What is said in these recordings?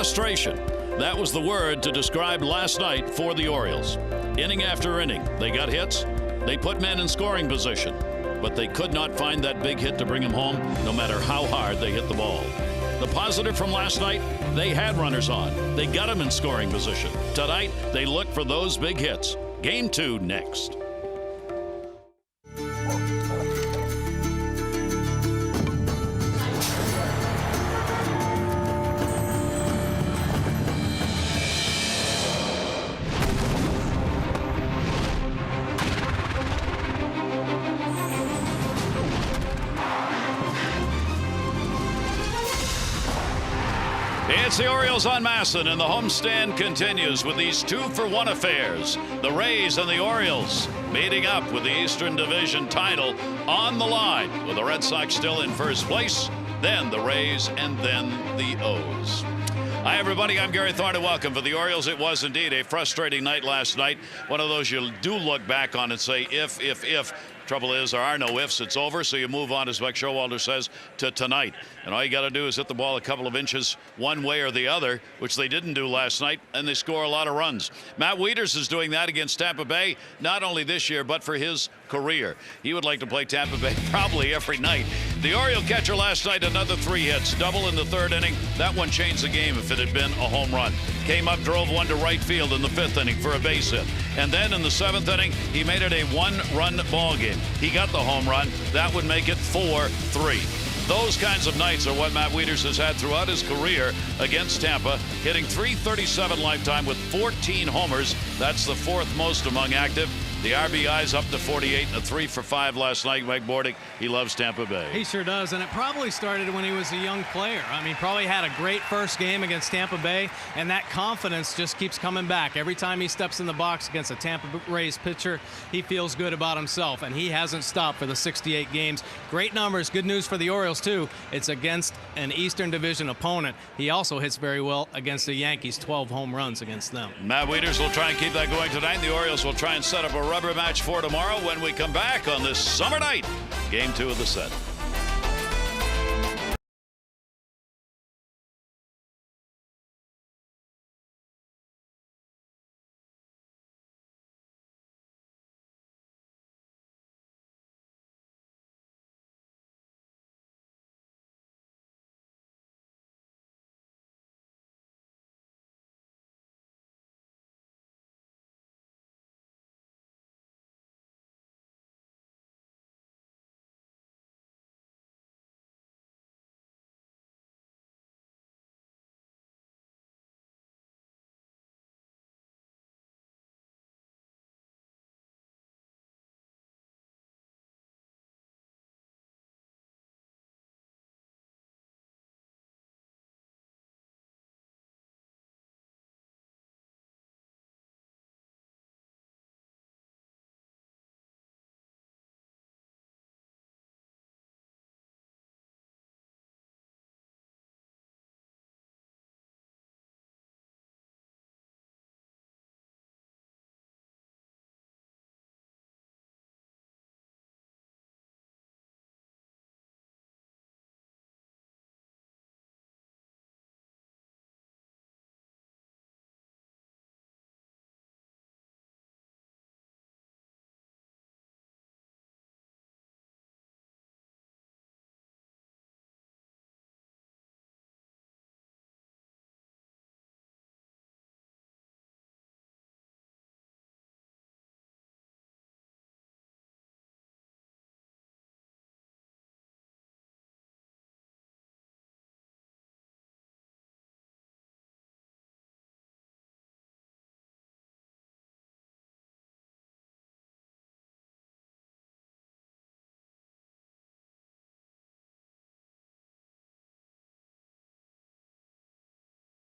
Frustration. That was the word to describe last night for the Orioles. Inning after inning, they got hits. They put men in scoring position, but they could not find that big hit to bring them home, no matter how hard they hit the ball. The positive from last night, they had runners on. They got them in scoring position. Tonight, they look for those big hits. Game 2 next. It's the Orioles on Masson, and the homestand continues with these 2-for-1 affairs. The Rays and the Orioles meeting up with the Eastern Division title on the line, with the Red Sox still in first place, then the Rays, and then the O's. Hi, everybody. I'm Gary Thorne, and welcome. For the Orioles, it was indeed a frustrating night last night. One of those you do look back on and say, if. Trouble is, there are no ifs. It's over, so you move on, as Mike Showalter says, to tonight. And all you got to do is hit the ball a couple of inches one way or the other, which they didn't do last night, and they score a lot of runs. Matt Wieters is doing that against Tampa Bay, not only this year, but for his career. He would like to play Tampa Bay probably every night. The Oriole catcher last night, another 3 hits, double in the 3rd inning. That one changed the game if it had been a home run. Came up, drove one to right field in the 5th inning for a base hit. And then in the 7th inning, he made it a 1-run ball game. He got the home run. That would make it 4-3. Those kinds of nights are what Matt Wieters has had throughout his career against Tampa, hitting .337 lifetime with 14 homers. That's the 4th most among active. The RBIs up to 48 and a 3-for-5 last night. Mike Bordick, he loves Tampa Bay. He sure does, and it probably started when he was a young player. I mean, probably had a great first game against Tampa Bay, and that confidence just keeps coming back. Every time he steps in the box against a Tampa Rays pitcher, he feels good about himself, and he hasn't stopped for the 68 games. Great numbers. Good news for the Orioles, too. It's against an Eastern Division opponent. He also hits very well against the Yankees, 12 home runs against them. Matt Wieters will try and keep that going tonight. The Orioles will try and set up a rubber match for tomorrow when we come back on this summer night. Game 2 of the set.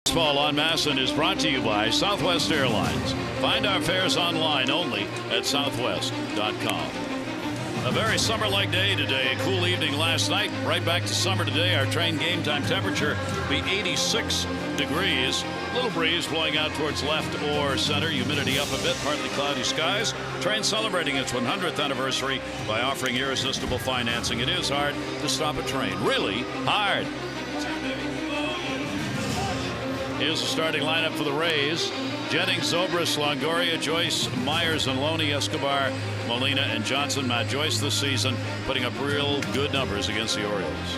Baseball on Masson is brought to you by Southwest Airlines. Find our fares online only at southwest.com. A very summer-like day today. A cool evening last night. Right back to summer today. Our train game time temperature be 86 degrees. Little breeze blowing out towards left or center. Humidity up a bit. Partly cloudy skies. Train celebrating its 100th anniversary by offering irresistible financing. It is hard to stop a train. Really hard. Here's the starting lineup for the Rays. Jennings, Zobrist, Longoria, Joyce, Myers, and Loney, Escobar, Molina, and Johnson. Matt Joyce this season putting up real good numbers against the Orioles.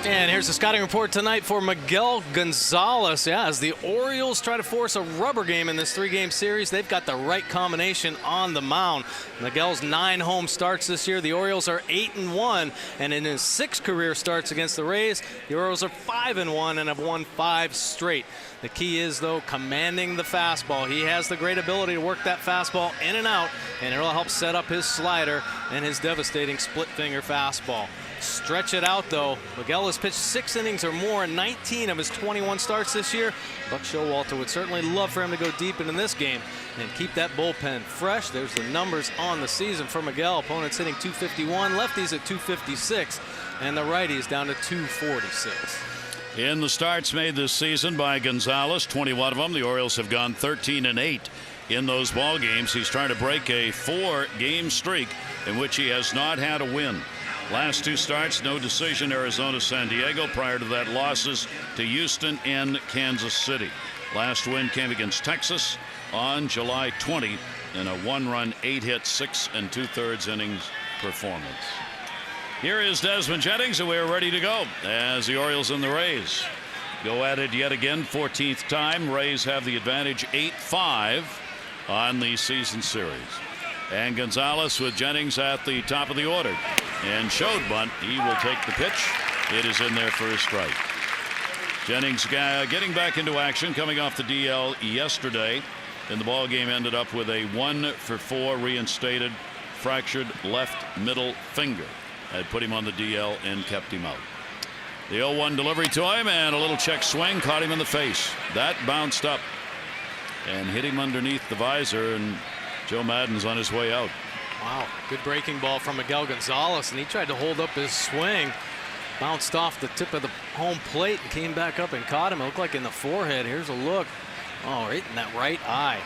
And here's the scouting report tonight for Miguel Gonzalez. Yeah, as the Orioles try to force a rubber game in this 3-game series, they've got the right combination on the mound. Miguel's 9 home starts this year. The Orioles are 8-1, and in his 6 career starts against the Rays, the Orioles are 5-1 and have won 5 straight. The key is, though, commanding the fastball. He has the great ability to work that fastball in and out, and it'll help set up his slider and his devastating split-finger fastball. Stretch it out, though. Miguel has pitched 6 innings or more in 19 of his 21 starts this year. Buck Showalter would certainly love for him to go deep into this game and keep that bullpen fresh. There's the numbers on the season for Miguel. Opponents hitting .251, lefties at .256, and the righties down to .246. In the starts made this season by Gonzalez, 21 of them, the Orioles have gone 13-8 in those ball games. He's trying to break a 4-game streak in which he has not had a win. Last 2 starts, no decision, Arizona, San Diego. Prior to that, losses to Houston and Kansas City. Last win came against Texas on July 20 in a 1-run, 8-hit, 6 2/3 innings performance. Here is Desmond Jennings, and we're ready to go as the Orioles and the Rays go at it yet again. 14th time. Rays have the advantage, 8-5 on the season series. And Gonzalez with Jennings at the top of the order. And showed bunt. He will take the pitch. It is in there for a strike. Jennings getting back into action, coming off the DL yesterday. And the ball game ended up with a 1-for-4 reinstated fractured left middle finger. Had put him on the DL and kept him out. The 0-1 delivery to him, and a little check swing caught him in the face. That bounced up and hit him underneath the visor, and Joe Maddon's on his way out. Wow, good breaking ball from Miguel Gonzalez, and he tried to hold up his swing. Bounced off the tip of the home plate and came back up and caught him. It looked like in the forehead. Here's a look. Oh, right in that right eye.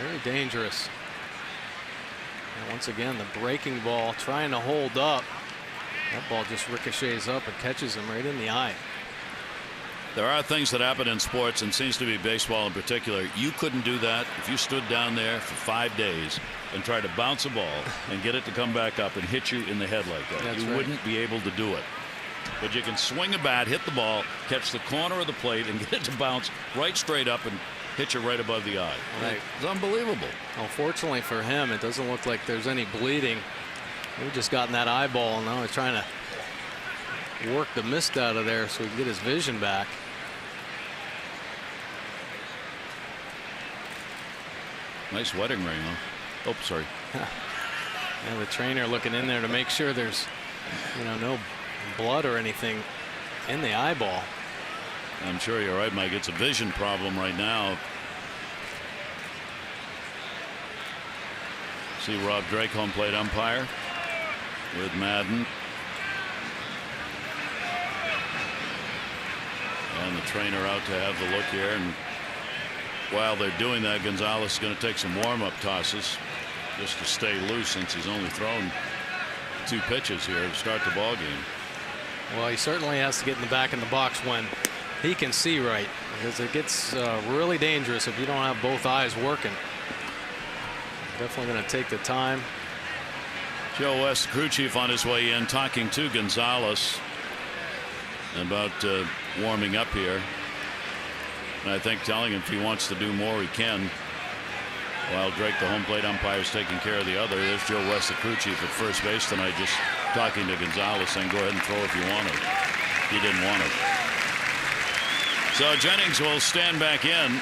Very dangerous. And once again, the breaking ball trying to hold up. That ball just ricochets up and catches him right in the eye. There are things that happen in sports, and seems to be baseball in particular. You couldn't do that if you stood down there for 5 days and tried to bounce a ball and get it to come back up and hit you in the head like that. That's you right. wouldn't be able to do it. But you can swing a bat, hit the ball, catch the corner of the plate, and get it to bounce right straight up and hit you right above the eye. Right. It's unbelievable. Well, fortunately for him, it doesn't look like there's any bleeding. He just got in that eyeball, and now he's trying to work the mist out of there so he can get his vision back. Nice wedding ring, huh? Oh, sorry. And the trainer looking in there to make sure there's, no blood or anything in the eyeball. I'm sure you're right, Mike. It's a vision problem right now. See Rob Drake, home plate umpire, with Madden. And the trainer out to have the look here. And while they're doing that, Gonzalez is going to take some warm-up tosses just to stay loose, since he's only thrown 2 pitches here to start the ball game. Well, he certainly has to get in the back in the box when he can see right, because it gets really dangerous if you don't have both eyes working. Definitely going to take the time. Joe West, the crew chief, on his way in, talking to Gonzalez about warming up here. And I think telling him if he wants to do more, he can. While Drake, the home plate umpire, is taking care of the other. There's Joe West, the crew chief, at first base tonight, just talking to Gonzalez, saying, go ahead and throw if you want it. He didn't want it. So Jennings will stand back in.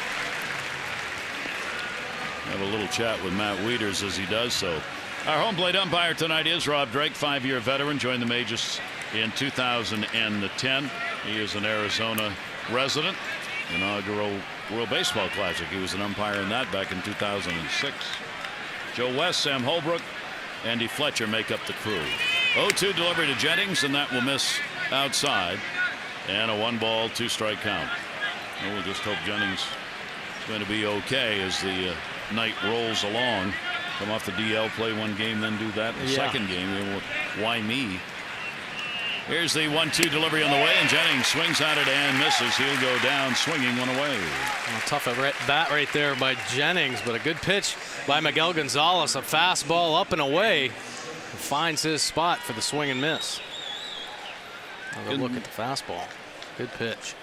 Have a little chat with Matt Wieters as he does so. Our home plate umpire tonight is Rob Drake, 5-year veteran, joined the majors in 2010. He is an Arizona resident. Inaugural World Baseball Classic. He was an umpire in that back in 2006. Joe West, Sam Holbrook, Andy Fletcher make up the crew. 0-2 delivery to Jennings, and that will miss outside. And a 1-ball, 2-strike count. And we'll just hope Jennings is going to be okay as the night rolls along. Come off the DL, play 1 game, then do that in the second game. Why me? Here's the 1-2 delivery on the way, and Jennings swings at it and misses. He'll go down swinging one away. Well, tough at bat right there by Jennings, but a good pitch by Miguel Gonzalez. A fastball up and away. Finds his spot for the swing and miss. Good look at the fastball. Good pitch.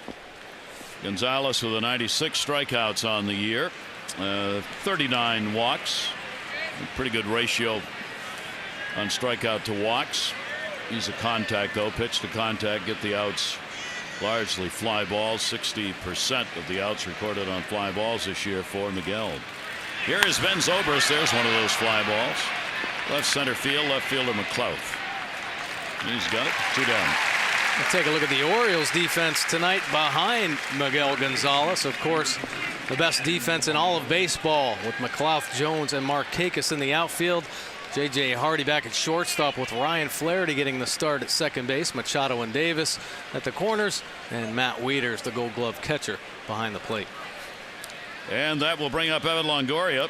Gonzalez with a 96 strikeouts on the year, 39 walks. A pretty good ratio on strikeout to walks. He's a contact, though. Pitch to contact, get the outs. Largely fly balls. 60% of the outs recorded on fly balls this year for Miguel. Here is Ben Zobrist. There's one of those fly balls. Left center field, left fielder McLouth. He's got it. 2 down. We'll take a look at the Orioles defense tonight behind Miguel Gonzalez. Of course, the best defense in all of baseball with McLouth, Jones, and Markakis in the outfield. J.J. Hardy back at shortstop with Ryan Flaherty getting the start at second base. Machado and Davis at the corners, and Matt Wieters, the Gold Glove catcher, behind the plate. And that will bring up Evan Longoria.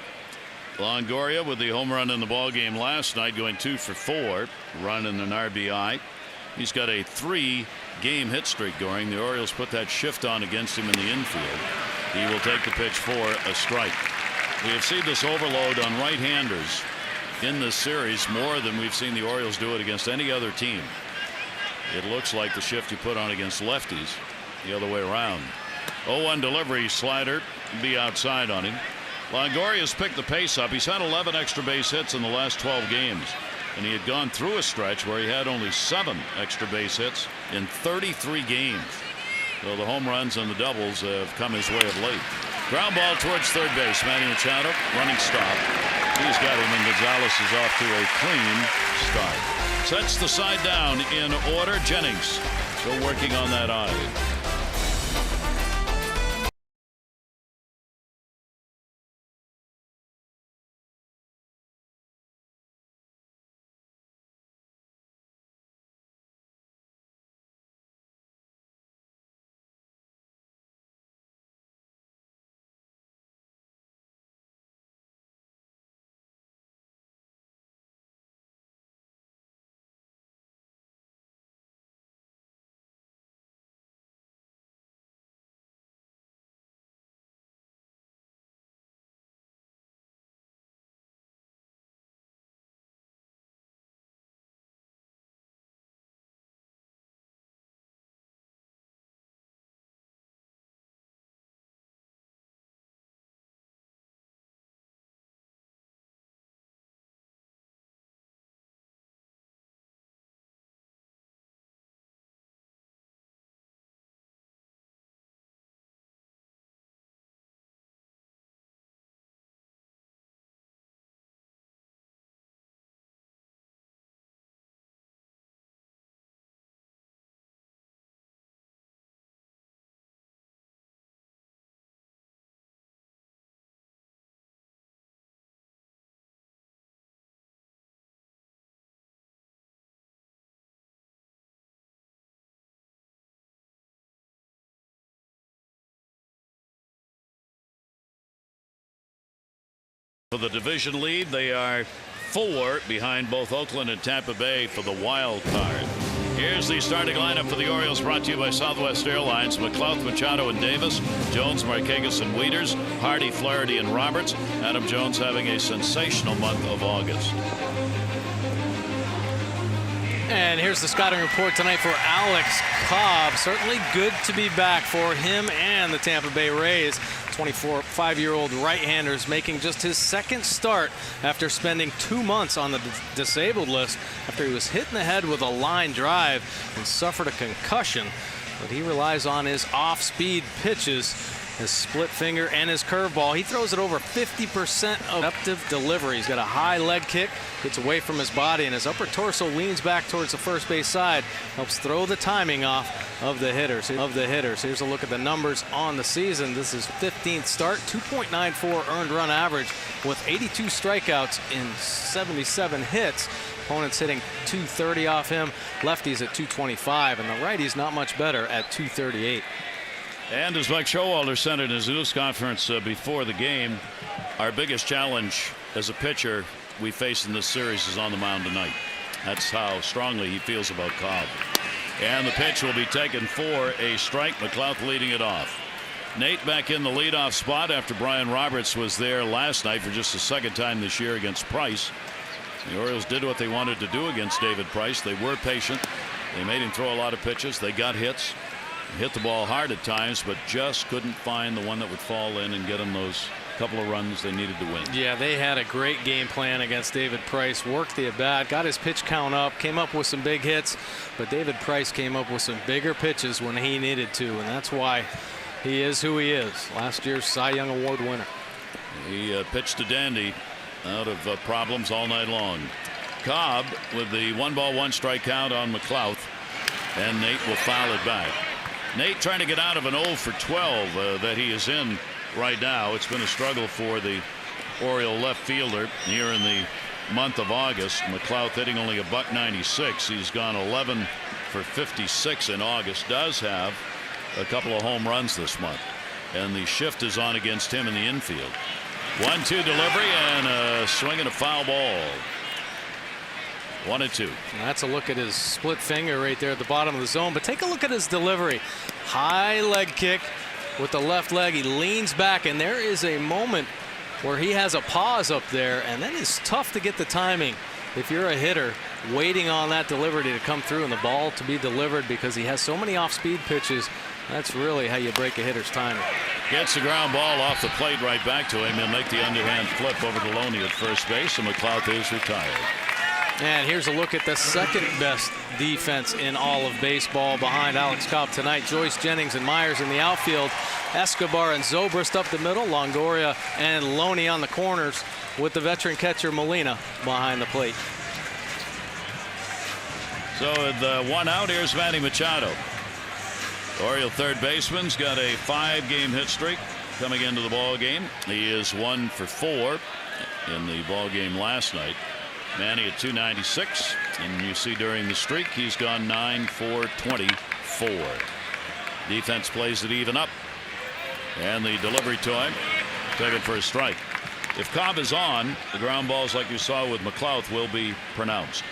Longoria with the home run in the ball game last night, going 2 for 4, run and an RBI. He's got a 3-game hit streak going. The Orioles put that shift on against him in the infield. He will take the pitch for a strike. We have seen this overload on right-handers in this series more than we've seen the Orioles do it against any other team. It looks like the shift you put on against lefties the other way around. 0-1 delivery, slider, be outside on him. Longoria's picked the pace up. He's had 11 extra base hits in the last 12 games, and he had gone through a stretch where he had only 7 extra base hits in 33 games. So the home runs and the doubles have come his way of late. Ground ball towards third base. Manny Machado, running stop. He's got him, and Gonzalez is off to a clean start. Sets the side down in order. Jennings still working on that eye. For the division lead, they are 4 behind both Oakland and Tampa Bay for the wild card. Here's the starting lineup for the Orioles, brought to you by Southwest Airlines. McLouth, Machado, and Davis. Jones, Markakis, and Wieters. Hardy, Flaherty, and Roberts. Adam Jones having a sensational month of August. And here's the scouting report tonight for Alex Cobb. Certainly good to be back for him and the Tampa Bay Rays. 25-year-old right-hander making just his second start after spending 2 months on the disabled list after he was hit in the head with a line drive and suffered a concussion. But he relies on his off-speed pitches, his split finger, and his curveball. He throws it over 50% of effective delivery. He's got a high leg kick, gets away from his body, and his upper torso leans back towards the first base side, helps throw the timing off of the hitters. Here's a look at the numbers on the season. This is 15th start, 2.94 earned run average with 82 strikeouts in 77 hits. Opponents hitting 230 off him, lefties at 225, and the righties not much better at 238. And as Mike Showalter said in his news conference before the game, our biggest challenge as a pitcher we face in this series is on the mound tonight. That's how strongly he feels about Cobb. And the pitch will be taken for a strike. McLouth leading it off. Nate back in the leadoff spot after Brian Roberts was there last night for just the second time this year against Price. The Orioles did what they wanted to do against David Price. They were patient. They made him throw a lot of pitches. They got hits. Hit the ball hard at times, but just couldn't find the one that would fall in and get them those couple of runs they needed to win. Yeah, they had a great game plan against David Price. Worked the at bat, got his pitch count up, came up with some big hits, but David Price came up with some bigger pitches when he needed to, and that's why he is who he is. Last year's Cy Young Award winner. He pitched to Dandy out of problems all night long. Cobb with the 1-ball 1-strike count on McLouth, and Nate will foul it back. Nate trying to get out of an 0 for 12 that he is in right now. It's been a struggle for the Oriole left fielder here in the month of August. McLouth hitting only a .196. He's gone 11 for 56 in August. Does have a couple of home runs this month, and the shift is on against him in the infield. 1-2 delivery and a swing and a foul ball. 1-2. That's a look at his split finger right there at the bottom of the zone, but take a look at his delivery. High leg kick with the left leg. He leans back, and there is a moment where he has a pause up there, and then it's tough to get the timing if you're a hitter waiting on that delivery to come through and the ball to be delivered, because he has so many off-speed pitches. That's really how you break a hitter's timing. Gets the ground ball off the plate right back to him. He'll make the underhand flip over to Loney at first base, and McLouth is retired. And here's a look at the second best defense in all of baseball behind Alex Cobb tonight. Joyce, Jennings, and Myers in the outfield. Escobar and Zobrist up the middle. Longoria and Loney on the corners, with the veteran catcher Molina behind the plate. So with 1 out, here's Manny Machado. Oriole third baseman's got a 5-game hit streak coming into the ball game. He is 1 for 4 in the ball game last night. Manny at .296, and you see during the streak he's gone 9 for 24. Defense plays it even up, and the delivery to him taken for a strike. If Cobb is on, the ground balls like you saw with McLouth will be pronounced.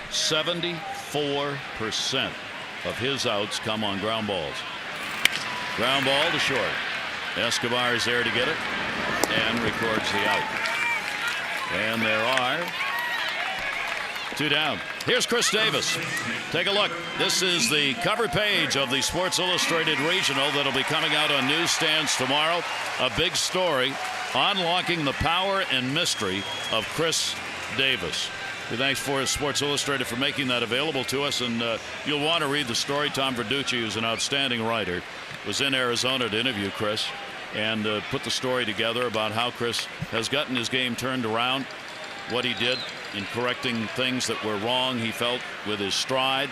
74% of his outs come on ground balls. Ground ball to short. Escobar is there to get it and records the out. And there are 2 down. Here's Chris Davis. Take a look. This is the cover page of the Sports Illustrated Regional that'll be coming out on newsstands tomorrow. A big story, unlocking the power and mystery of Chris Davis. Thanks for Sports Illustrated for making that available to us, and you'll want to read the story. Tom Verducci, who's an outstanding writer, was in Arizona to interview Chris and put the story together about how Chris has gotten his game turned around, what he did in correcting things that were wrong, he felt, with his stride,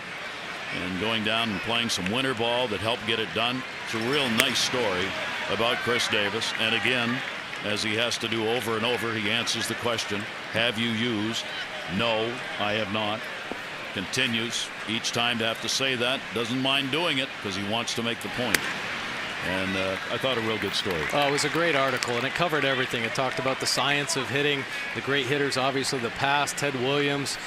and going down and playing some winter ball that helped get it done. It's a real nice story about Chris Davis. And again, as he has to do over and over, he answers the question, have you used? No, I have not. Continues each time to have to say that. Doesn't mind doing it because he wants to make the point. And I thought a real good story. Oh, it was a great article, and it covered everything. It talked about the science of hitting, the great hitters, obviously the past, Ted Williams,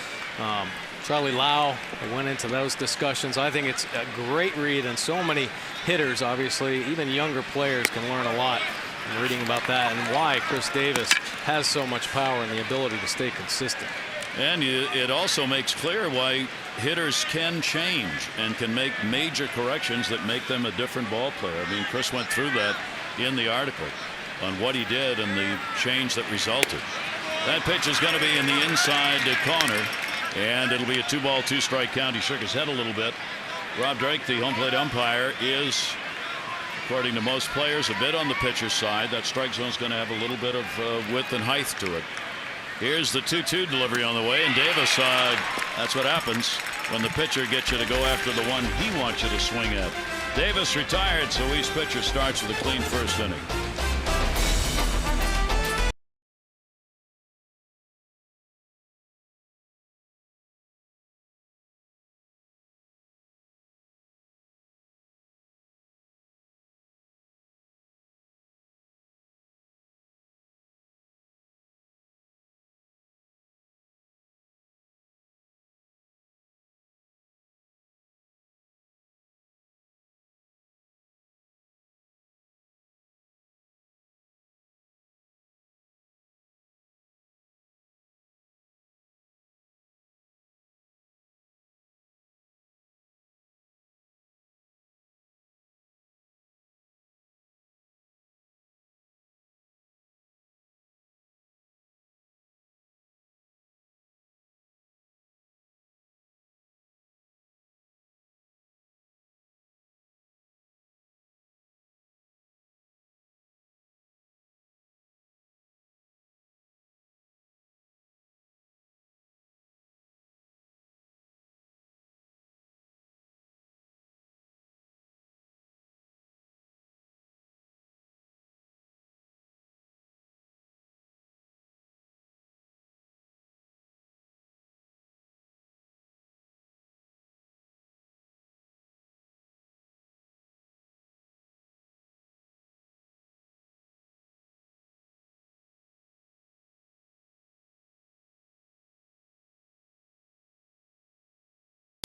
Charlie Lau. I went into those discussions. I think it's a great read, and so many hitters, obviously, even younger players can learn a lot from reading about that and why Chris Davis has so much power and the ability to stay consistent. And it also makes clear why hitters can change and can make major corrections that make them a different ball player. I mean, Chris went through that in the article on what he did and the change that resulted. That pitch is going to be in the inside corner, and it'll be a 2-ball 2-strike count. He shook his head a little bit. Rob Drake, the home plate umpire, is, according to most players, a bit on the pitcher's side. That strike zone is going to have a little bit of width and height to it. Here's the 2-2 delivery on the way, and Davis, that's what happens when the pitcher gets you to go after the one he wants you to swing at. Davis retired, so East pitcher starts with a clean first inning.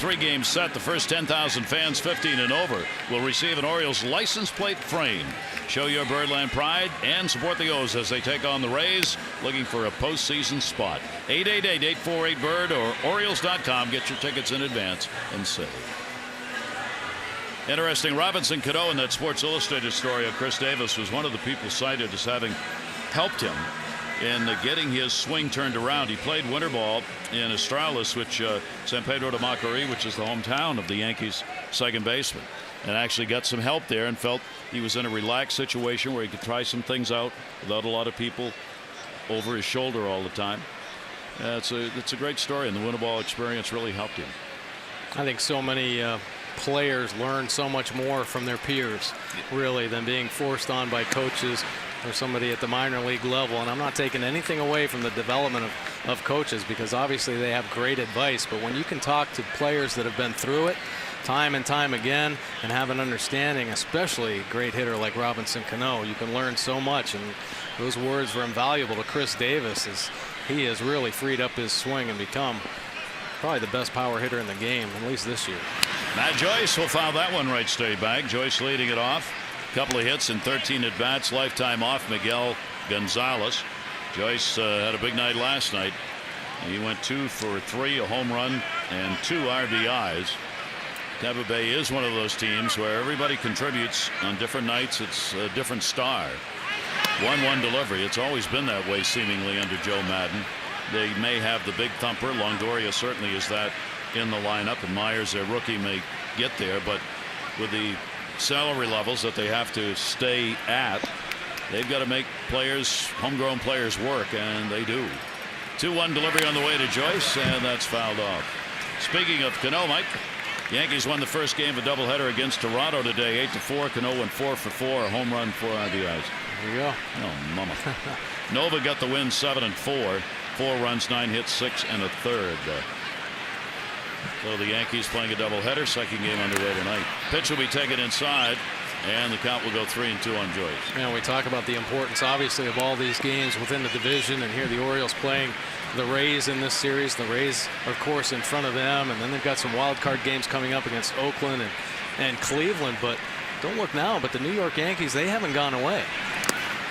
3-game set. The first 10,000 fans 15 and over will receive an Orioles license plate frame. Show your Birdland pride and support the O's as they take on the Rays, looking for a postseason spot. 888-848-BIRD or Orioles.com. Get your tickets in advance and save. Interesting, Robinson Cano in that Sports Illustrated story of Chris Davis was one of the people cited as having helped him in getting his swing turned around. He played winter ball in Estrellas, which San Pedro de Macorís, which is the hometown of the Yankees second baseman, and actually got some help there and felt he was in a relaxed situation where he could try some things out without a lot of people over his shoulder all the time. It's a great story, and the winter ball experience really helped him. I think so many players learn so much more from their peers, really, than being forced on by coaches or somebody at the minor league level. And I'm not taking anything away from the development of coaches, because obviously they have great advice. But when you can talk to players that have been through it time and time again and have an understanding, especially a great hitter like Robinson Cano, you can learn so much. And those words were invaluable to Chris Davis, as he has really freed up his swing and become probably the best power hitter in the game, at least this year. Matt Joyce will foul that one right straight back. Joyce leading it off. Couple of hits and 13 at bats. Lifetime off Miguel Gonzalez. Joyce had a big night last night. He went 2 for 3, a home run and 2 RBIs. Tampa Bay is one of those teams where everybody contributes on different nights. It's a different star. 1-1 delivery. It's always been that way seemingly under Joe Madden. They may have the big thumper. Longoria certainly is that in the lineup, and Myers, their rookie, may get there, but with the salary levels that they have to stay at, they've got to make players, homegrown players, work, and they do. 2-1 delivery on the way to Joyce, and that's fouled off. Speaking of Cano, Mike, Yankees won the first game of a doubleheader against Toronto today, 8-4. Cano went 4 for 4, a home run, 4 RBIs. There you go. Oh, mama. Nova got the win 7-4, 4 runs, 9 hits, 6 1/3. So the Yankees playing a doubleheader, second game underway tonight. Pitch will be taken inside, and the count will go 3-2 on Joyce. And we talk about the importance, obviously, of all these games within the division, and here the Orioles playing the Rays in this series. The Rays, of course, in front of them, and then they've got some wild card games coming up against Oakland and Cleveland. But don't look now, but the New York Yankees, they haven't gone away.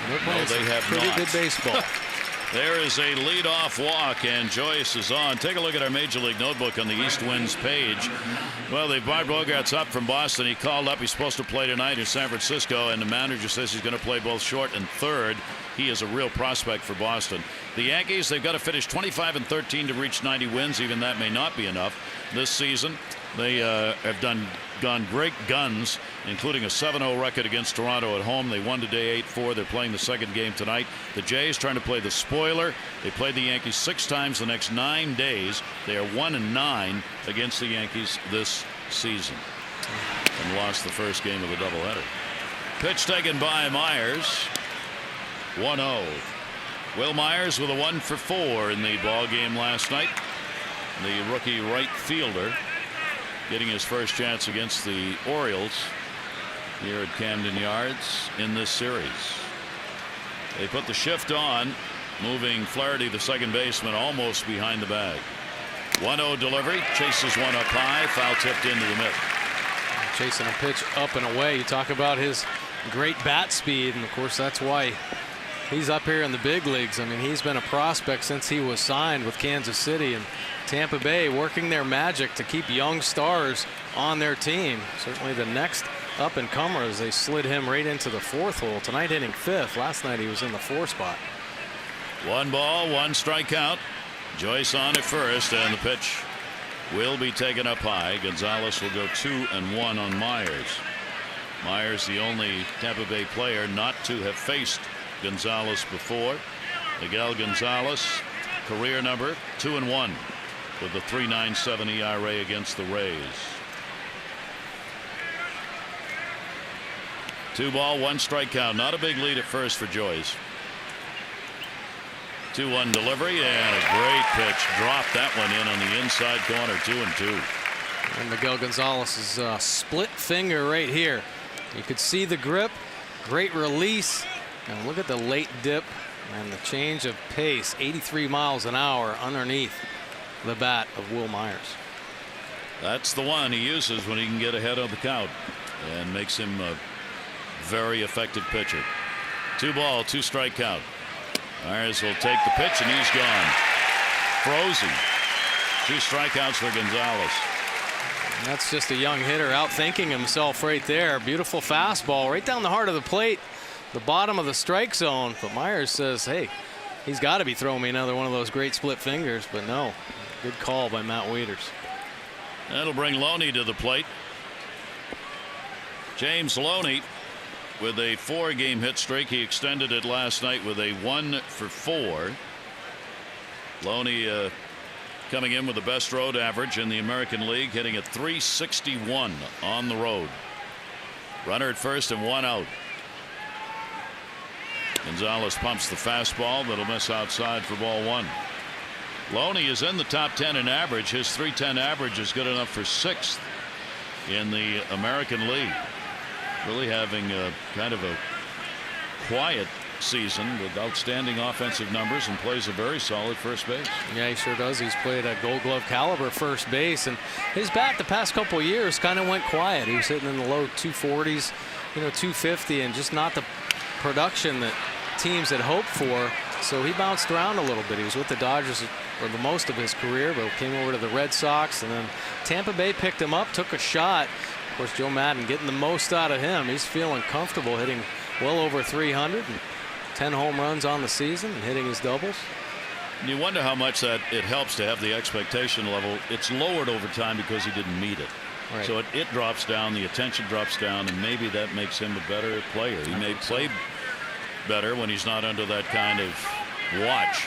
They're playing pretty good baseball. There is a leadoff walk, and Joyce is on. Take a look at our Major League Notebook on the East Winds page. Well, they brought Bogarts up from Boston. He called up. He's supposed to play tonight in San Francisco, and the manager says he's going to play both short and third. He is a real prospect for Boston. The Yankees, they've got to finish 25-13 to reach 90 wins. Even that may not be enough this season. They have gone great guns, including a 7-0 record against Toronto at home. They won today 8-4. They're playing the second game tonight. The Jays trying to play the spoiler. They played the Yankees 6 times the next 9 days. They are 1-9 against the Yankees this season, and lost the first game of the doubleheader. Pitch taken by Myers. 1-0. Will Myers with a 1 for 4 in the ball game last night. The rookie right fielder getting his first chance against the Orioles here at Camden Yards in this series. They put the shift on, moving Flaherty, the second baseman, almost behind the bag. 1-0 delivery, chases one up high, foul tipped into the mitt. Chasing a pitch up and away. You talk about his great bat speed, and of course that's why he's up here in the big leagues. I mean, he's been a prospect since he was signed with Kansas City, and Tampa Bay working their magic to keep young stars on their team. Certainly the next up and comer, as they slid him right into the 4th hole tonight, hitting 5th. Last night he was in the 4 spot. 1 ball, 1 strikeout. Joyce on at first, and the pitch will be taken up high. Gonzalez will go 2-1 on Myers. Myers, the only Tampa Bay player not to have faced Gonzalez before. Miguel Gonzalez, career number 2-1 with the 3.97 ERA against the Rays. 2 ball, 1 strikeout. Not a big lead at first for Joyce. 2-1 delivery, and a great pitch. Dropped that one in on the inside corner. 2-2. And Miguel Gonzalez's split finger right here. You could see the grip. Great release. And look at the late dip and the change of pace. 83 miles an hour underneath the bat of Will Myers. That's the one he uses when he can get ahead of the count and makes him a very effective pitcher. 2-2 strike count. Myers will take the pitch and he's gone. Frozen. 2 strikeouts for Gonzalez. And that's just a young hitter outthinking himself right there. Beautiful fastball right down the heart of the plate, the bottom of the strike zone. But Myers says, hey, he's got to be throwing me another one of those great split fingers. But no, good call by Matt Wieters. That'll bring Loney to the plate. James Loney with a 4-game hit streak. He extended it last night with a 1-for-4. Loney coming in with the best road average in the American League, hitting at .361 on the road. Runner at first and 1 out. Gonzalez pumps the fastball that'll miss outside for ball 1. Loney is in the top 10 in average. His .310 average is good enough for 6th in the American League. Really having a kind of a quiet season with outstanding offensive numbers and plays a very solid first base. Yeah, he sure does. He's played a Gold Glove caliber first base, and his bat the past couple of years kind of went quiet. He was hitting in the low 240s, 250, and just not the production that teams had hoped for. So he bounced around a little bit. He was with the Dodgers for the most of his career, but came over to the Red Sox, and then Tampa Bay picked him up, took a shot. Of course, Joe Maddon getting the most out of him. He's feeling comfortable, hitting well over 300 and 10 home runs on the season and hitting his doubles. You wonder how much that it helps to have the expectation level. It's lowered over time because he didn't meet it. Right. So it drops down, the attention drops down, and maybe that makes him a better player. He may play better when he's not under that kind of watch.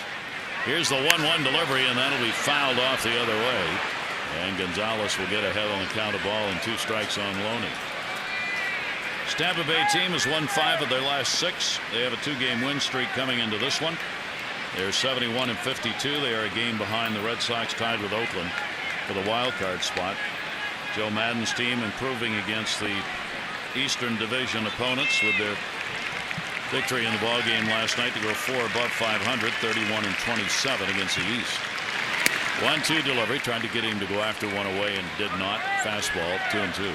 Here's the 1-1 delivery, and that'll be fouled off the other way. And Gonzalez will get ahead on the count of ball and 2 strikes on Loney. Tampa Bay team has won 5 of their last 6. They have a 2-game win streak coming into this one. They're 71-52. They are a game behind the Red Sox, tied with Oakland for the wild card spot. Joe Maddon's team improving against the Eastern Division opponents with their victory in the ball game last night to go 4 above 500, 31-27 against the East. 1-2 delivery, trying to get him to go after one away and did not. Fastball, 2-2.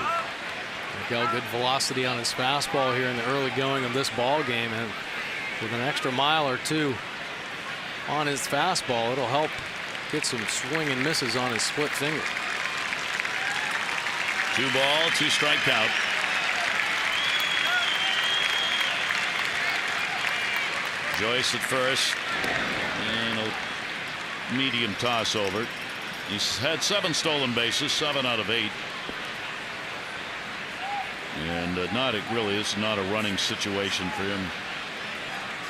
Miguel, good velocity on his fastball here in the early going of this ball game, and with an extra mile or 2 on his fastball, it'll help get some swing and misses on his split finger. 2-ball, 2 strike count. Joyce at first, and a medium toss over. He's had 7 stolen bases, 7 out of 8. And it really is not a running situation for him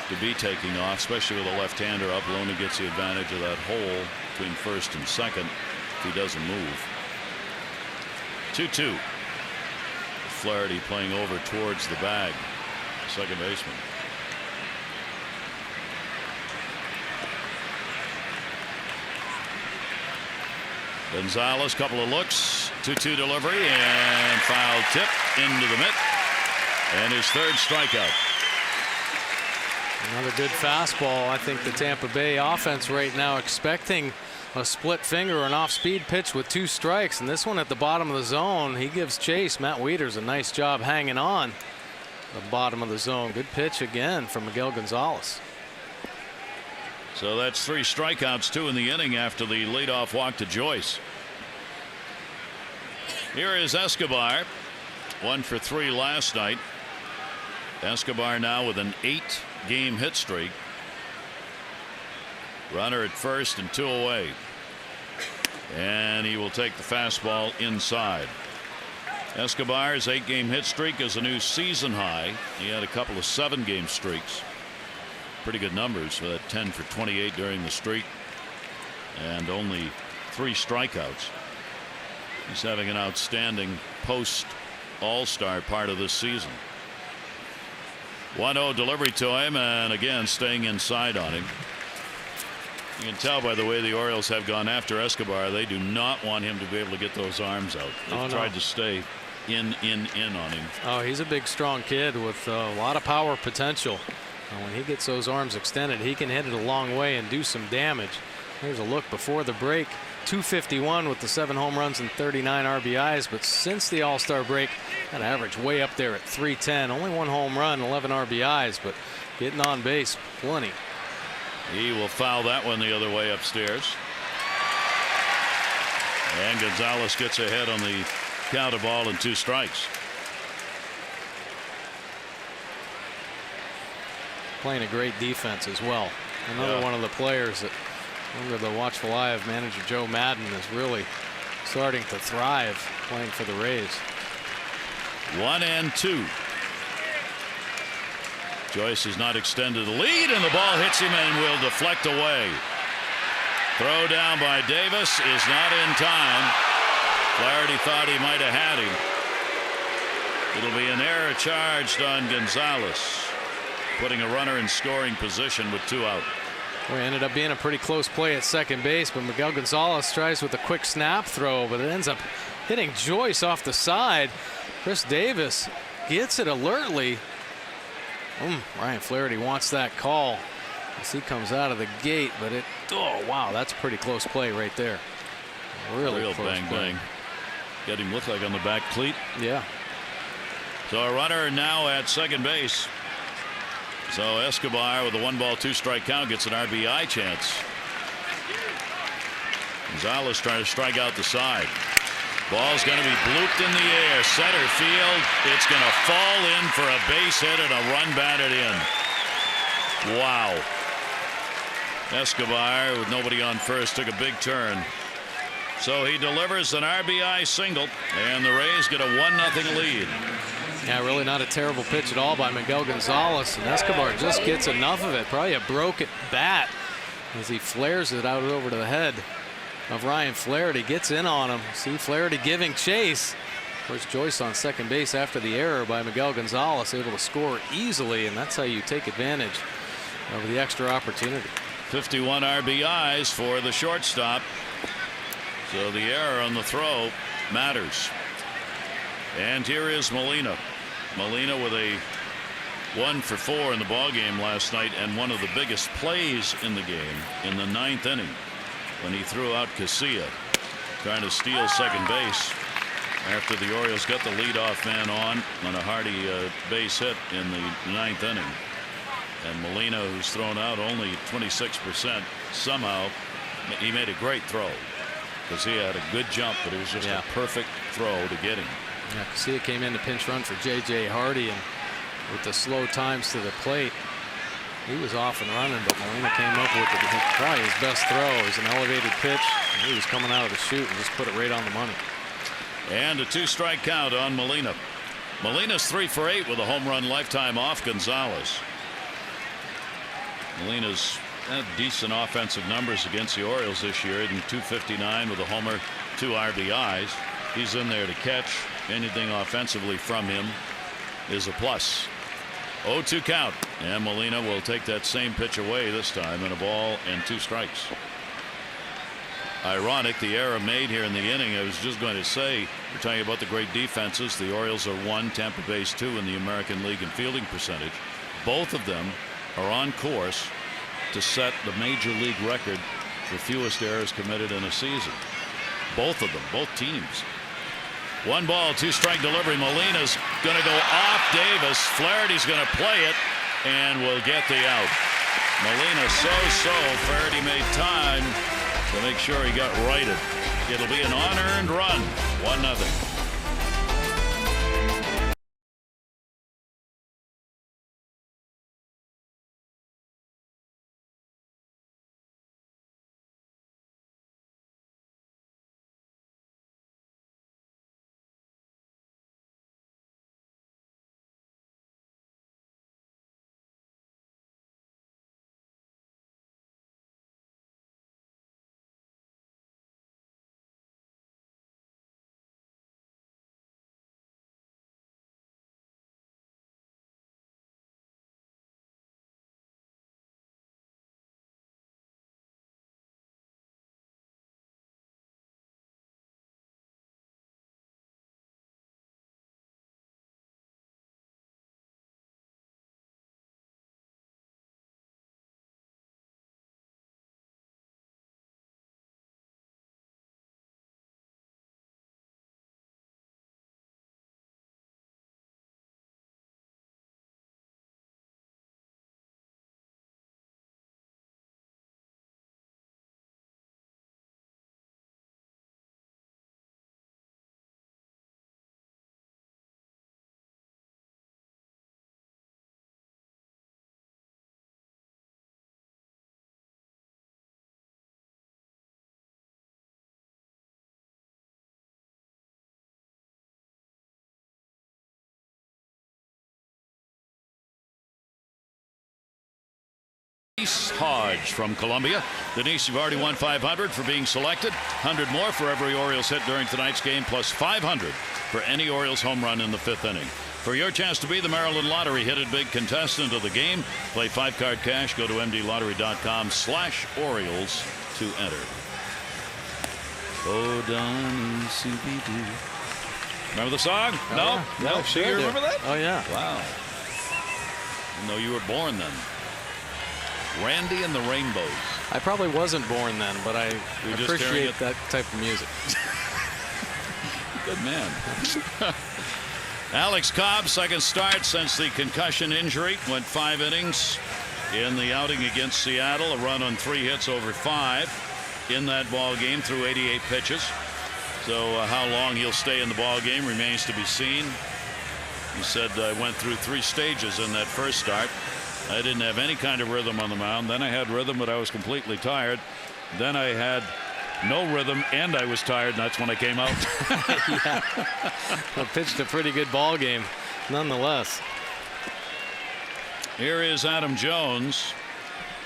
to be taking off, especially with a left-hander up. Loney gets the advantage of that hole between first and second if he doesn't move. 2-2. Flaherty playing over towards the bag, second baseman. Gonzalez, couple of looks, 2-2 delivery, and foul tip into the mitt, and his 3rd strikeout. Another good fastball. I think the Tampa Bay offense right now expecting a split finger or an off-speed pitch with 2 strikes, and this one at the bottom of the zone, he gives chase. Matt Wieters a nice job hanging on the bottom of the zone. Good pitch again from Miguel Gonzalez. So that's 3 strikeouts, 2 in the inning after the leadoff walk to Joyce. Here is Escobar, 1 for 3 last night. Escobar now with an 8-game hit streak. Runner at first and 2 away. And he will take the fastball inside. Escobar's 8-game hit streak is a new season high. He had a couple of 7-game streaks. Pretty good numbers with 10 for 28 during the streak and only 3 strikeouts. He's having an outstanding post All-Star part of this season. 1-0 delivery to him, and again staying inside on him. You can tell by the way the Orioles have gone after Escobar, they do not want him to be able to get those arms out. They've tried to stay in on him. Oh, he's a big strong kid with a lot of power potential. When he gets those arms extended, he can hit it a long way and do some damage. Here's a look before the break. 251 with the 7 home runs and 39 RBIs. But since the All-Star break, that average way up there at 310. Only 1 home run, 11 RBIs, but getting on base plenty. He will foul that one the other way upstairs. And Gonzalez gets ahead on the count of ball and 2 strikes. Playing a great defense as well. Another one of the players that, under the watchful eye of manager Joe Madden, is really starting to thrive playing for the Rays. 1-2. Joyce has not extended the lead, and the ball hits him and will deflect away. Throw down by Davis is not in time. Flaherty thought he might have had him. It'll be an error charged on Gonzalez, putting a runner in scoring position with 2 out. Well, it ended up being a pretty close play at second base, but Miguel Gonzalez tries with a quick snap throw, but it ends up hitting Joyce off the side. Chris Davis gets it alertly. Ryan Flaherty wants that call as he comes out of the gate, but oh wow, that's a pretty close play right there. Really real close bang play. bang. Get him look like on the back cleat. Yeah. So a runner now at second base. So Escobar with a 1-ball 2-strike count gets an RBI chance. Gonzalez trying to strike out the side. Ball's going to be blooped in the air. Center field. It's going to fall in for a base hit and a run batted in. Wow. Escobar, with nobody on first, took a big turn. So he delivers an RBI single, and the Rays get a 1-0 lead. Yeah, really not a terrible pitch at all by Miguel Gonzalez, and Escobar just gets enough of it. Probably a broken bat as he flares it out over to the head of Ryan Flaherty. Gets in on him. See Flaherty giving chase. Of course, Joyce on second base after the error by Miguel Gonzalez, able to score easily, and that's how you take advantage of the extra opportunity. 51 RBIs for the shortstop. So the error on the throw matters. And here is Molina. Molina with a 1 for 4 in the ball game last night, and one of the biggest plays in the game in the 9th inning when he threw out Casilla trying to steal second base after the Orioles got the leadoff man on a hearty base hit in the 9th inning. And Molina, who's thrown out only 26%, somehow he made a great throw because he had a good jump, but it was just a perfect throw to get him. Yeah, Casilla came in to pinch run for J.J. Hardy, and with the slow times to the plate, he was off and running, but Molina came up with probably his best throw. It was an elevated pitch, and he was coming out of the chute and just put it right on the money. And a 2-strike count on Molina. Molina's 3 for 8 with a home run lifetime off Gonzalez. Molina's had decent offensive numbers against the Orioles this year, in 259 with a homer, 2 RBIs. He's in there to catch. Anything offensively from him is a plus. 0-2 count, and Molina will take that same pitch away this time, and a ball and 2 strikes. Ironic, the error made here in the inning. I was just going to say, we're talking about the great defenses. The Orioles are 1, Tampa Bay's 2 in the American League in fielding percentage. Both of them are on course to set the major league record for fewest errors committed in a season. Both of them, both teams. 1-ball 2-strike delivery. Molina's going to go off Davis. Flaherty's going to play it and will get the out. Molina so. Flaherty made time to make sure he got righted. It'll be an unearned run. 1-0. Denise Hodge from Columbia. Denise, you've already won $500 for being selected. 100 more for every Orioles hit during tonight's game, plus 500 for any Orioles home run in the 5th inning. For your chance to be the Maryland Lottery Hit It Big contestant of the game, play 5-card cash. Go to mdlottery.com/Orioles to enter. Oh, Donnie, Scooby-Doo. Remember the song? Oh, no? Yeah. No? Sure Do you do. remember that? Oh, yeah. Wow. No, you were born then. Randy and the Rainbows. I probably wasn't born then, but I just hearing appreciate it. that type of music. Good man. Alex Cobb, second start since the concussion injury. Went 5 innings in the outing against Seattle. A run on 3 hits over 5 in that ball game through 88 pitches. So how long he'll stay in the ball game remains to be seen. He said, I went through 3 stages in that first start. I didn't have any kind of rhythm on the mound. Then I had rhythm, but I was completely tired. Then I had no rhythm, and I was tired, and that's when I came out. Yeah. I pitched a pretty good ball game, nonetheless. Here is Adam Jones.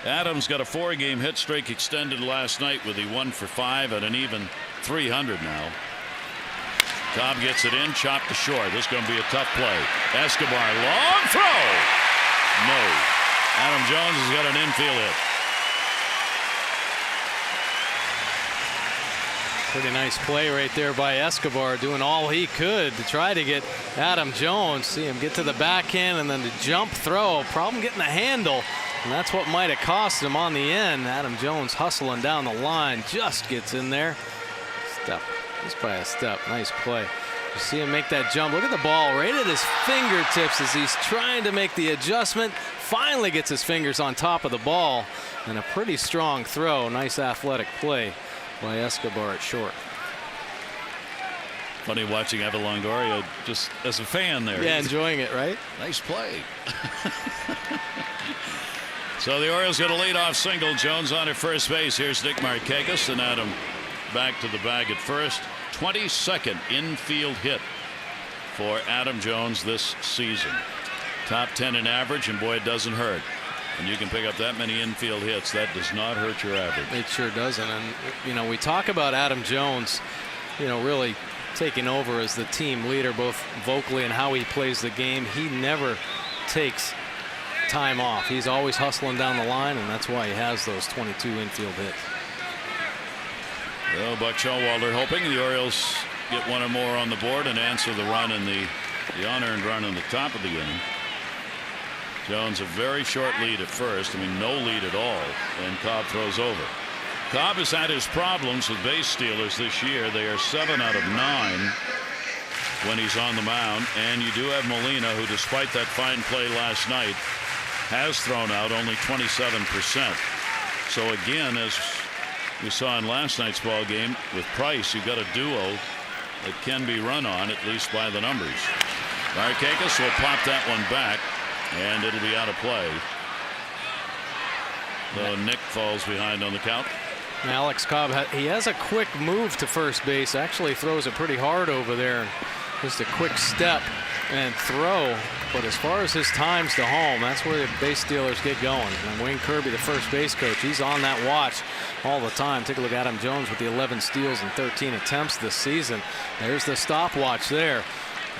Adams got a 4-game hit streak extended last night with the 1 for 5 at an even 300 now. Cobb gets it in, chopped to short. This is going to be a tough play. Escobar, long throw. No. Adam Jones has got an infield hit. Pretty nice play right there by Escobar, doing all he could to try to get Adam Jones. See him get to the backhand and then the jump throw. Problem getting the handle, and that's what might have cost him on the end. Adam Jones hustling down the line, just gets in there. Step, just by a step. Nice play. You see him make that jump. Look at the ball right at his fingertips as he's trying to make the adjustment. Finally gets his fingers on top of the ball, and a pretty strong throw. Nice athletic play by Escobar at short. Funny watching Evan Longoria just as a fan there. Yeah, enjoying it, right? Nice play. So the Orioles get a leadoff single. Jones on at first base. Here's Nick Markakis, and Adam back to the bag at first. 22nd infield hit for Adam Jones this season. Top 10 in average, and boy, it doesn't hurt. And you can pick up that many infield hits. That does not hurt your average. It sure doesn't. And, you know, we talk about Adam Jones, you know, really taking over as the team leader, both vocally and how he plays the game. He never takes time off. He's always hustling down the line, and that's why he has those 22 infield hits. Well, Buck Showalter hoping the Orioles get one or more on the board and answer the run in the unearned run in the top of the inning. Jones a very short lead at first. I mean, no lead at all, and Cobb throws over. Cobb has had his problems with base stealers this year. They are 7 out of 9 when he's on the mound, and you do have Molina, who despite that fine play last night has thrown out only 27%. So again, as we saw in last night's ball game with Price, you've got a duo that can be run on, at least by the numbers. Markakis will pop that one back, and it'll be out of play. So Nick falls behind on the count. Alex Cobb, he has a quick move to first base. Actually throws it pretty hard over there. Just a quick step and throw. But as far as his times to home, that's where the base stealers get going. And Wayne Kirby, the first base coach, he's on that watch all the time. Take a look at Adam Jones with the 11 steals and 13 attempts this season. There's the stopwatch there.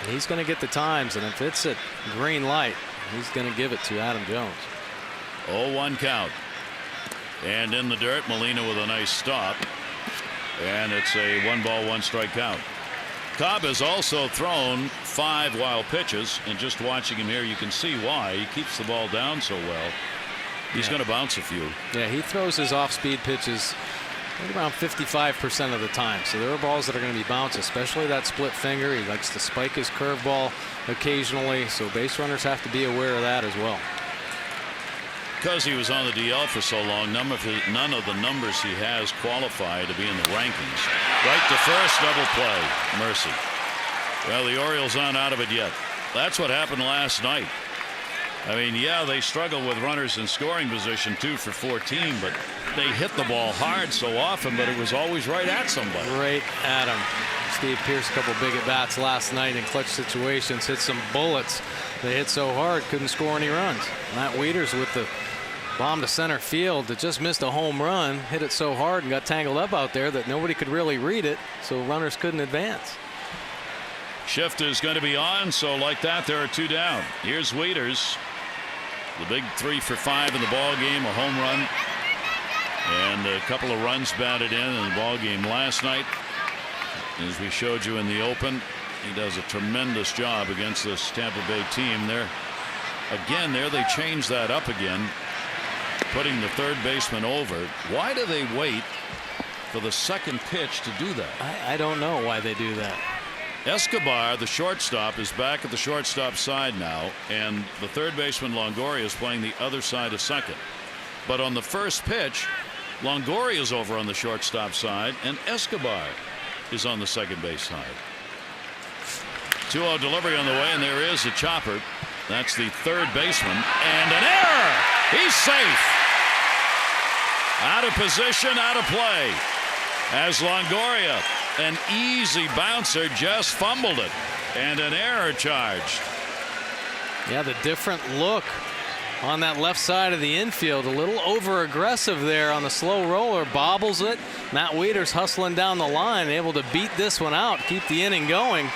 And he's going to get the times, and if it's a green light, he's going to give it to Adam Jones. 0-1 count. And in the dirt, Molina with a nice stop. And it's a 1-ball, 1-strike count. Cobb has also thrown 5 wild pitches, and just watching him here, you can see why. He keeps the ball down so well. He's going to bounce a few. Yeah, he throws his off-speed pitches around 55% of the time. So there are balls that are going to be bounced, especially that split finger. He likes to spike his curveball occasionally, so base runners have to be aware of that as well. Because he was on the DL for so long, none of the numbers he has qualify to be in the rankings. Right to first, double play. Mercy. Well, the Orioles aren't out of it yet. That's what happened last night. I mean, yeah, they struggle with runners in scoring position, 2 for 14, but they hit the ball hard so often, but it was always right at somebody. Right at him. Steve Pearce, a couple big at-bats last night in clutch situations, hit some bullets. They hit so hard, couldn't score any runs. Matt Wieters with the bomb to center field that just missed a home run, hit it so hard and got tangled up out there that nobody could really read it, so runners couldn't advance. Shift is going to be on, so like that, there are 2 down. Here's Wieters, the big 3 for 5 in the ball game, a home run, and a couple of runs batted in the ball game last night. As we showed you in the open, he does a tremendous job against this Tampa Bay team. There they changed that up again, putting the third baseman over. Why do they wait for the second pitch to do that? I don't know why they do that. Escobar, the shortstop, is back at the shortstop side now, and the third baseman Longoria is playing the other side of second. But on the first pitch, Longoria is over on the shortstop side, and Escobar is on the second base side. 2-0 delivery on the way, and there is a chopper. That's the third baseman, and an error. He's safe. Out of position, out of play. As Longoria, an easy bouncer, just fumbled it, and an error charged. Yeah, the different look on that left side of the infield, a little over aggressive there on the slow roller, bobbles it. Matt Wieters hustling down the line, able to beat this one out, keep the inning going.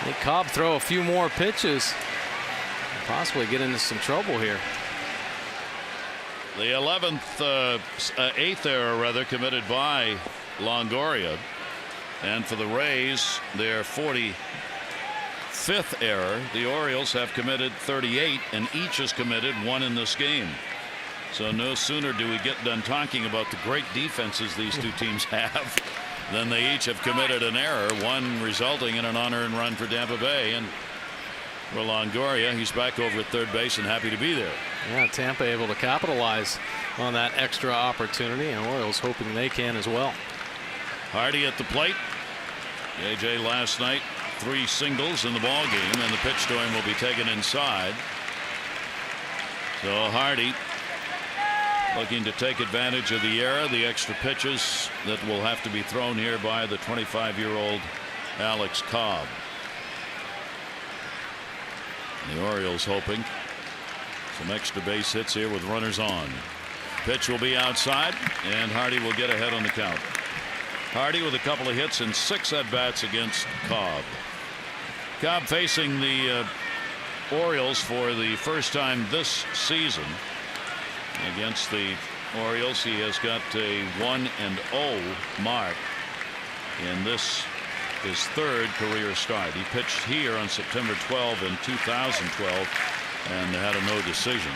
Make Cobb throw a few more pitches, possibly get into some trouble here. The 8th error rather committed by Longoria, and for the Rays, their 45th error. The Orioles have committed 38, and each has committed 1 in this game. So no sooner do we get done talking about the great defenses these two teams have than they each have committed an error, one resulting in an unearned run for Tampa Bay. And for Longoria, he's back over at third base and happy to be there. Yeah, Tampa able to capitalize on that extra opportunity, and Orioles hoping they can as well. Hardy at the plate. JJ last night 3 singles in the ball game, and the pitch to him will be taken inside. So Hardy looking to take advantage of the error, the extra pitches that will have to be thrown here by the 25-year-old Alex Cobb. The Orioles hoping some extra base hits here with runners on. Pitch will be outside, and Hardy will get ahead on the count. Hardy with a couple of hits and 6 at-bats against Cobb. Cobb facing the Orioles for the first time this season. Against the Orioles, he has got a 1-0 mark in this, his 3rd career start. He pitched here on September 12 in 2012 and had a no decision.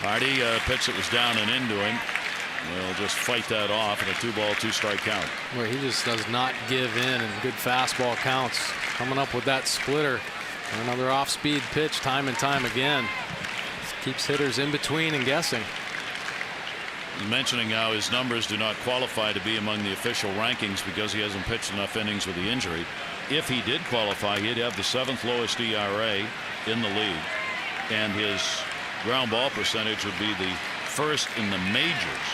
Hardy, pitch that was down and into him. We'll just fight that off in a 2-ball, 2-strike count. Where he just does not give in good fastball counts. Coming up with that splitter. Another off-speed pitch time and time again. Keeps hitters in between and guessing. He's mentioning how his numbers do not qualify to be among the official rankings because he hasn't pitched enough innings with the injury. If he did qualify, he'd have the 7th lowest ERA in the league, and his ground ball percentage would be the 1st in the majors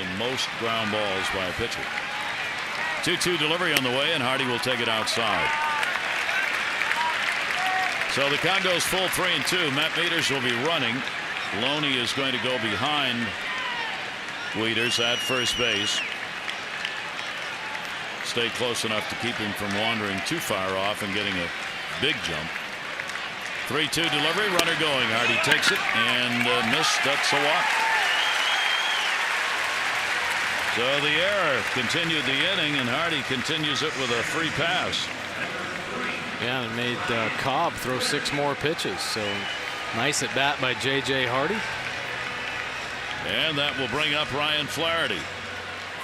in most ground balls by a pitcher. 2-2 delivery on the way, and Hardy will take it outside. So the count goes full 3-2. Matt Wieters will be running. Loney is going to go behind Wieters at first base. Stay close enough to keep him from wandering too far off and getting a big jump. 3-2 delivery, runner going. Hardy takes it and missed. That's a walk. So the error continued the inning, and Hardy continues it with a free pass. Yeah, it made Cobb throw 6 more pitches. So nice at bat by J.J. Hardy. And that will bring up Ryan Flaherty.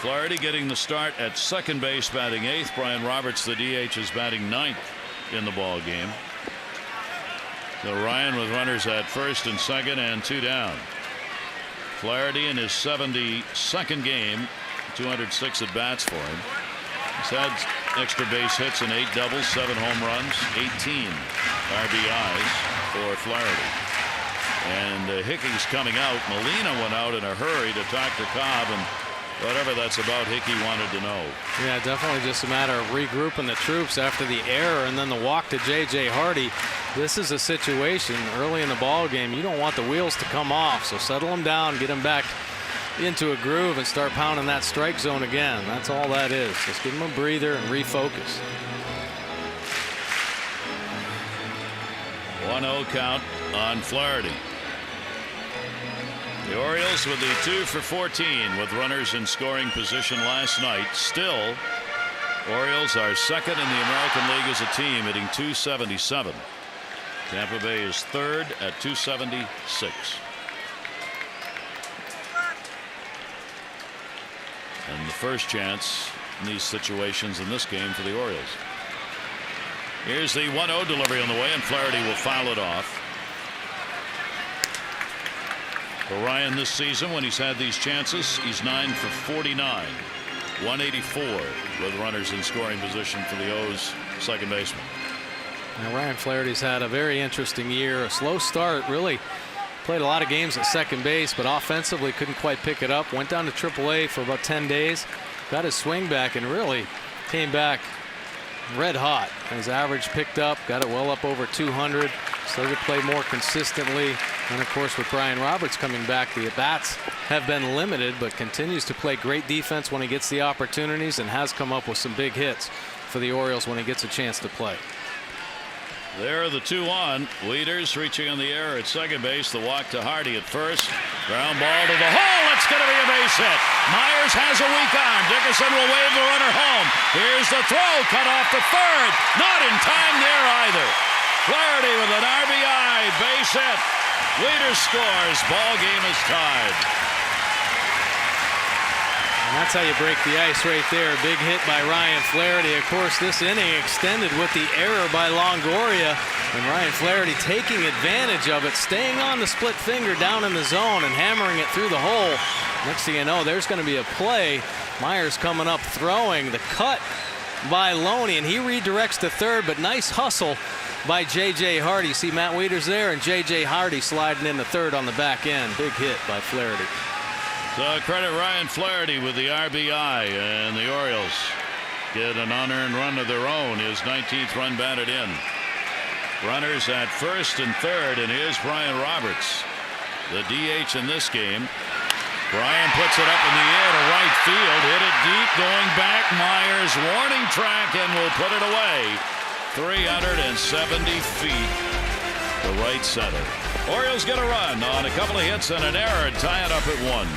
Flaherty getting the start at second base, batting 8th. Brian Roberts, the DH, is batting 9th in the ball game. So Ryan with runners at first and second and 2 down. Flaherty in his 72nd game, 206 at bats for him. He's had extra base hits and 8 doubles, 7 home runs, 18 RBIs for Flaherty. And Hickey's coming out. Molina went out in a hurry to talk to Cobb, and whatever that's about, Hickey wanted to know. Yeah, definitely just a matter of regrouping the troops after the error and then the walk to J.J. Hardy. This is a situation early in the ball game. You don't want the wheels to come off, so settle them down, get them back into a groove, and start pounding that strike zone again. That's all that is. Just give them a breather and refocus. 1-0 count on Flaherty. The Orioles with the 2 for 14 with runners in scoring position last night. Still, Orioles are second in the American League as a team, hitting .277. Tampa Bay is third at .276. And the first chance in these situations in this game for the Orioles. Here's the 1-0 delivery on the way, and Flaherty will foul it off. For Ryan this season, when he's had these chances, he's 9 for 49. 184 with runners in scoring position for the O's second baseman. Now Ryan Flaherty's had a very interesting year. A slow start, really played a lot of games at second base, but offensively couldn't quite pick it up. Went down to AAA for about 10 days, got his swing back, and really came back red hot. His average picked up, got it well up over 200. Started to play more consistently, and of course with Brian Roberts coming back, the at-bats have been limited, but continues to play great defense when he gets the opportunities, and has come up with some big hits for the Orioles when he gets a chance to play. There are the 2-on. Leaders reaching on the air at second base. The walk to Hardy at first. Ground ball to the hole. It's going to be a base hit. Myers has a weak arm. Dickerson will wave the runner home. Here's the throw. Cut off to third. Not in time there either. Flaherty with an RBI. Base hit. Leaders scores. Ball game is tied. And that's how you break the ice right there. Big hit by Ryan Flaherty. Of course, this inning extended with the error by Longoria, and Ryan Flaherty taking advantage of it, staying on the split finger down in the zone and hammering it through the hole. Next thing you know, there's going to be a play. Myers coming up, throwing the cut by Loney, and he redirects to third, but nice hustle by J.J. Hardy. See Matt Wieters there, and J.J. Hardy sliding in the third on the back end. Big hit by Flaherty. So credit Ryan Flaherty with the RBI, and the Orioles get an unearned run of their own. His 19th run batted in. Runners at first and third, and here's Brian Roberts, the DH in this game. Brian puts it up in the air to right field, hit it deep, going back. Myers warning track and will put it away. 370 feet to right center. Orioles get a run on a couple of hits and an error, tie it up at 1.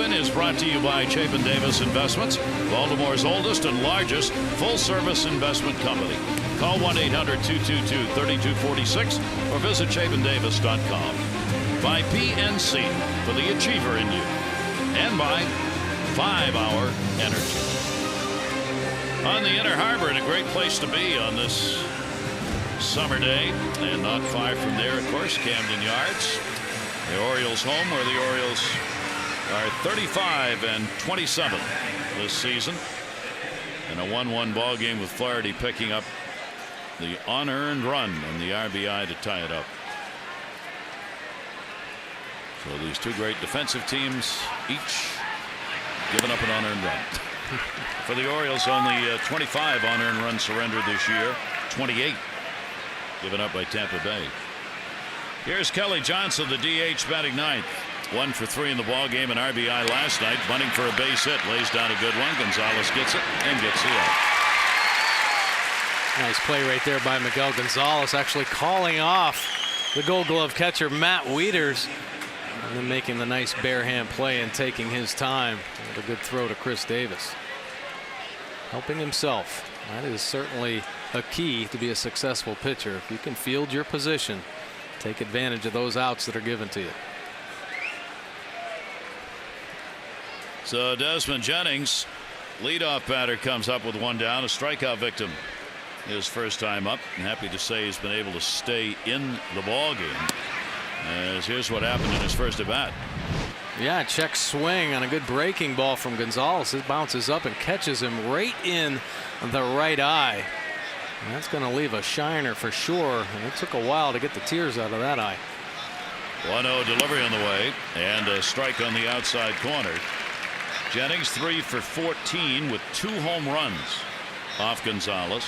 Is brought to you by Chapin Davis Investments, Baltimore's oldest and largest full-service investment company. Call 1-800-222-3246 or visit chapindavis.com. By PNC, for the achiever in you, and by 5-Hour Energy. On the Inner Harbor, and a great place to be on this summer day, and not far from there, of course, Camden Yards, the Orioles' home, where the Orioles are 35 and 27 this season. In a 1-1 ball game with Flaherty picking up the unearned run and the RBI to tie it up. So these two great defensive teams, each giving up an unearned run. For the Orioles, only 25 unearned runs surrendered this year, 28 given up by Tampa Bay. Here's Kelly Johnson, the DH, batting ninth. 1 for 3 in the ball game, an RBI last night, bunting for a base hit, lays down a good one. Gonzalez gets it and gets the out. Nice play right there by Miguel Gonzalez, actually calling off the Gold Glove catcher Matt Wieters, and then making the nice bare hand play and taking his time with a good throw to Chris Davis. Helping himself. That is certainly a key to be a successful pitcher. If you can field your position, take advantage of those outs that are given to you. So Desmond Jennings, leadoff batter, comes up with one down, a strikeout victim. His first time up, and happy to say he's been able to stay in the ball game. As here's what happened in his first at bat. Yeah, check swing on a good breaking ball from Gonzalez. It bounces up and catches him right in the right eye. And that's going to leave a shiner for sure. And it took a while to get the tears out of that eye. 1-0 delivery on the way, and a strike on the outside corner. Jennings 3 for 14 with 2 home runs off Gonzalez.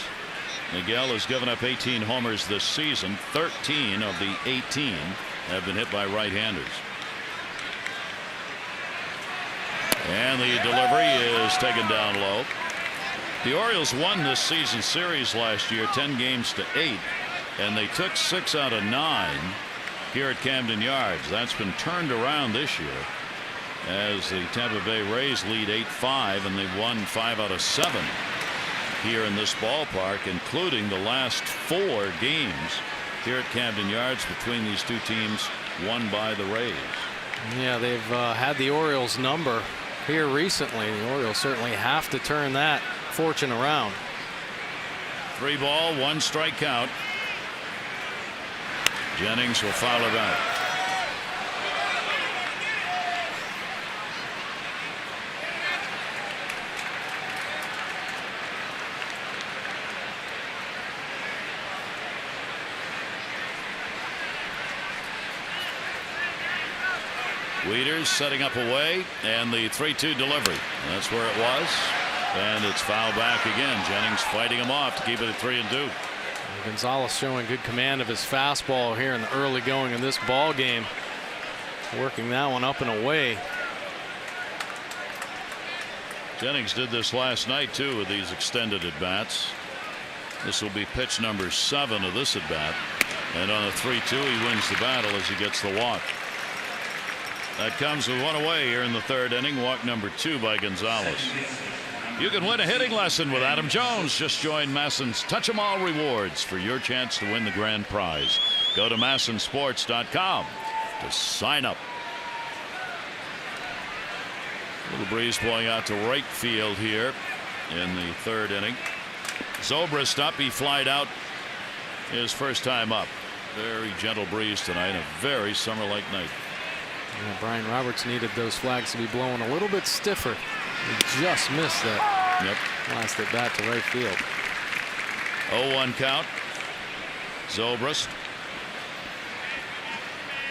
Miguel has given up 18 homers this season. 13 of the 18 have been hit by right-handers. And the delivery is taken down low. The Orioles won this season series last year 10 games to 8, and they took 6 out of 9 here at Camden Yards. That's been turned around this year as the Tampa Bay Rays lead 8-5, and they've won 5 out of 7 here in this ballpark, including the last 4 games here at Camden Yards between these two teams, won by the Rays. Yeah, they've had the Orioles number here recently. The Orioles certainly have to turn that fortune around. 3 ball, 1 strike count. Jennings will foul it out. Wieters setting up away, and the 3-2 delivery. That's where it was, and it's fouled back again. Jennings fighting him off to keep it at 3-2. Gonzalez showing good command of his fastball here in the early going in this ball game, working that one up and away. Jennings did this last night too with these extended at bats. This will be pitch number 7 of this at bat, and on a 3-2 he wins the battle as he gets the walk. That comes with 1 away here in the 3rd inning. Walk number 2 by Gonzalez. You can win a hitting lesson with Adam Jones. Just join Masson's Touch 'em All rewards for your chance to win the grand prize. Go to massonsports.com to sign up. Little breeze blowing out to right field here in the 3rd inning. Zobrist up. He flied out his first time up. Very gentle breeze tonight. A very summer-like night. Yeah, Brian Roberts needed those flags to be blowing a little bit stiffer. He just missed that. Yep. Last at bat to right field. 0-1 count. Zobrist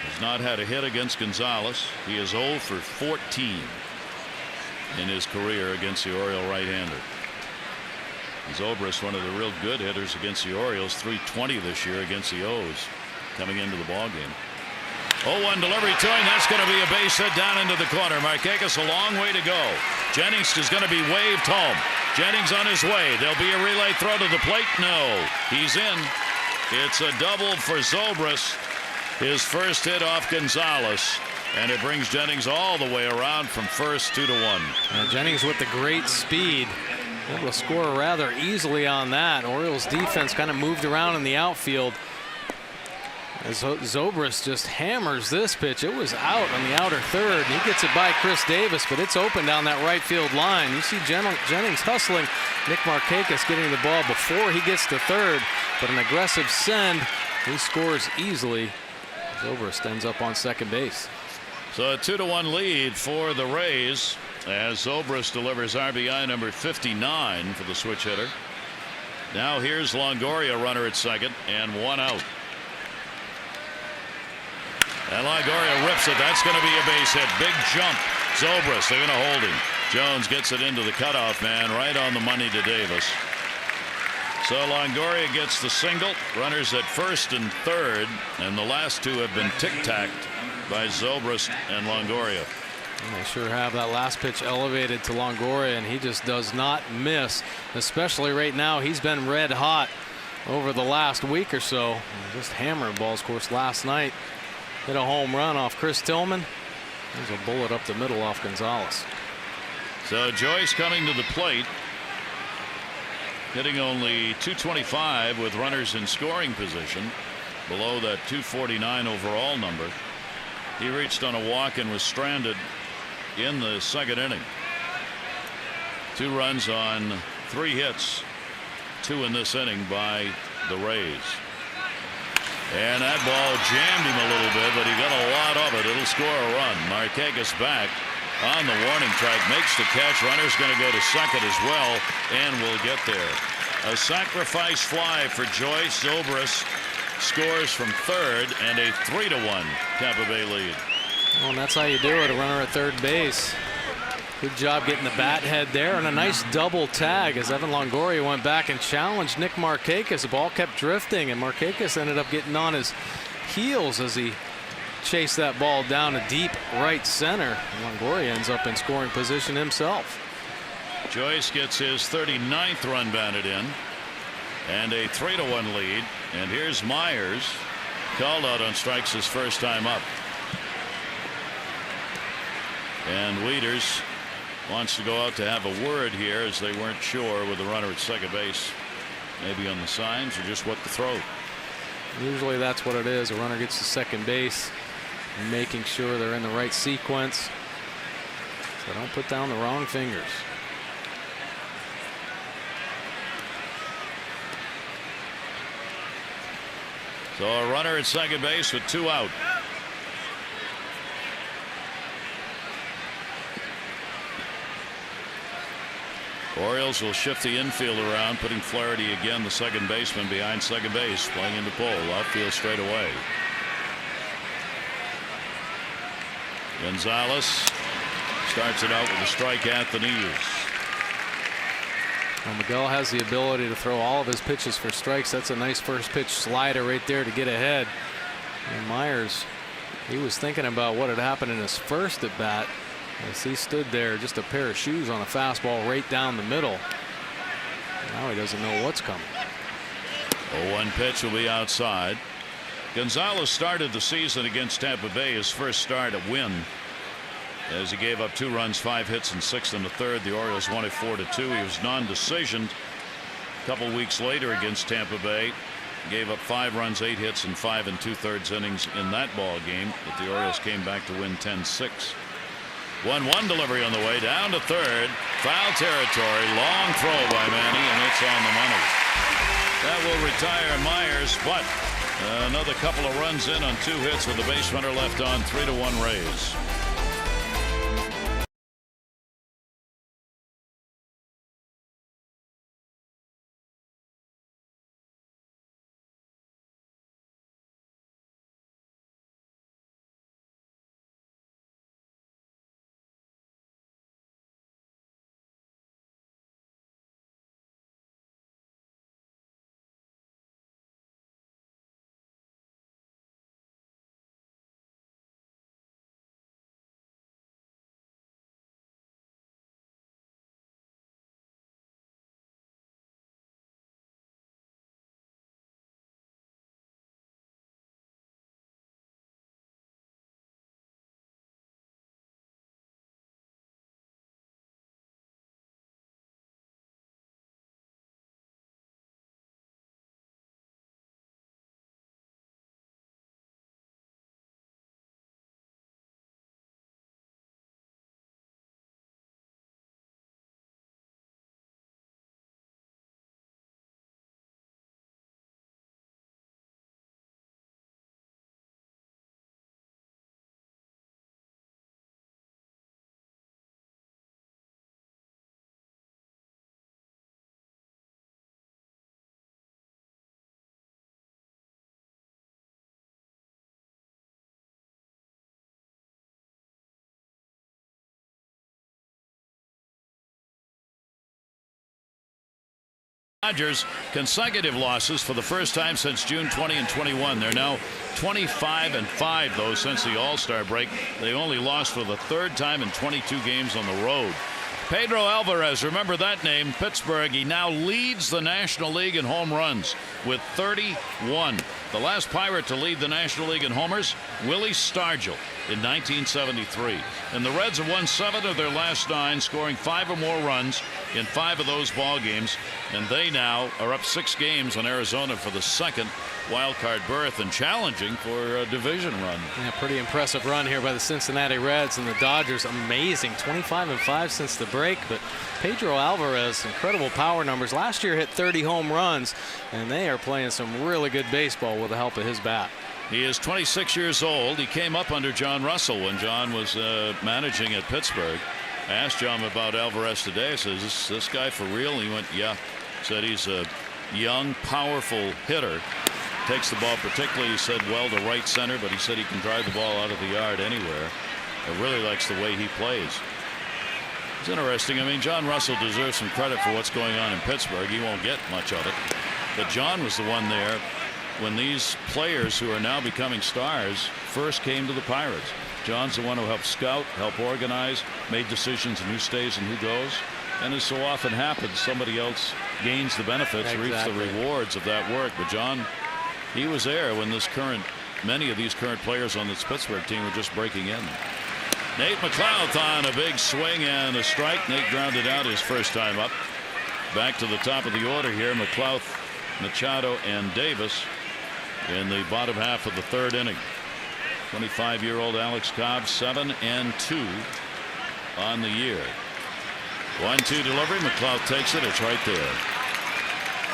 has not had a hit against Gonzalez. He is 0 for 14 in his career against the Oriole right-hander. Zobrist, one of the real good hitters against the Orioles, .320 this year against the O's coming into the ball game. 0-1 delivery to him. That's going to be a base hit down into the corner. Markakis a long way to go. Jennings is going to be waved home. Jennings on his way. There'll be a relay throw to the plate. No, he's in. It's a double for Zobrist. His first hit off Gonzalez, and it brings Jennings all the way around from first 2-1. Jennings with the great speed, able to score rather easily on that. Orioles defense kind of moved around in the outfield as Zobrist just hammers this pitch. It was out on the outer third, and he gets it by Chris Davis, but it's open down that right field line. You see Jennings hustling Nick Markakis, getting the ball before he gets to third, but an aggressive send. He scores easily. Zobrist ends up on second base. So a 2-1 lead for the Rays as Zobrist delivers RBI number 59 for the switch hitter. Now here's Longoria, runner at second, and 1 out. And Longoria rips it. That's going to be a base hit. Big jump. Zobrist, they're going to hold him. Jones gets it into the cutoff man, right on the money to Davis. So Longoria gets the single. Runners at first and third, and the last two have been tic-tacked by Zobrist and Longoria. And they sure have. That last pitch elevated to Longoria, and he just does not miss, especially right now. He's been red hot over the last week or so. Just hammering balls. Of course, last night hit a home run off Chris Tillman. There's a bullet up the middle off Gonzalez. So Joyce coming to the plate, hitting only .225 with runners in scoring position, below that .249 overall number. He reached on a walk and was stranded in the second inning. 2 runs on 3 hits, 2 in this inning by the Rays. And that ball jammed him a little bit, but he got a lot of it. It'll score a run. Markakis back on the warning track, makes the catch. Runner's going to go to second as well, and will get there. A sacrifice fly for Joyce. Zobrist scores from third, and a 3-1 Tampa Bay lead. Well, and that's how you do it. A runner at third base. Good job getting the bat head there, and a nice double tag as Evan Longoria went back and challenged Nick Markakis. The ball kept drifting, and Markakis ended up getting on his heels as he chased that ball down to deep right center. Longoria ends up in scoring position himself. Joyce gets his 39th run batted in, and a 3-1 lead. And here's Myers, called out on strikes his first time up. And Wieters wants to go out to have a word here, as they weren't sure with the runner at second base, maybe on the signs or just what to throw. Usually that's what it is. A runner gets to second base, making sure they're in the right sequence, so don't put down the wrong fingers. So a runner at second base with 2 out. Orioles will shift the infield around, putting Flaherty again, the second baseman, behind second base, playing into pole, outfield straight away. Gonzalez starts it out with a strike at the knees. Well, Miguel has the ability to throw all of his pitches for strikes. That's a nice first pitch slider right there to get ahead. And Myers, he was thinking about what had happened in his first at bat, as he stood there, just a pair of shoes on a fastball right down the middle. Now he doesn't know what's coming. 0-1 pitch will be outside. Gonzalez started the season against Tampa Bay, his first start a win, as he gave up 2 runs, 5 hits, and 6 in the third. The Orioles won it 4-2. He was non-decisioned a couple weeks later against Tampa Bay. Gave up 5 runs, 8 hits, and 5 2/3 innings in that ball game, but the Orioles came back to win 10-6. 1-1 delivery on the way down to third. Foul territory. Long throw by Manny, and it's on the money. That will retire Myers, but another couple of runs in on 2 hits with the base runner left on. 3-1 Rays. Dodgers consecutive losses for the first time since June 20 and 21. They're now 25-5 though since the All-Star break. They only lost for the third time in 22 games on the road. Pedro Alvarez, remember that name, Pittsburgh. He now leads the National League in home runs with 31. The last Pirate to lead the National League in homers, Willie Stargell in 1973. And the Reds have won 7 of their last 9, scoring 5 or more runs in 5 of those ball games. And they now are up 6 games on Arizona for the second wild card berth and challenging for a division run. Yeah, pretty impressive run here by the Cincinnati Reds, and the Dodgers amazing 25-5 since the break. But Pedro Alvarez, incredible power numbers. Last year hit 30 home runs, and they are playing some really good baseball with the help of his bat. He is 26 years old. He came up under John Russell when John was managing at Pittsburgh. I asked John about Alvarez today. I said, is this guy for real? He went, yeah. Said he's a young, powerful hitter. Takes the ball particularly, he said, well to right center, but he said he can drive the ball out of the yard anywhere. He really likes the way he plays. It's interesting. I mean, John Russell deserves some credit for what's going on in Pittsburgh. He won't get much of it. But John was the one there when these players who are now becoming stars first came to the Pirates. John's the one who helped scout, help organize, made decisions on who stays and who goes. And as so often happens, somebody else gains the benefits, reaps the rewards of that work. But John, he was there when many of these current players on this Pittsburgh team were just breaking in. Nate McLouth on a big swing and a strike. Nate grounded out his first time up. Back to the top of the order here. McLouth, Machado, and Davis in the bottom half of the third inning. 25-year-old Alex Cobb, 7-2 on the year. 1-2 delivery. McLouth takes it. It's right there.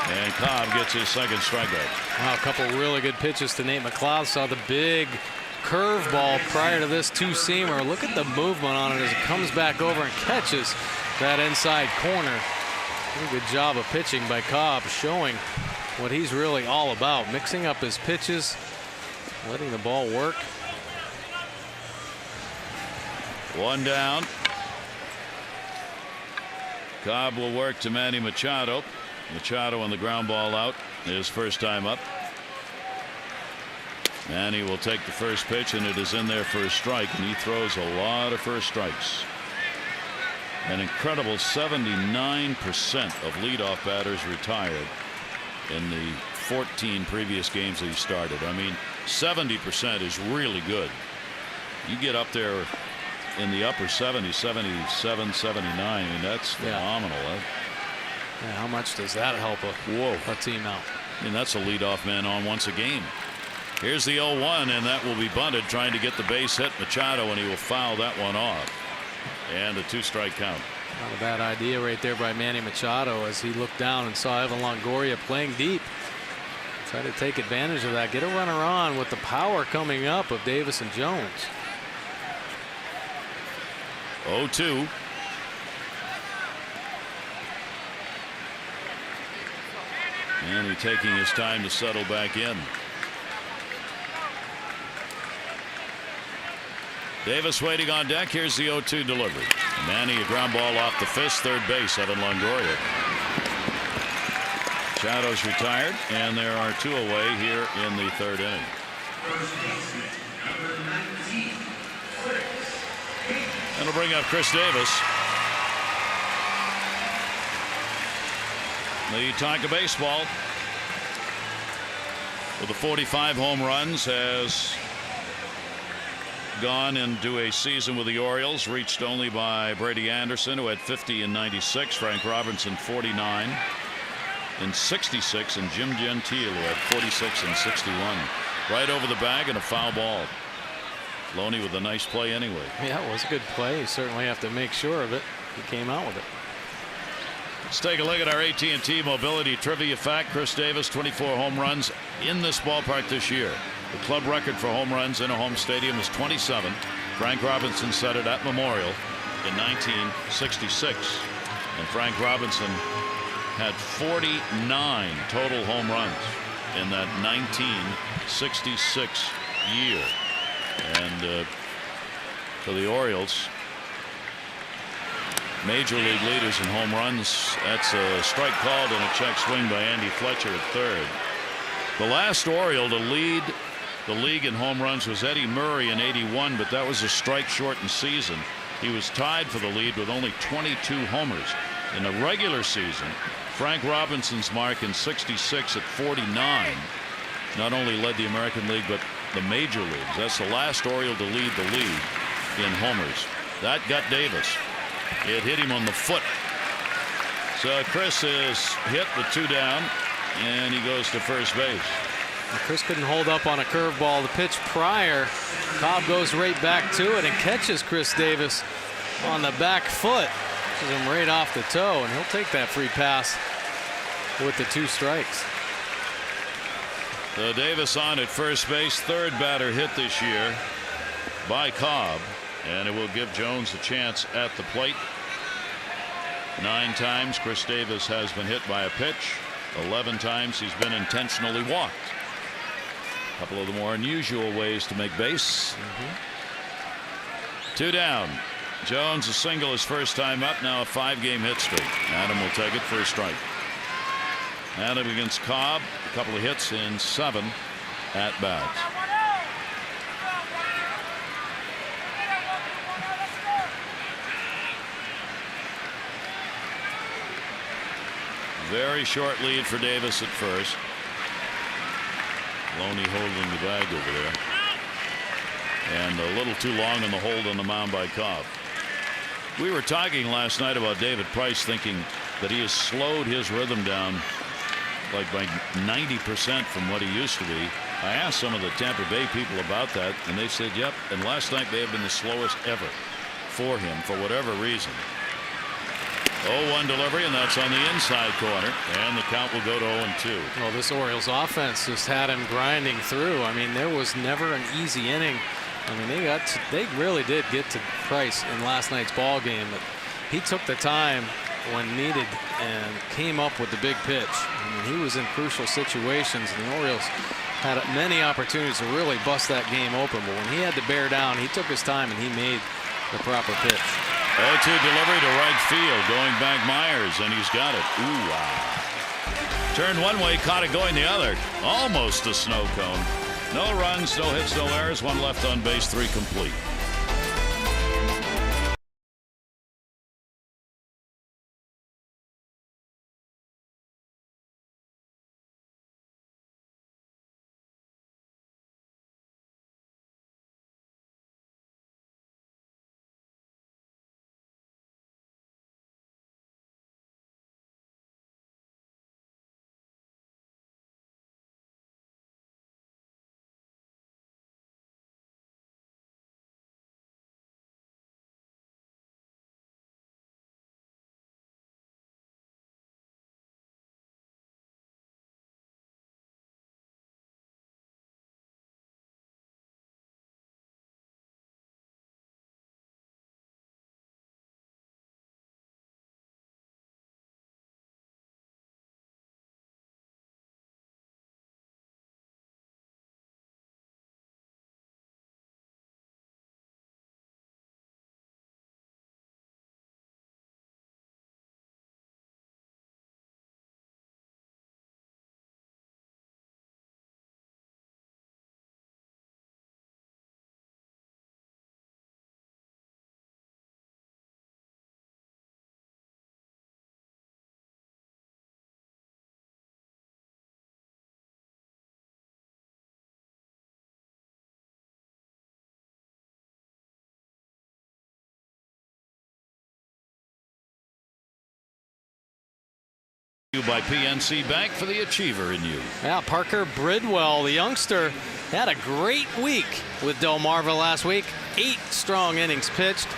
And Cobb gets his second strikeout. Wow, a couple really good pitches to Nate McLouth. Saw the big curveball prior to this two-seamer. Look at the movement on it as it comes back over and catches that inside corner. Pretty good job of pitching by Cobb, showing what he's really all about, mixing up his pitches, letting the ball work. One down. Cobb will work to Manny Machado. Machado on the ground ball out, his first time up. Manny will take the first pitch, and it is in there for a strike, and he throws a lot of first strikes. An incredible 79% of leadoff batters retired in the 14 previous games that he started. I mean, 70% is really good. You get up there in the upper 70s, 77, 79. I mean, that's phenomenal. Yeah, how much does that help a team out? I mean, that's a leadoff man on once a game. Here's the 0-1, and that will be bunted, trying to get the base hit. Machado, and he will foul that one off. And a 2-strike count. Not a bad idea right there by Manny Machado as he looked down and saw Evan Longoria playing deep. Try to take advantage of that. Get a runner on with the power coming up of Davis and Jones. 0-2. And he's taking his time to settle back in. Davis waiting on deck. Here's the 0-2 delivery. Manny, a ground ball off the fist, third base, Evan Longoria. Machado's retired, and there are 2 away here in the third inning. That'll bring up Chris Davis. The Tonka baseball with the 45 home runs has gone into a season with the Orioles, reached only by Brady Anderson, who had 50 in '96, Frank Robinson 49 in '66, and Jim Gentile, who had 46 in '61. Right over the bag and a foul ball. Loney with a nice play anyway. Yeah, it was a good play. You certainly have to make sure of it. He came out with it. Let's take a look at our AT&T Mobility Trivia fact. Chris Davis, 24 home runs in this ballpark this year. The club record for home runs in a home stadium is 27. Frank Robinson set it at Memorial in 1966. And Frank Robinson had 49 total home runs in that 1966 year. And for the Orioles, major league leaders in home runs. That's a strike called and a check swing by Andy Fletcher at third. The last Oriole to lead the league in home runs was Eddie Murray in '81, but that was a strike-shortened season. He was tied for the lead with only 22 homers. In the regular season, Frank Robinson's mark in '66 at 49 not only led the American League but the major leagues. That's the last Oriole to lead the league in homers. That got Davis. It hit him on the foot. So Chris is hit with 2 down, and he goes to first base. Chris couldn't hold up on a curveball. The pitch prior, Cobb goes right back to it and catches Chris Davis on the back foot. Pushes him right off the toe, and he'll take that free pass with the 2 strikes. So Davis on at first base, third batter hit this year by Cobb, and it will give Jones a chance at the plate. 9 times Chris Davis has been hit by a pitch. 11 times he's been intentionally walked. A couple of the more unusual ways to make base. 2 down. Jones a single his first time up. Now a 5-game hit streak. Adam will take it for a strike. Adam against Cobb, a couple of hits in 7 at bats. Very short lead for Davis at first. Loney holding the bag over there. And a little too long in the hold on the mound by Cobb. We were talking last night about David Price, thinking that he has slowed his rhythm down like by 90% from what he used to be. I asked some of the Tampa Bay people about that, and they said, yep. And last night may have been the slowest ever for him for whatever reason. 0-1 delivery, and that's on the inside corner, and the count will go to 0-2. Well, this Orioles offense just had him grinding through. I mean, there was never an easy inning. I mean, they really did get to Price in last night's ball game, but he took the time when needed and came up with the big pitch. I mean, he was in crucial situations, and the Orioles had many opportunities to really bust that game open, but when he had to bear down, he took his time and he made the proper pitch. 0-2 delivery to right field, going back Myers, and he's got it. Ooh, wow. Turned one way, caught it going the other. Almost a snow cone. No runs, no hits, no errors, 1 left on base, 3 complete. By PNC Bank for the achiever in you. Yeah, Parker Bridwell, the youngster, had a great week with Delmarva last week. 8 strong innings pitched,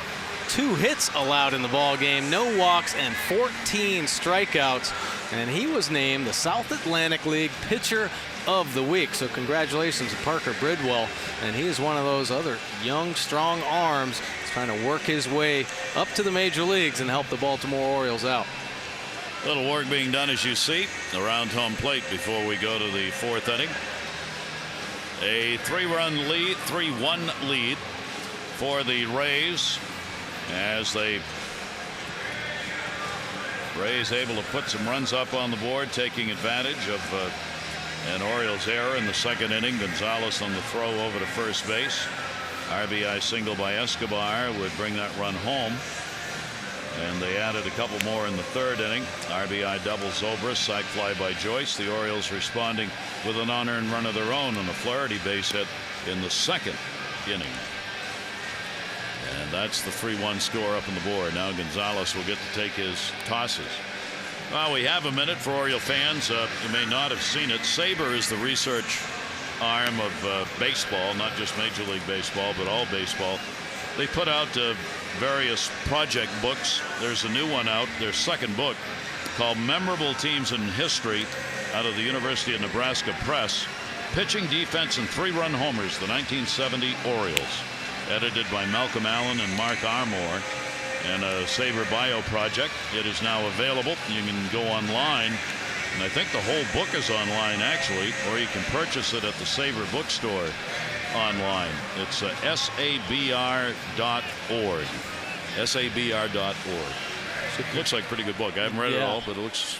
2 hits allowed in the ball game, no walks, and 14 strikeouts. And he was named the South Atlantic League Pitcher of the Week. So congratulations to Parker Bridwell. And he is one of those other young, strong arms that's trying to work his way up to the major leagues and help the Baltimore Orioles out. Little work being done, as you see, around home plate before we go to the 4th inning. A 3-1 lead for the Rays as they Rays able to put some runs up on the board, taking advantage of an Orioles error in the second inning. Gonzalez on the throw over to first base. RBI single by Escobar would bring that run home. And they added a couple more in the third inning. RBI double Zobrist, sac fly by Joyce. The Orioles responding with an unearned run of their own on a Flaherty base hit in the second inning. And that's the 3-1 score up on the board. Now Gonzalez will get to take his tosses. Well, we have a minute for Oriole fans. You may not have seen it. SABR is the research arm of baseball, not just Major League Baseball, but all baseball. They put out various project books. There's a new one out, their second book, called Memorable Teams in History, out of the University of Nebraska Press. Pitching, defense, and 3-run homers, the 1970 Orioles. Edited by Malcolm Allen and Mark Armour, and a SABR Bio project. It is now available. You can go online, and I think the whole book is online actually, or you can purchase it at the SABR bookstore online. It's sabr.org. sabr.org. It looks like a pretty good book. I haven't read it all, but it looks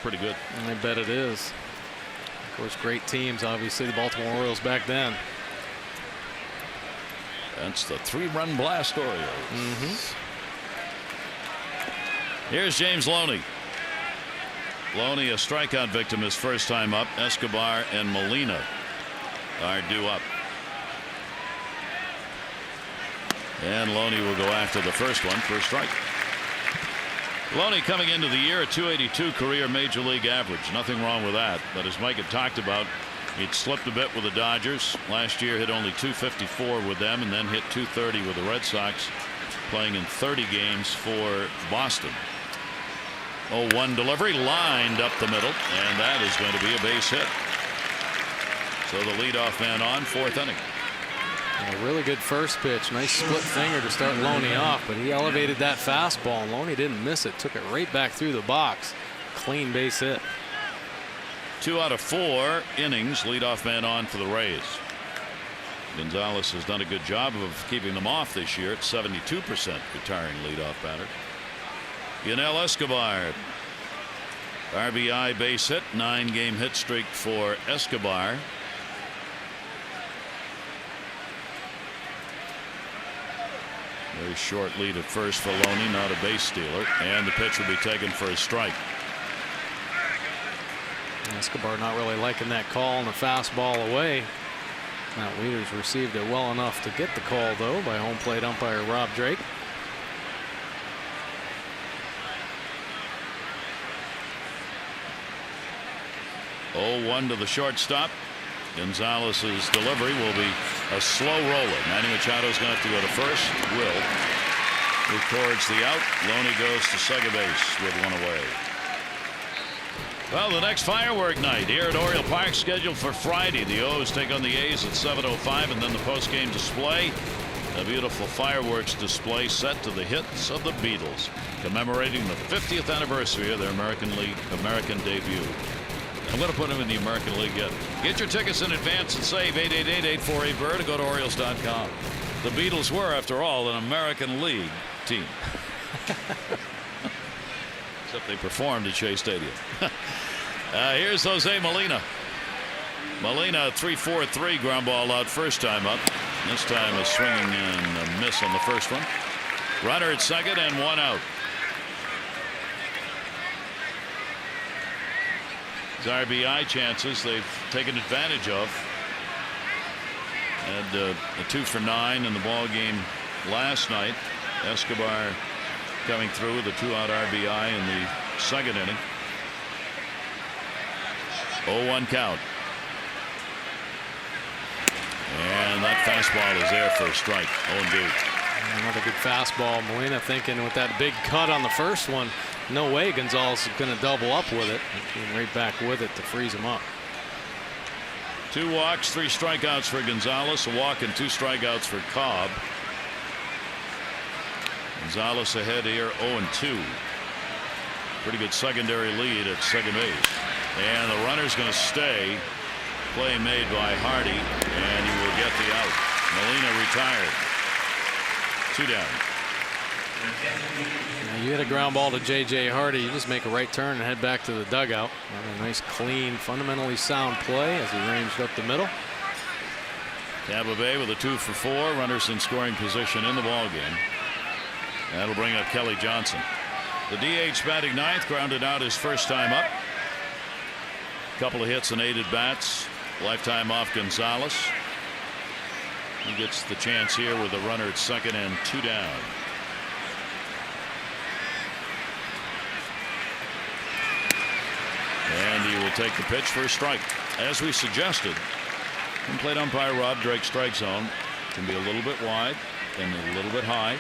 pretty good. I bet it is. Of course, great teams, obviously, the Baltimore Orioles back then. That's the 3-run blast Orioles. Here's James Loney. Loney, a strikeout victim, his first time up. Escobar and Molina are due up. And Loney will go after the first one for a strike. Loney coming into the year, a .282 career Major League average. Nothing wrong with that. But as Mike had talked about, he'd slipped a bit with the Dodgers. Last year hit only .254 with them, and then hit .230 with the Red Sox, playing in 30 games for Boston. 0-1 delivery, lined up the middle, and that is going to be a base hit. So the leadoff man on, fourth inning. A really good first pitch. Nice split finger to start Loney off, but he elevated that fastball, and Loney didn't miss it. Took it right back through the box. Clean base hit. 2 out of 4 innings, leadoff man on for the Rays. Gonzalez has done a good job of keeping them off this year at 72% retiring leadoff batter. Yunel Escobar, RBI base hit, 9-game hit streak for Escobar. Very short lead at first for Loney, not a base stealer, and the pitch will be taken for a strike. Escobar not really liking that call and the fastball away. Matt Wieters received it well enough to get the call, though, by home plate umpire Rob Drake. Oh, 1 to the shortstop. Gonzalez's delivery will be a slow roller. Manny Machado is going to have to go to first. Will records the out. Loney goes to second base with one away. Well, the next firework night here at Oriole Park scheduled for Friday. The O's take on the A's at 7:05, and then the postgame display. A beautiful fireworks display set to the hits of the Beatles, commemorating the 50th anniversary of their American debut. I'm going to put them in the American League yet. Get your tickets in advance and save 888-848-BIRD or go to Orioles.com. The Beatles were, after all, an American League team. Except they performed at Shea Stadium. Here's Jose Molina. Molina, 3-4-3 ground ball out first time up. This time a swinging and a miss on the first one. Runner at second and 1 out. His RBI chances they've taken advantage of. And a 2 for 9 in the ball game last night. Escobar coming through with a 2-out RBI in the second inning. 0-1 count. And that fastball is there for a strike. 0-2. Another good fastball. Molina thinking with that big cut on the first one, no way Gonzalez is going to double up with it. Came right back with it to freeze him up. 2 walks, 3 strikeouts for Gonzalez. A walk and 2 strikeouts for Cobb. Gonzalez ahead here 0-2. Pretty good secondary lead at second base. And the runner's going to stay. Play made by Hardy, and he will get the out. Molina retired. 2 down. Now you hit a ground ball to J.J. Hardy. You just make a right turn and head back to the dugout. And a nice, clean, fundamentally sound play as he ranged up the middle. Tampa Bay with a 2 for 4. Runners in scoring position in the ball game. That'll bring up Kelly Johnson. The DH batting ninth, grounded out his first time up. Couple of hits and 8 at bats. Lifetime off Gonzalez. He gets the chance here with a runner at second and 2 down. And he will take the pitch for a strike. As we suggested, plate umpire Rob Drake's strike zone can be a little bit wide and a little bit high.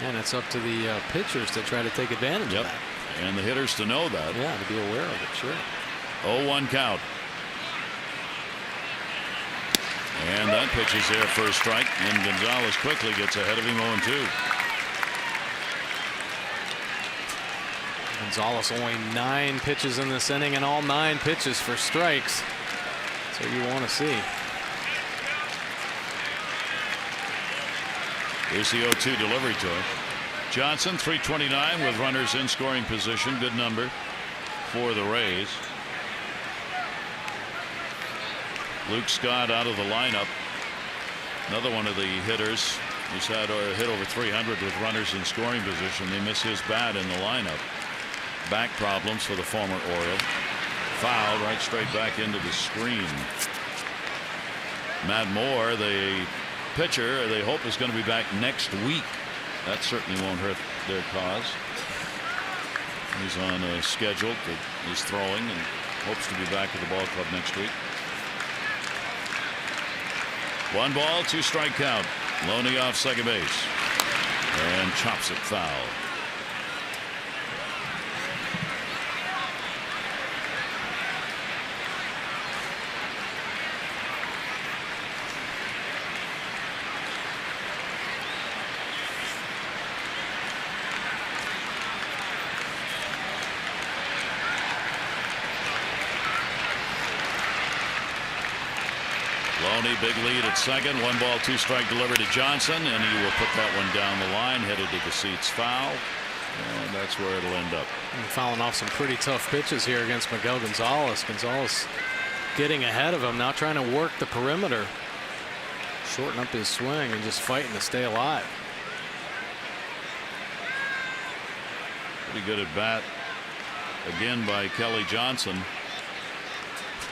And it's up to the pitchers to try to take advantage of that. And the hitters to know that. Yeah, to be aware of it, sure. 0-1 count. And that pitch is there for a strike, and Gonzalez quickly gets ahead of him 0-2. Gonzalez only 9 pitches in this inning, and all 9 pitches for strikes. That's what you want to see. Here's the 0-2 delivery to him. Johnson, 329 with runners in scoring position. Good number for the Rays. Luke Scott out of the lineup. Another one of the hitters who's had a hit over 300 with runners in scoring position. They miss his bat in the lineup. Back problems for the former Oriole. Foul right straight back into the screen. Matt Moore, the pitcher, they hope is going to be back next week. That certainly won't hurt their cause. He's on a schedule that he's throwing and hopes to be back at the ball club next week. 1 ball, 2 strike count. Loney off second base and chops it foul. Loney, big lead at second. 1 ball, 2 strike delivered to Johnson, and he will put that one down the line, headed to the seats foul, and that's where it'll end up. And fouling off some pretty tough pitches here against Miguel Gonzalez. Gonzalez getting ahead of him, now trying to work the perimeter, shorten up his swing, and just fighting to stay alive. Pretty good at bat again by Kelly Johnson.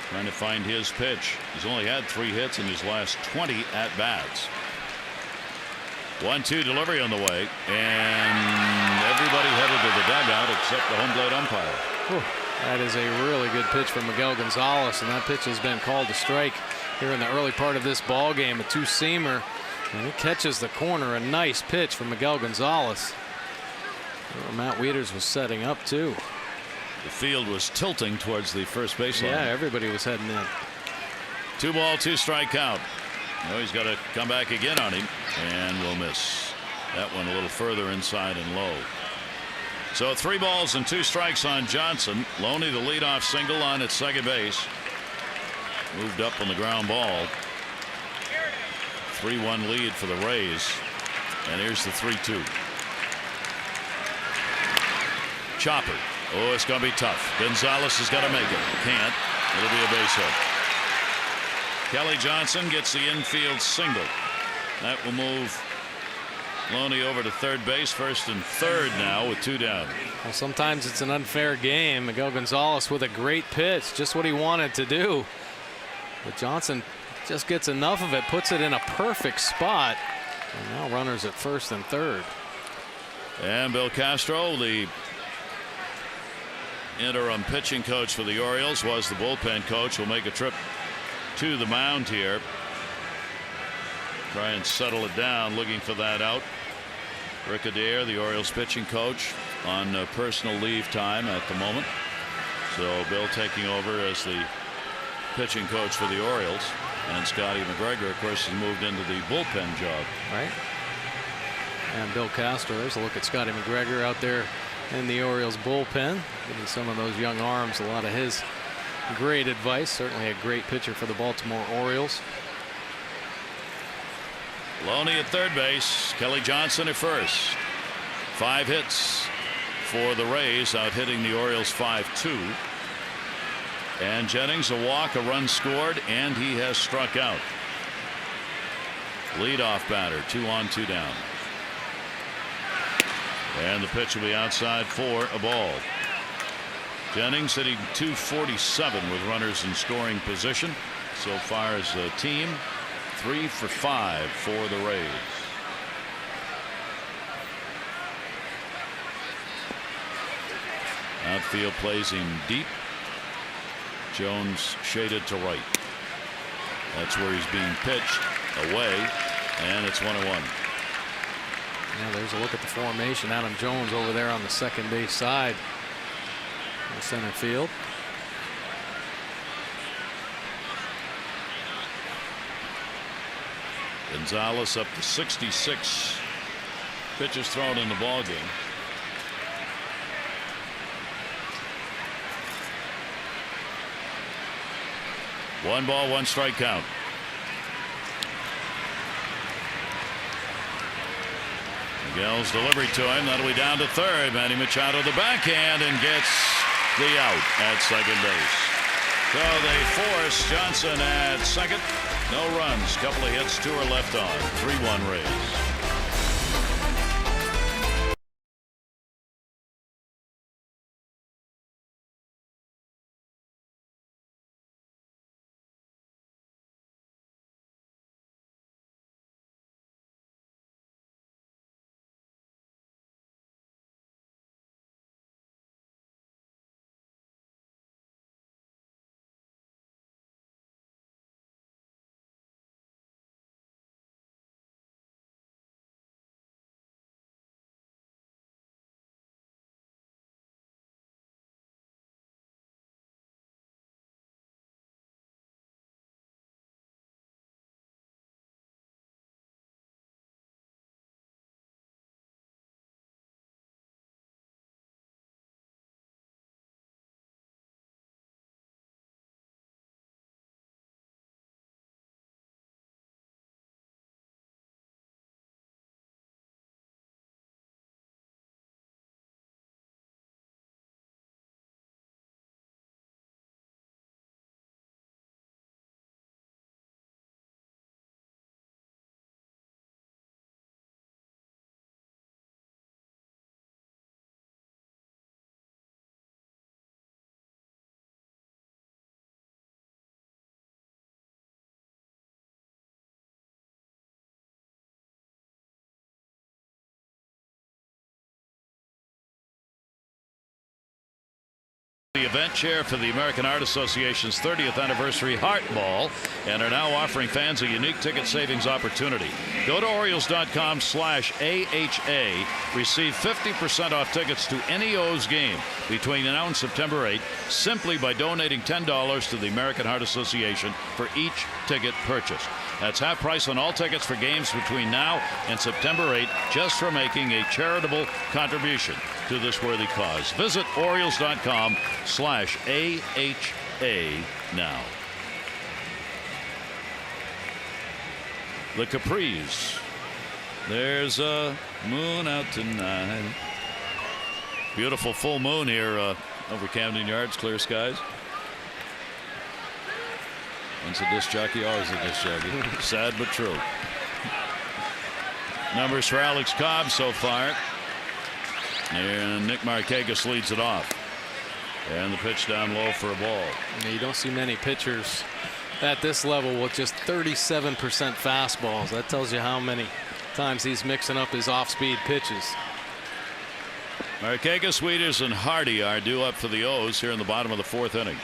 Trying to find his pitch. He's only had 3 hits in his last 20 at bats. 1-2 delivery on the way, and everybody headed to the dugout except the home plate umpire. Whew. That is a really good pitch from Miguel Gonzalez, and that pitch has been called a strike here in the early part of this ball game. A 2-seamer, and it catches the corner. A nice pitch from Miguel Gonzalez. Well, Matt Wieters was setting up too. The field was tilting towards the first baseline. Yeah, everybody was heading in. 2 ball, 2 strike count. No, he's got to come back again on him, and will miss that one a little further inside and low. So 3 balls and 2 strikes on Johnson. Loney, the leadoff single on at second base. Moved up on the ground ball. 3-1 lead for the Rays, and here's the 3-2. Chopper. Oh, it's going to be tough. Gonzalez has got to make it. Can't. It'll be a base hit. Kelly Johnson gets the infield single. That will move Loney over to third base. First and third now with 2 down. Well, sometimes it's an unfair game. Miguel Gonzalez with a great pitch, just what he wanted to do. But Johnson just gets enough of it, puts it in a perfect spot. And now runners at first and third. And Bill Castro, the interim pitching coach for the Orioles, was the bullpen coach, will make a trip to the mound here. Try and settle it down, looking for that out. Rick Adair, the Orioles pitching coach, on personal leave time at the moment. So Bill taking over as the pitching coach for the Orioles. And Scotty McGregor, of course, has moved into the bullpen job. Right. And Bill Castro, there's a look at Scotty McGregor out there in the Orioles bullpen, giving some of those young arms a lot of his great advice. Certainly a great pitcher for the Baltimore Orioles. Loney at third base. Kelly Johnson at first. 5 hits for the Rays, out hitting the Orioles 5-2. And Jennings a walk, a run scored, and he has struck out. Leadoff batter, 2 on 2 down. And the pitch will be outside for a ball. Jennings hitting .247 with runners in scoring position so far as a team. 3 for 5 for the Rays. Outfield plays him deep. Jones shaded to right. That's where he's being pitched away, and it's 1-1. Now there's a look at the formation. Adam Jones over there on the second base side in center field. Gonzalez up to 66 pitches thrown in the ball game. One ball, 1 strike count. Miguel's delivery to him. That'll be down to third. Manny Machado the backhand and gets the out at second base. So they force Johnson at second. No runs. Couple of hits. 2 are left on. 3-1 Rays. The event chair for the American Heart Association's 30th anniversary Heart Ball, and are now offering fans a unique ticket savings opportunity. Go to Orioles.com/AHA. Receive 50% off tickets to any O's game between now and September 8th simply by donating $10 to the American Heart Association for each ticket purchased. That's half price on all tickets for games between now and September 8th just for making a charitable contribution to this worthy cause. Visit Orioles.com/AHA now. The Capris. There's a moon out tonight. Beautiful full moon here over Camden Yards, clear skies. Once a disc jockey, always a disc jockey. Sad but true. Numbers for Alex Cobb so far. And Nick Markakis leads it off. And the pitch down low for a ball. You don't see many pitchers at this level with just 37% fastballs. That tells you how many times he's mixing up his off-speed pitches. Markakis, Wieters, and Hardy are due up for the O's here in the bottom of the 4th inning.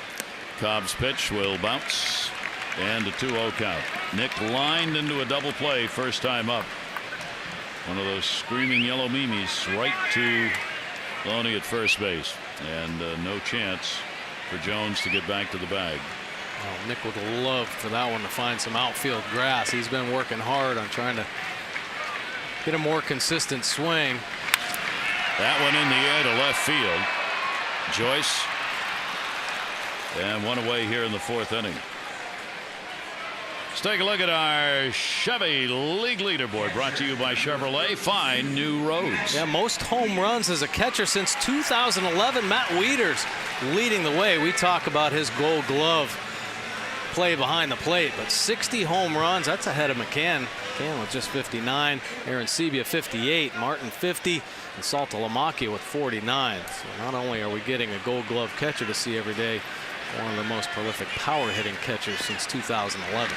Cobb's pitch will bounce. And a 2-0 count. Nick lined into a double play first time up. One of those screaming yellow memes right to Loney at first base. And no chance for Jones to get back to the bag. Oh, Nick would love for that one to find some outfield grass. He's been working hard on trying to get a more consistent swing. That one in the air to left field. Joyce. And one away here in the 4th inning. Let's take a look at our Chevy League leaderboard, brought to you by Chevrolet. Find new roads. Yeah, most home runs as a catcher since 2011. Matt Wieters leading the way. We talk about his Gold Glove play behind the plate, but 60 home runs, that's ahead of McCann. McCann with just 59, Aaron Sebia 58, Martin 50, and Saltalamacchia with 49. So not only are we getting a Gold Glove catcher to see every day, one of the most prolific power hitting catchers since 2011.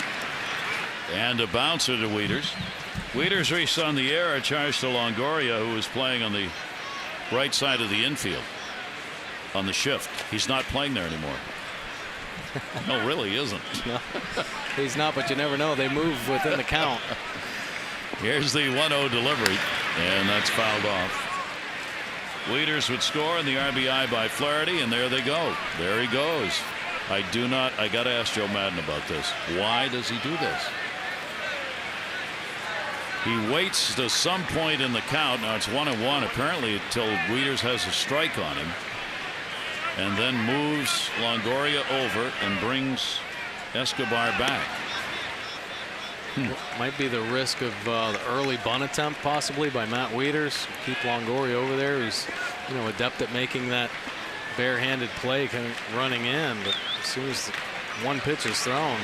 And a bouncer to Wieters. Wieters reached on the air, a charge to Longoria, who was playing on the right side of the infield on the shift. He's not playing there anymore. No, really isn't. No, he's not, but you never know. They move within the count. Here's the 1-0 delivery, and that's fouled off. Wieters would score in the RBI by Flaherty, and there they go. There he goes. I got to ask Joe Madden about this. Why does he do this? He waits to some point in the count. Now it's 1-1 apparently until Wieters has a strike on him, and then moves Longoria over and brings Escobar back. Might be the risk of the early bunt attempt possibly by Matt Wieters. Keep Longoria over there. He's adept at making that barehanded play, kind of running in, but as soon as one pitch is thrown,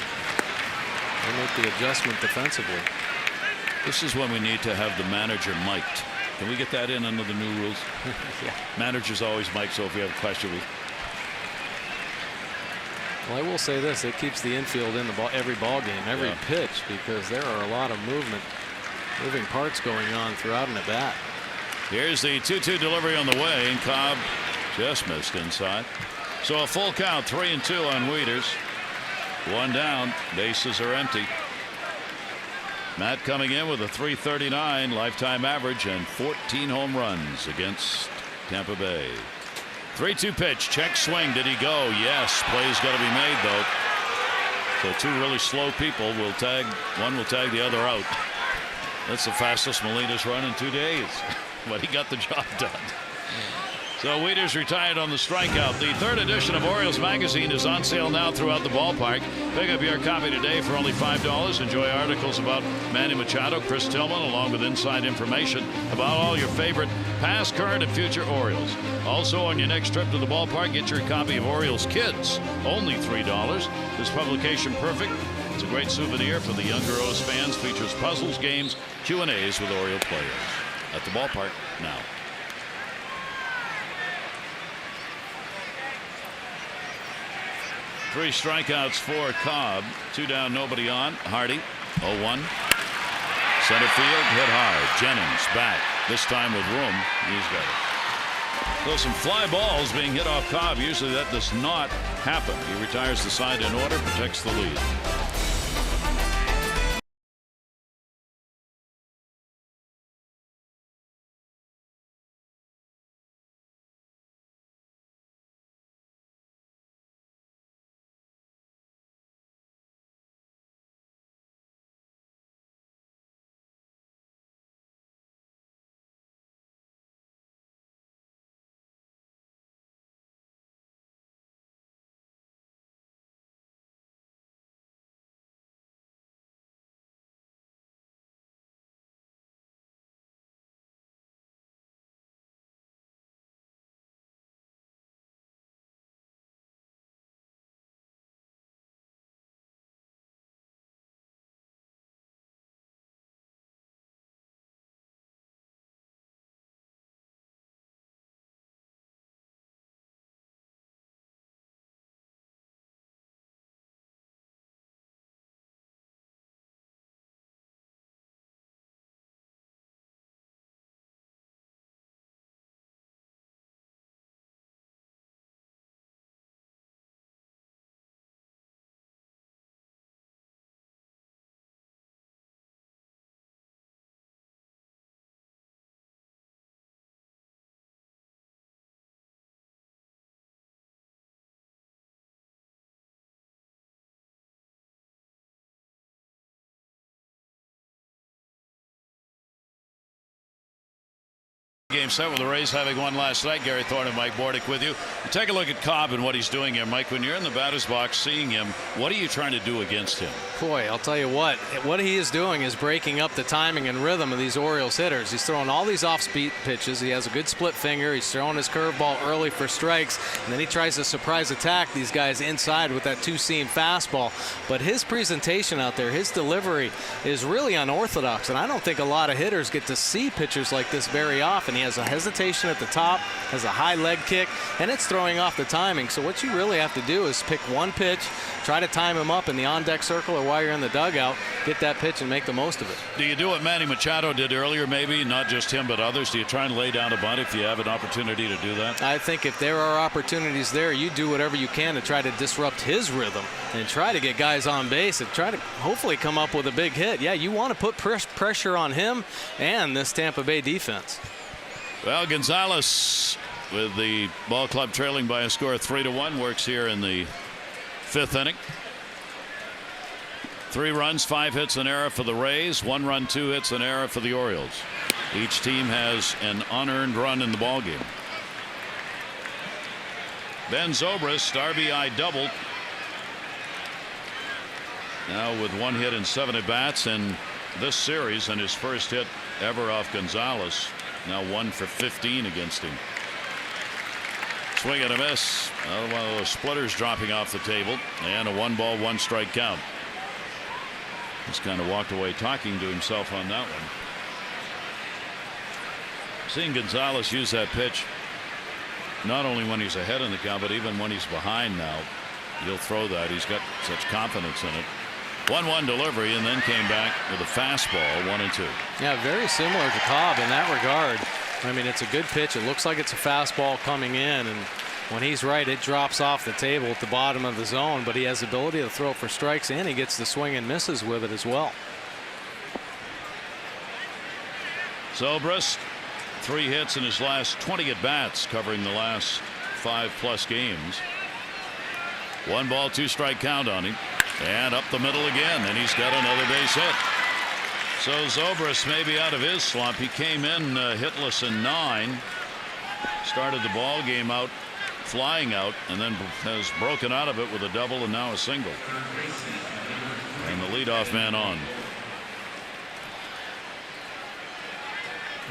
they make the adjustment defensively. This is when we need to have the manager mic'd. Can we get that in under the new rules? Yeah. Manager's always mic'd, so if you have a question, Well, I will say this: it keeps the infield in every ball game, every pitch, because there are a lot of moving parts going on throughout an at bat. Here's the 2-2 delivery on the way, and Cobb just missed inside. So a full count, 3-2 on Wieters. One down, bases are empty. Matt coming in with a .339 lifetime average and 14 home runs against Tampa Bay. 3-2 pitch, check swing. Did he go? Yes. Play's got to be made though. So two really slow people will tag. One will tag the other out. That's the fastest Molina's run in 2 days. But he got the job done. So Wieters retired on the strikeout. The third edition of Orioles Magazine is on sale now throughout the ballpark. Pick up your copy today for only $5. Enjoy articles about Manny Machado, Chris Tillman, along with inside information about all your favorite past, current, and future Orioles. Also, on your next trip to the ballpark, get your copy of Orioles Kids, only $3. This publication perfect. It's a great souvenir for the younger O's fans. Features puzzles, games, Q&As with Oriole players. At the ballpark now. Three strikeouts for Cobb. Two down, nobody on. Hardy, 0-1. Center field, hit hard. Jennings back, this time with room. He's got it. So some fly balls being hit off Cobb. Usually that does not happen. He retires the side in order, protects the lead. Game set with the Rays having won last night. Gary Thorne and Mike Bordick with you. Take a look at Cobb and what he's doing here. Mike, when you're in the batter's box seeing him, what are you trying to do against him? Boy, I'll tell you what he is doing is breaking up the timing and rhythm of these Orioles hitters. He's throwing all these off-speed pitches. He has a good split finger. He's throwing his curveball early for strikes, and then he tries to surprise attack these guys inside with that two-seam fastball. But his presentation out there, his delivery is really unorthodox, and I don't think a lot of hitters get to see pitchers like this very often. He has a hesitation at the top, has a high leg kick, and it's throwing off the timing. So what you really have to do is pick one pitch, try to time him up in the on-deck circle or while you're in the dugout, get that pitch and make the most of it. Do you do what Manny Machado did earlier, maybe? Not just him, but others? Do you try and lay down a bunt if you have an opportunity to do that? I think if there are opportunities there, you do whatever you can to try to disrupt his rhythm and try to get guys on base and try to hopefully come up with a big hit. Yeah, you want to put pressure on him and this Tampa Bay defense. Well, Gonzalez, with the ball club trailing by a score of 3-1, works here in the 5th inning. 3 runs, 5 hits, an error for the Rays. 1 run, 2 hits, an error for the Orioles. Each team has an unearned run in the ballgame. Ben Zobrist, RBI doubled. Now with 1 hit and 7 at bats in this series, and his first hit ever off Gonzalez. Now 1 for 15 against him. Swing and a miss. One of those splitters dropping off the table, and a 1-ball, 1-strike count. He's kind of walked away talking to himself on that one. Seeing Gonzalez use that pitch, not only when he's ahead in the count, but even when he's behind now, he'll throw that. He's got such confidence in it. 1-1 delivery, and then came back with a fastball, 1-2. Yeah, very similar to Cobb in that regard. I mean, it's a good pitch. It looks like it's a fastball coming in, and when he's right, it drops off the table at the bottom of the zone, but he has the ability to throw for strikes, and he gets the swing and misses with it as well. Zobrist, 3 hits in his last 20 at bats, covering the last 5+ games. 1-ball, 2-strike count on him. And up the middle again, and he's got another base hit. So Zobrist may be out of his slump. He came in hitless in 9, started the ball game out flying out, and then has broken out of it with a double and now a single. And the leadoff man on.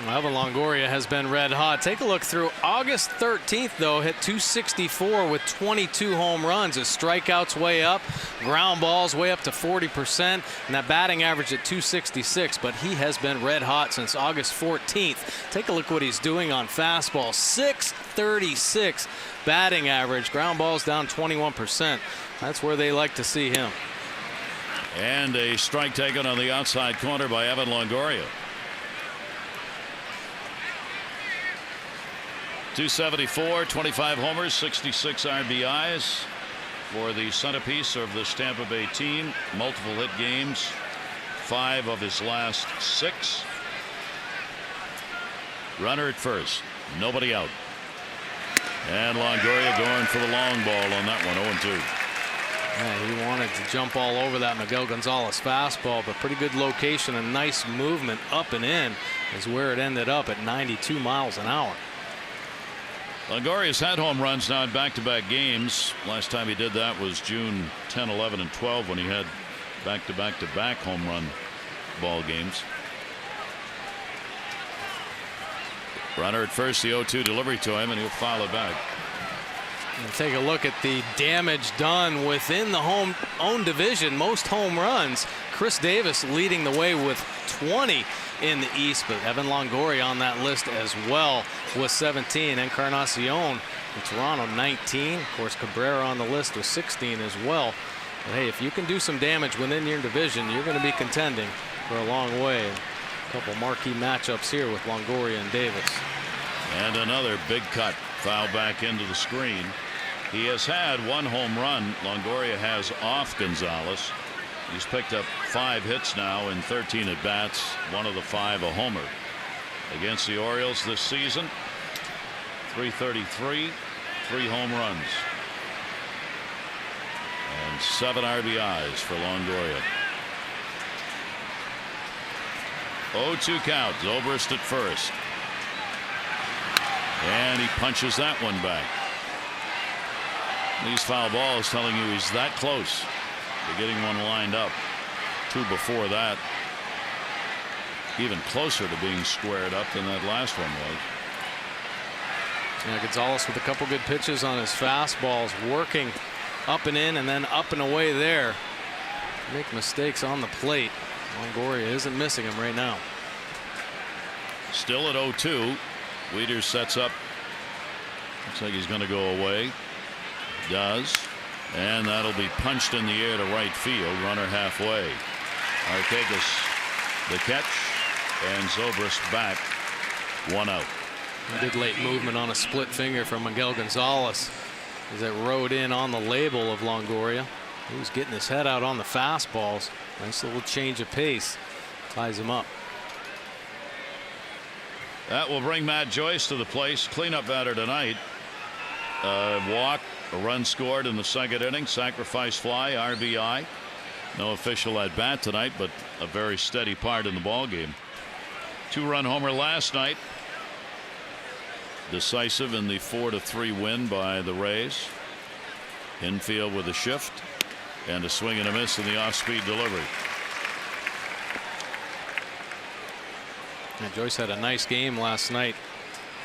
Evan Longoria has been red hot. Take a look through August 13th, though, hit .264 with 22 home runs. His strikeouts way up, ground balls way up to 40%, and that batting average at .266. But he has been red hot since August 14th. Take a look what he's doing on fastball. .636 batting average, ground balls down 21%. That's where they like to see him. And a strike taken on the outside corner by Evan Longoria. .274, 25 homers, 66 RBIs for the centerpiece of this Tampa Bay team. Multiple hit games, 5 of his last 6. Runner at first, nobody out. And Longoria going for the long ball on that one, 0-2. Yeah, he wanted to jump all over that Miguel Gonzalez fastball, but pretty good location and nice movement up and in is where it ended up at 92 miles an hour. Longoria's had home runs now in back-to-back games. Last time he did that was June 10, 11, and 12 when he had back-to-back-to-back home run ball games. Runner at first, the 0-2 delivery to him, and he'll foul it back. And take a look at the damage done within the own division. Most home runs. Chris Davis leading the way with 20 in the East, but Evan Longoria on that list as well with 17. Encarnacion in Toronto 19. Of course, Cabrera on the list with 16 as well. But hey, if you can do some damage within your division, you're going to be contending for a long way. A couple marquee matchups here with Longoria and Davis. And another big cut, foul back into the screen. He has had 1 home run. Longoria has off Gonzalez. He's picked up 5 hits now in 13 at bats, 1 of the 5 a homer. Against the Orioles this season, .333, 3 home runs, and 7 RBIs for Longoria. 0-2 count. Zobrist at first. And he punches that one back. These foul balls telling you he's that close to getting one lined up. 2 before that. Even closer to being squared up than that last one was. Yeah, Gonzalez with a couple good pitches on his fastballs, working up and in and then up and away there. Make mistakes on the plate. Longoria isn't missing him right now. Still at 0-2. Wieters sets up. Looks like he's going to go away. Does. And that'll be punched in the air to right field. Runner halfway. Arquegas the catch. And Zobrist back. 1 out. Good late movement on a split finger from Miguel Gonzalez as it rode in on the label of Longoria. He was getting his head out on the fastballs. Nice little change of pace. Ties him up. That will bring Matt Joyce to the place. Cleanup batter tonight. Walk, a run scored in the 2nd inning. Sacrifice fly, RBI. No official at bat tonight, but a very steady part in the ball game. 2-run homer last night. Decisive in the 4-3 win by the Rays. Infield with a shift and a swing and a miss in the off-speed delivery. And Joyce had a nice game last night.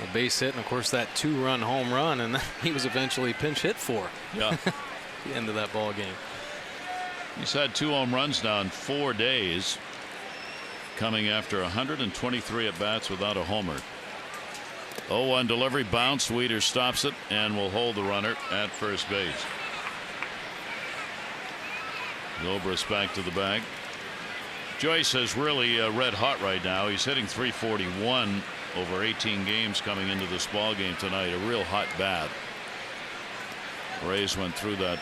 A base hit and of course that 2-run home run, and he was eventually pinch hit for. Yeah. The end of that ball game. He's had 2 home runs now in 4 days, coming after 123 at bats without a homer. 0-1 delivery, bounce. Wieters stops it and will hold the runner at first base. Zobrist back to the bag. Joyce is really red hot right now. He's hitting .341 over 18 games coming into this ball game tonight. A real hot bat. Rays went through that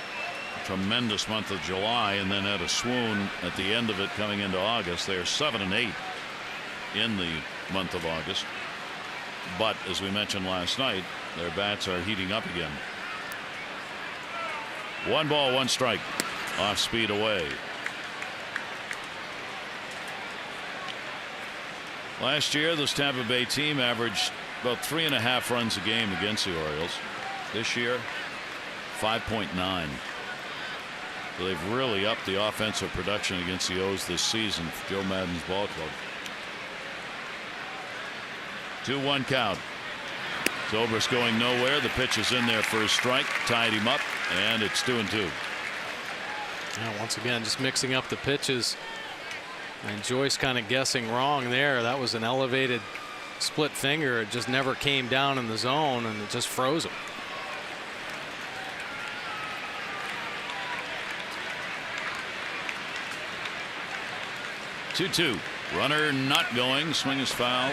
tremendous month of July and then had a swoon at the end of it coming into August. They are 7-8 in the month of August. But as we mentioned last night, their bats are heating up again. 1 ball, 1 strike. Off speed away. Last year, this Tampa Bay team averaged about 3.5 runs a game against the Orioles. This year, 5.9. So they've really upped the offensive production against the O's this season for Joe Maddon's ball club. 2-1 count. Zobrist going nowhere. The pitch is in there for a strike. Tied him up, and it's 2-2. Yeah, once again, just mixing up the pitches. And Joyce kind of guessing wrong there. That was an elevated split finger. It just never came down in the zone, and it just froze him. Two. Runner not going. Swing is foul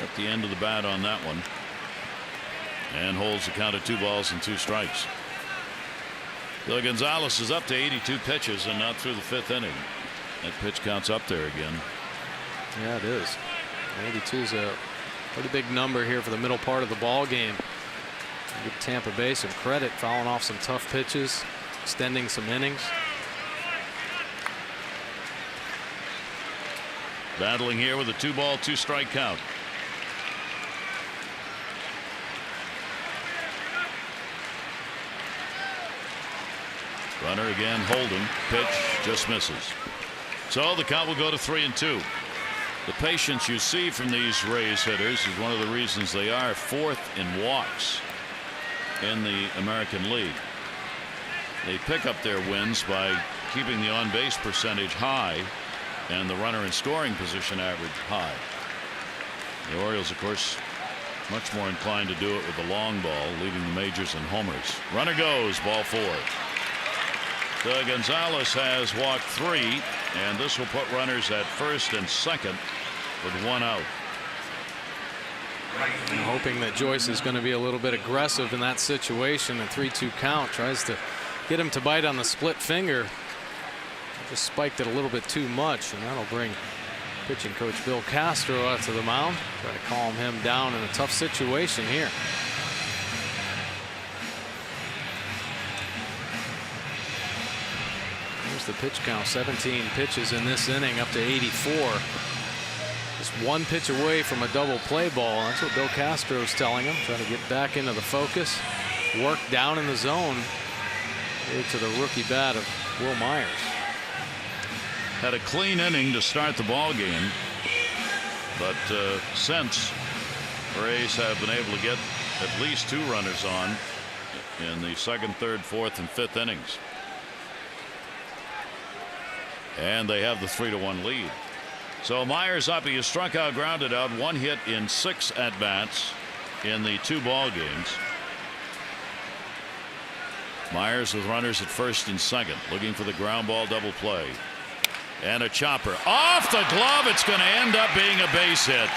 at the end of the bat on that one, and holds the count at 2 balls and 2 strikes. So Gonzalez is up to 82 pitches and not through the 5th inning. That pitch counts up there again. Yeah, it is. 82 is a pretty big number here for the middle part of the ball game. Give Tampa Bay some credit, fouling off some tough pitches, extending some innings. Battling here with a 2-ball, 2-strike count. Runner again holding. Pitch just misses. So the count will go to 3-2. The patience you see from these Rays hitters is one of the reasons they are 4th in walks in the American League. They pick up their wins by keeping the on-base percentage high and the runner in scoring position average high. The Orioles, of course, much more inclined to do it with the long ball, leading the majors in homers. Runner goes, ball 4. So Gonzalez has walked 3, and this will put runners at first and second with 1 out. I'm hoping that Joyce is going to be a little bit aggressive in that situation. A 3-2 count, tries to get him to bite on the split finger. Just spiked it a little bit too much, and that'll bring pitching coach Bill Castro out to the mound. Try to calm him down in a tough situation here. Here's the pitch count. 17 pitches in this inning, up to 84. Just one pitch away from a double play ball. That's what Bill Castro is telling him, trying to get back into the focus, work down in the zone to the rookie bat of Will Myers. Had a clean inning to start the ball game, but since Rays have been able to get at least 2 runners on in the 2nd, 3rd, 4th, and 5th innings, and they have the 3-1 lead. So Myers up. He has struck out, grounded out, 1 hit in 6 at bats in the 2 ball games. Myers with runners at 1st and 2nd, looking for the ground ball double play. And a chopper off the glove. It's going to end up being a base hit.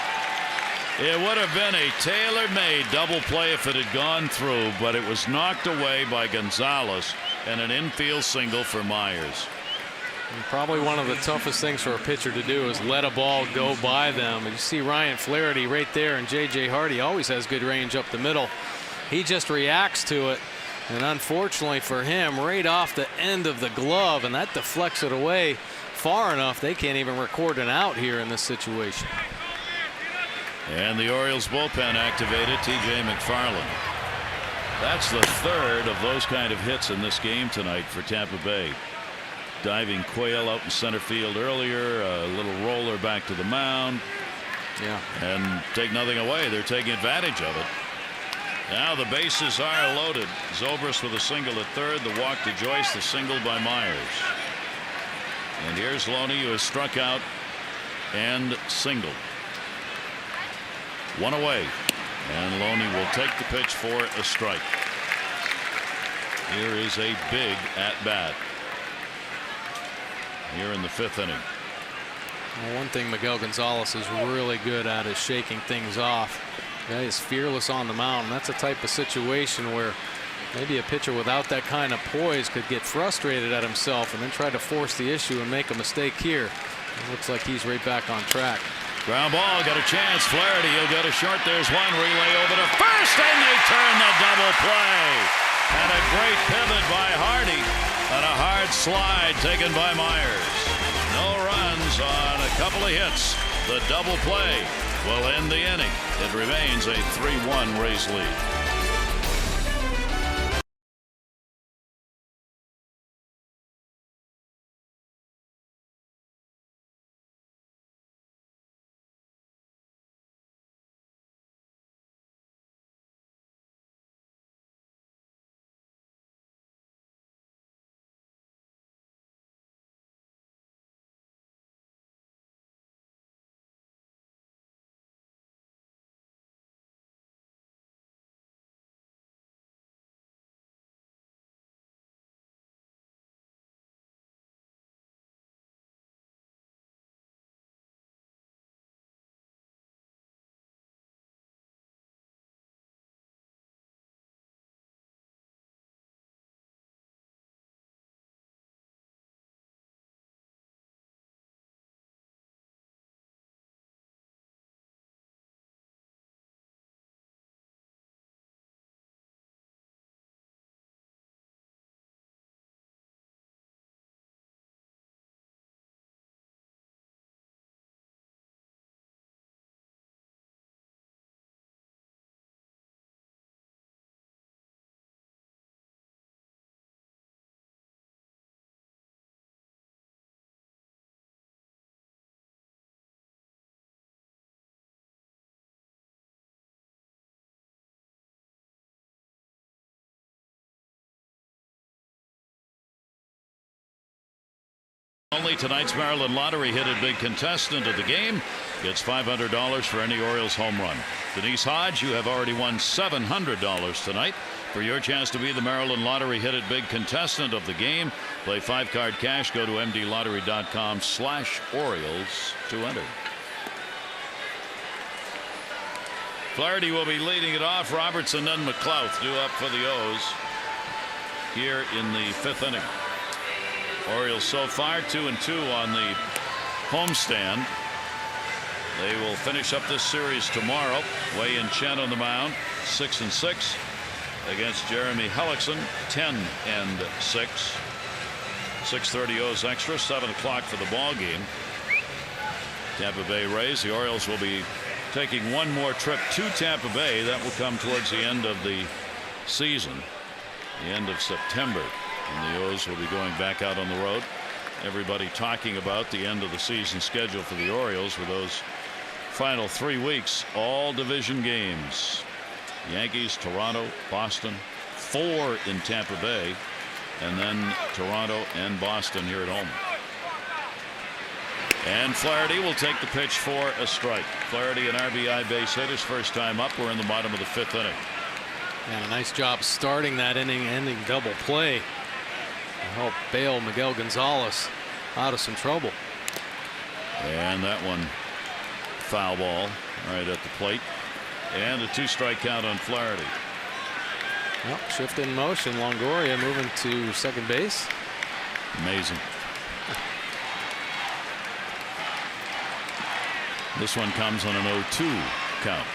It would have been a tailor-made double play if it had gone through, but it was knocked away by Gonzalez, and an infield single for Myers. And probably one of the toughest things for a pitcher to do is let a ball go by them. And you see Ryan Flaherty right there, and J.J. Hardy always has good range up the middle. He just reacts to it, and unfortunately for him, right off the end of the glove, and that deflects it away far enough they can't even record an out here in this situation. And the Orioles bullpen activated. T.J. McFarland. That's the 3rd of those kind of hits in this game tonight for Tampa Bay. Diving Quail out in center field earlier, a little roller back to the mound. Yeah. And take nothing away. They're taking advantage of it. Now the bases are loaded. Zobrist with a single at 3rd, the walk to Joyce, the single by Myers. And here's Loney, who has struck out and singled. 1 away, and Loney will take the pitch for a strike. Here is a big at bat here in the 5th inning. Well, one thing Miguel Gonzalez is really good at is shaking things off. The guy is fearless on the mound, and that's a type of situation where maybe a pitcher without that kind of poise could get frustrated at himself and then try to force the issue and make a mistake here. It looks like he's right back on track. Ground ball, got a chance. Flaherty, he'll go to short. There's one. Relay over to first, and they turn the double play. And a great pivot by Hardy, and a hard slide taken by Myers. No runs on a couple of hits. The double play will end the inning. It remains a 3-1 Rays lead. Only tonight's Maryland Lottery hit a big contestant of the game gets $500 for any Orioles home run. Denise Hodge, you have already won $700 tonight. For your chance to be the Maryland Lottery hit it big contestant of the game, play 5-card cash. Go to mdlottery.com/Orioles to enter. Flaherty will be leading it off. Robertson and McLouth due up for the O's here in the 5th inning. Orioles so far 2-2 on the homestand. They will finish up this series tomorrow. Wei and Chen on the mound, 6-6 against Jeremy Hellickson, 10-6. 6:30 O's extra, 7 o'clock for the ball game. Tampa Bay Rays. The Orioles will be taking one more trip to Tampa Bay. That will come towards the end of the season, the end of September, and the O's will be going back out on the road. Everybody talking about the end of the season schedule for the Orioles with those final 3 weeks, all division games. Yankees, Toronto, Boston, 4 in Tampa Bay, and then Toronto and Boston here at home. And Flaherty will take the pitch for a strike. Flaherty, an RBI base hit, his first time up. We're in the bottom of the 5th inning. And a nice job starting that inning, ending double play. Help bail Miguel Gonzalez out of some trouble. And that one, foul ball right at the plate. And a 2-strike count on Flaherty. Well, shift in motion. Longoria moving to second base. Amazing. This one comes on an 0-2 count.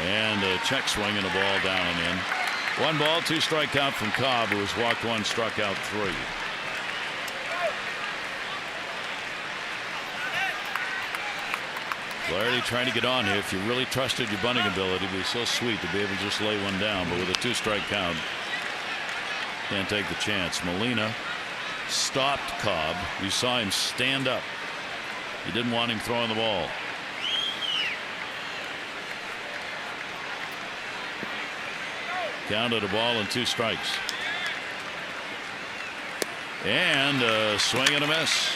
And a check swing and a ball down and in. 1 ball, 2-strike count from Cobb, who has walked 1, struck out 3. Flaherty trying to get on here. If you really trusted your bunting ability, it'd be so sweet to be able to just lay one down. But with a 2-strike count, can't take the chance. Molina stopped Cobb. You saw him stand up. He didn't want him throwing the ball. Counted a ball and 2 strikes. And a swing and a miss.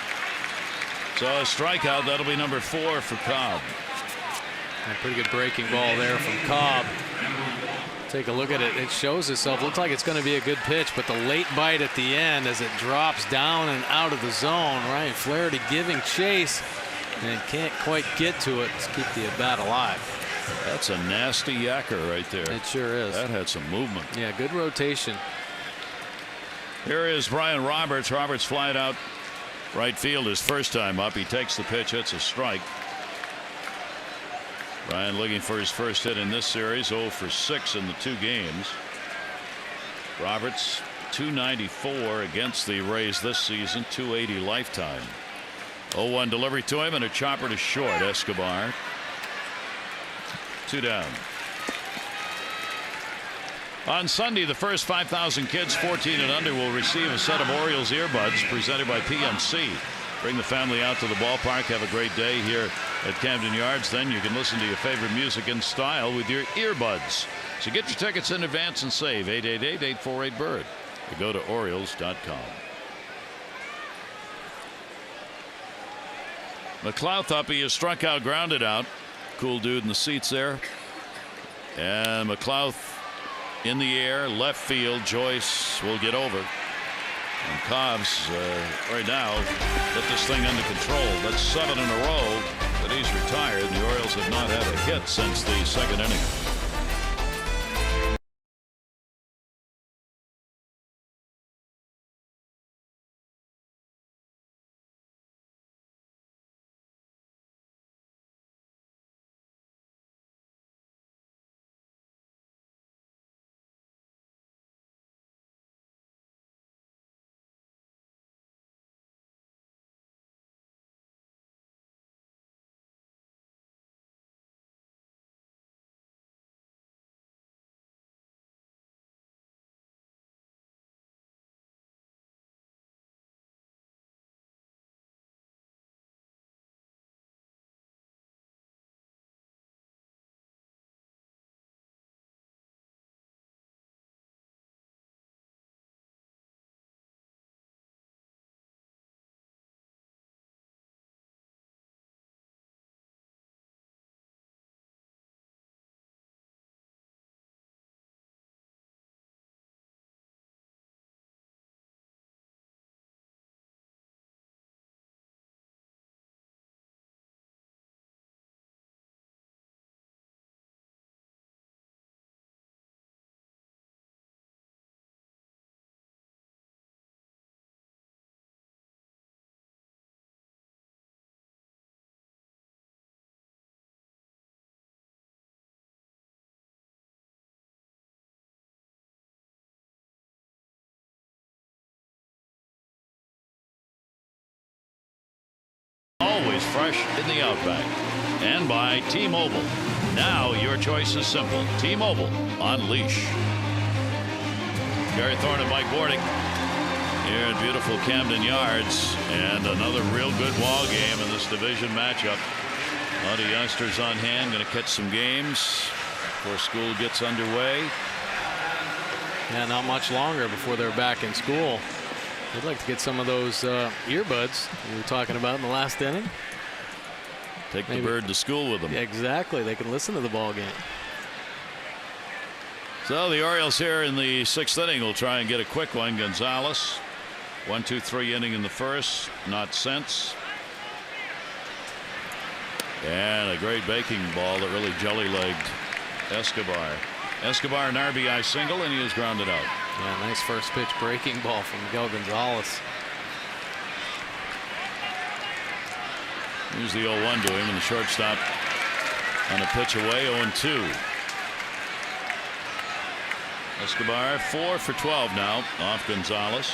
So a strikeout. That'll be number 4 for Cobb. A pretty good breaking ball there from Cobb. Take a look at it. It shows itself. Looks like it's going to be a good pitch, but the late bite at the end as it drops down and out of the zone. Ryan Flaherty giving chase and can't quite get to it to keep the at-bat alive. That's a nasty yacker right there. It sure is. That had some movement. Yeah, good rotation. Here is Brian Roberts. Roberts flying out right field his first time up. He takes the pitch. It's a strike. Brian looking for his first hit in this series. 0 for 6 in the 2 games. Roberts .294 against the Rays this season. .280 lifetime. 0-1 delivery to him and a chopper to short. Escobar. 2 down. On Sunday, the first 5,000 kids 14 and under will receive a set of Orioles earbuds presented by PNC. Bring the family out to the ballpark. Have a great day here at Camden Yards. Then you can listen to your favorite music in style with your earbuds. So get your tickets in advance and save 888-848-BIRD or go to Orioles.com. McLouth up. He is struck out, grounded out. Cool dude in the seats there. And McLouth in the air, left field. Joyce will get over. And Cobb's right now get this thing under control. That's 7 in a row that he's retired. The Orioles have not had a hit since the 2nd inning. fresh in the Outback. And by T-Mobile. Now your choice is simple. T-Mobile on Leash. Gary Thorne and Mike Bordick here in beautiful Camden Yards, and another real good ball game in this division matchup. A lot of youngsters on hand, going to catch some games before school gets underway. Yeah, not much longer before they're back in school. They'd like to get some of those earbuds we were talking about in the last inning. Take the bird to school with them. Yeah, exactly. They can listen to the ball game. So the Orioles here in the 6th inning will try and get a quick one. Gonzalez, 1-2-3 inning in the first, not since. And a great breaking ball that really jelly-legged Escobar. Escobar an RBI single, and he is grounded out. Yeah, nice first pitch breaking ball from Miguel Gonzalez. Here's the 0-1 to him, and the shortstop on a pitch away, 0-2. Escobar 4 for 12 now off Gonzalez.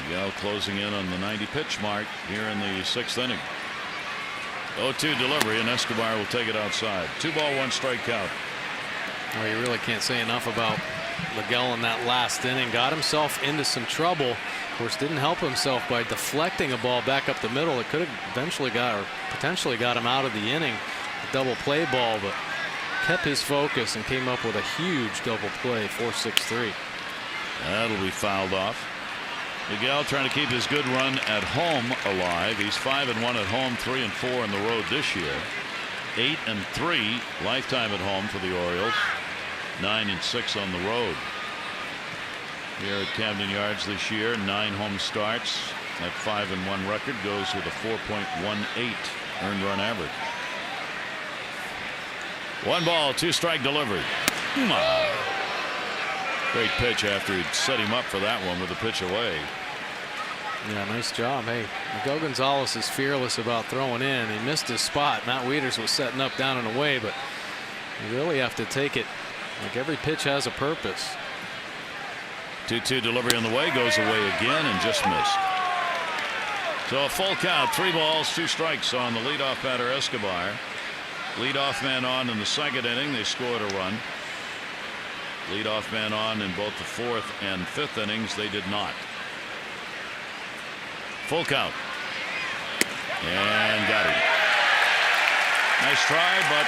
Miguel closing in on the 90 pitch mark here in the 6th inning. 0-2 delivery, and Escobar will take it outside. 2-1 strike count. Well, you really can't say enough about Miguel in that last inning. Got himself into some trouble. Of course, didn't help himself by deflecting a ball back up the middle. It could have eventually got, or potentially got him out of the inning. A double play ball, but kept his focus and came up with a huge double play. 4-6-3. That'll be fouled off. Miguel trying to keep his good run at home alive. He's 5-1 at home, 3-4 on the road this year. 8-3 lifetime at home for the Orioles. 9-6 on the road. Here at Camden Yards this year, 9 home starts. That 5-1 record goes with a 4.18 earned run average. 1 2 strike delivery. Great pitch after he'd set him up for that one with the pitch away. Yeah, nice job. Hey, Miguel Gonzalez is fearless about throwing in. He missed his spot. Matt Wieters was setting up down and away, but you really have to take it like every pitch has a purpose. 2-2 delivery on the way, goes away again and just missed. So a full count, 3 balls, 2 strikes on the leadoff batter Escobar. Leadoff man on in the 2nd inning. They scored a run. Leadoff man on in both the 4th and 5th innings. They did not. Full count. And got him. Nice try, but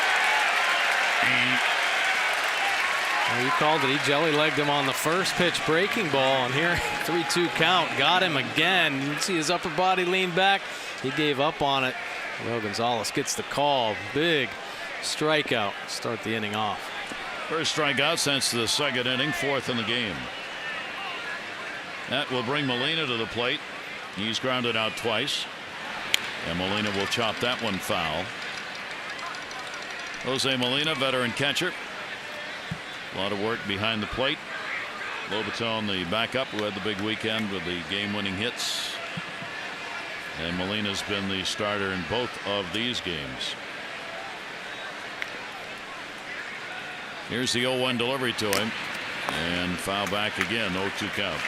well, you called it. He jelly-legged him on the first pitch breaking ball, and here 3-2 count. Got him again. You can see his upper body lean back. He gave up on it. Miguel Gonzalez gets the call. Big strikeout. Start the inning off. First strikeout since the 2nd inning, 4th in the game. That will bring Molina to the plate. He's grounded out twice, and Molina will chop that one foul. Jose Molina, veteran catcher. A lot of work behind the plate. Lobaton, the backup, who had the big weekend with the game-winning hits. And Molina's been the starter in both of these games. Here's the 0-1 delivery to him, and foul back again. 0-2 count.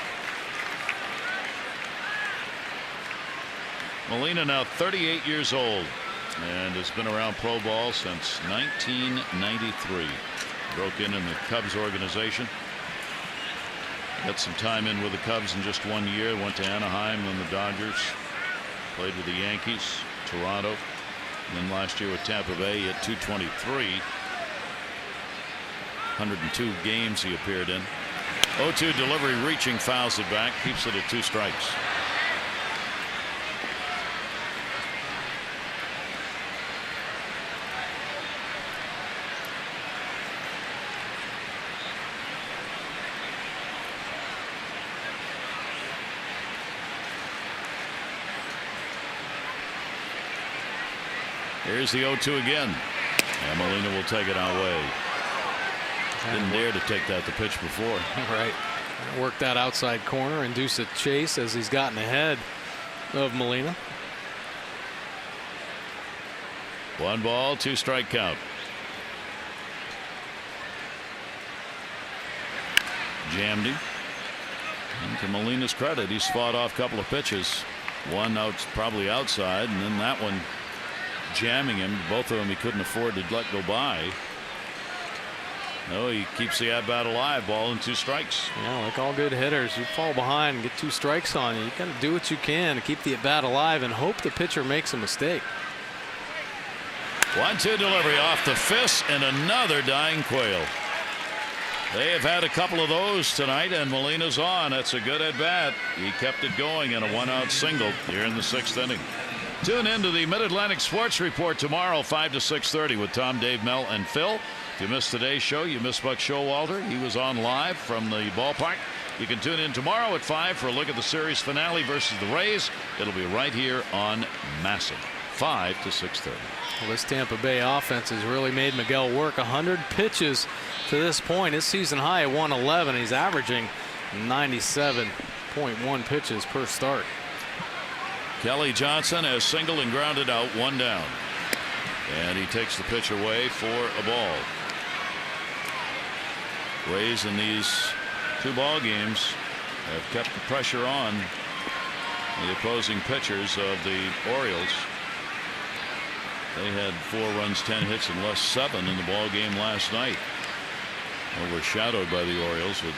Molina now 38 years old and has been around pro ball since 1993. Broke in the Cubs organization. Got some time in with the Cubs in just 1 year. Went to Anaheim, then the Dodgers. Played with the Yankees, Toronto, and then last year with Tampa Bay at 223. 102 games he appeared in. 0-2 delivery, reaching, fouls it back, keeps it at 2 strikes. Here's the 0-2 again, and Molina will take it our way. Didn't dare to take that the pitch before. Right. Work that outside corner, induce a chase as he's gotten ahead of Molina. 1 2 strike count. Jammed him. And to Molina's credit, he's fought off a couple of pitches. One out, probably outside, and then that one jamming him. Both of them he couldn't afford to let go by. No, he keeps the at bat alive. Ball and 2 strikes. Yeah, like all good hitters, you fall behind and get 2 strikes on you. You got to do what you can to keep the at bat alive and hope the pitcher makes a mistake. 1-2 delivery off the fist, and another dying quail. They have had a couple of those tonight, and Molina's on. That's a good at bat. He kept it going in a 1-out single here in the 6th inning. Tune in to the Mid-Atlantic Sports Report tomorrow, 5 to 6:30 with Tom, Dave, Mel, and Phil. If you missed today's show, you missed Buck Showalter. He was on live from the ballpark. You can tune in tomorrow at 5 for a look at the series finale versus the Rays. It'll be right here on MASN, 5 to 6:30. Well, this Tampa Bay offense has really made Miguel work. 100 pitches to this point. His season high at 111. He's averaging 97.1 pitches per start. Kelly Johnson has singled and grounded out, 1 down. And he takes the pitch away for a ball. Rays in these 2 ball games have kept the pressure on the opposing pitchers of the Orioles. They had 4 runs, 10 hits, and less 7 in the ball game last night. Overshadowed by the Orioles with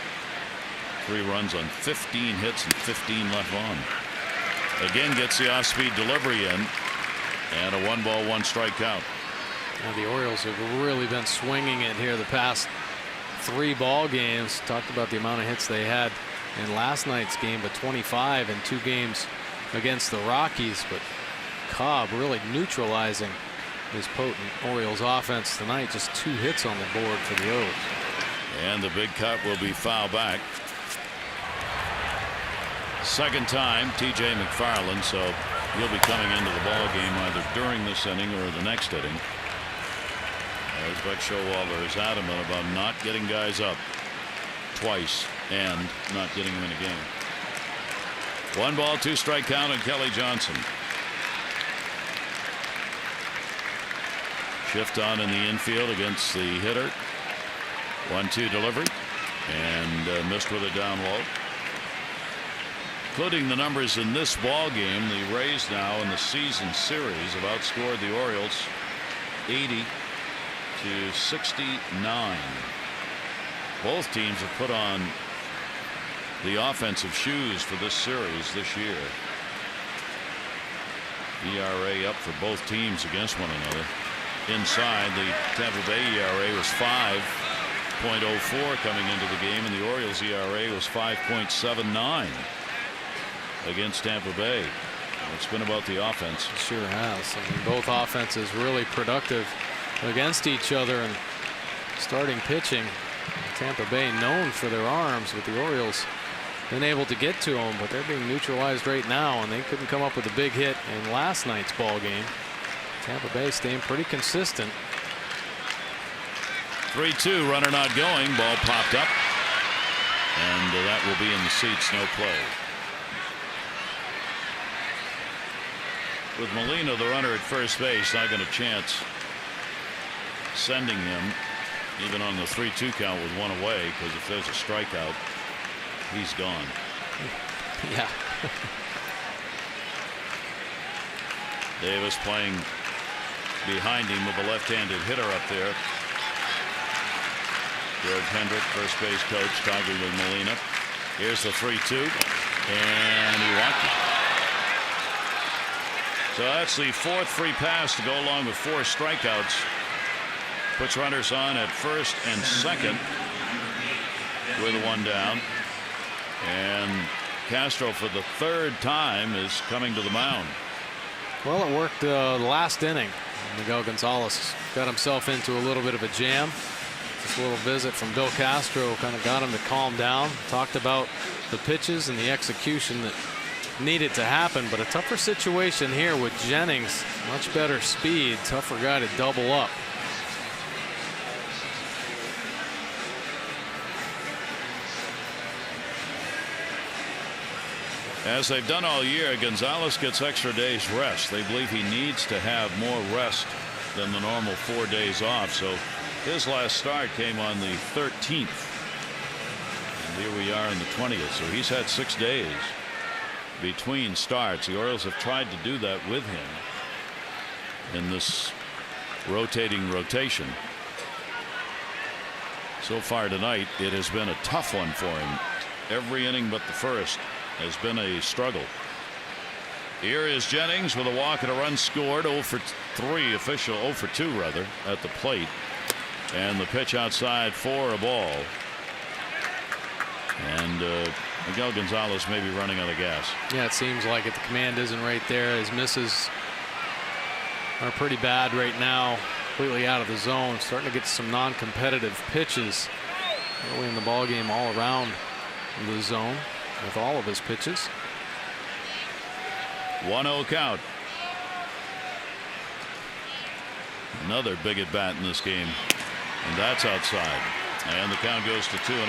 3 runs on 15 hits and 15 left on. Again gets the off-speed delivery in, and a 1-ball, 1-strike count. Now the Orioles have really been swinging it here the past 3 ball games. Talked about the amount of hits they had in last night's game, but 25 in 2 games against the Rockies. But Cobb really neutralizing his potent Orioles offense tonight. Just 2 hits on the board for the O's. And the big cut will be foul back. Second time TJ McFarland, so he'll be coming into the ball game either during this inning or the next inning. As Buck Showalter is adamant about not getting guys up twice and not getting them in a game. 1-ball, 2-strike count on Kelly Johnson. Shift on in the infield against the hitter. 1-2 delivery, and missed with a down low. Including the numbers in this ball game, the Rays now in the season series have outscored the Orioles 80 to 69. Both teams have put on the offensive shoes for this series this year. ERA up for both teams against one another. Inside, the Tampa Bay ERA was 5.04 coming into the game, and the Orioles ERA was 5.79 against Tampa Bay. It's been about the offense. It sure has. I mean, both offenses really productive against each other, and starting pitching. Tampa Bay known for their arms, with the Orioles been able to get to them, but they're being neutralized right now, and they couldn't come up with a big hit in last night's ball game. Tampa Bay staying pretty consistent. 3-2, runner not going. Ball popped up, and that will be in the seats. No play. With Molina, the runner at first base, not going to chance sending him even on the 3-2 count with 1 away, because if there's a strikeout, he's gone. Yeah. Davis playing behind him with a left-handed hitter up there. George Hendrick, first base coach, talking with Molina. Here's the 3-2, and he walked it. So that's the 4th free pass to go along with 4 strikeouts. Puts runners on at first and second with 1 down. And Castro, for the 3rd time, is coming to the mound. Well, it worked the last inning. Miguel Gonzalez got himself into a little bit of a jam. This little visit from Bill Castro kind of got him to calm down. Talked about the pitches and the execution that needed to happen, but a tougher situation here with Jennings. Much better speed, tougher guy to double up. As they've done all year, Gonzalez gets extra days rest. They believe he needs to have more rest than the normal 4 days off. So his last start came on the 13th. And Here we are in the 20th, so he's had 6 days between starts. The Orioles have tried to do that with him in this rotation. So far tonight, it has been a tough one for him. Every inning but the first has been a struggle. Here is Jennings with a walk and a run scored. 0 for 3 official, 0 for 2 rather, at the plate. And the pitch outside for a ball. And Miguel Gonzalez may be running out of gas. Yeah, it seems like it. The command isn't right there. His misses are pretty bad right now. Completely out of the zone. Starting to get some non-competitive pitches early in the ball game all around the zone with all of his pitches. 1-0 count. Another big at bat in this game, and that's outside. And the count goes to 2-0.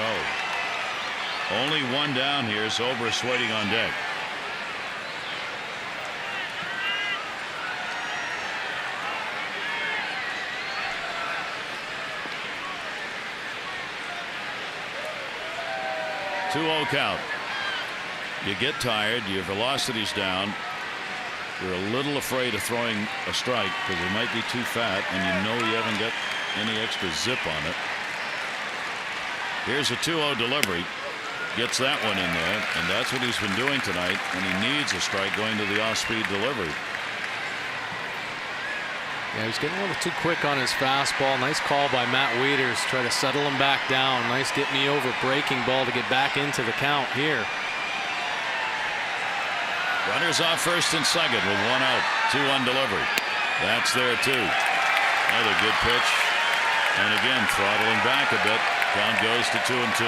Only one down here. Zobrist waiting on deck. Two-0 count. You get tired. Your velocity's down. You're a little afraid of throwing a strike because it might be too fat, and you know you haven't got any extra zip on it. Here's a 2-0 delivery. Gets that one in there, and that's what he's been doing tonight when he needs a strike, going to the off-speed delivery. Yeah, he's getting a little too quick on his fastball. Nice call by Matt Wieters. Try to settle him back down. Nice get me over breaking ball to get back into the count here. Runners off first and second with 1 out. 2-1 delivery. That's there too. Another good pitch. And again, throttling back a bit. Count goes to 2-2.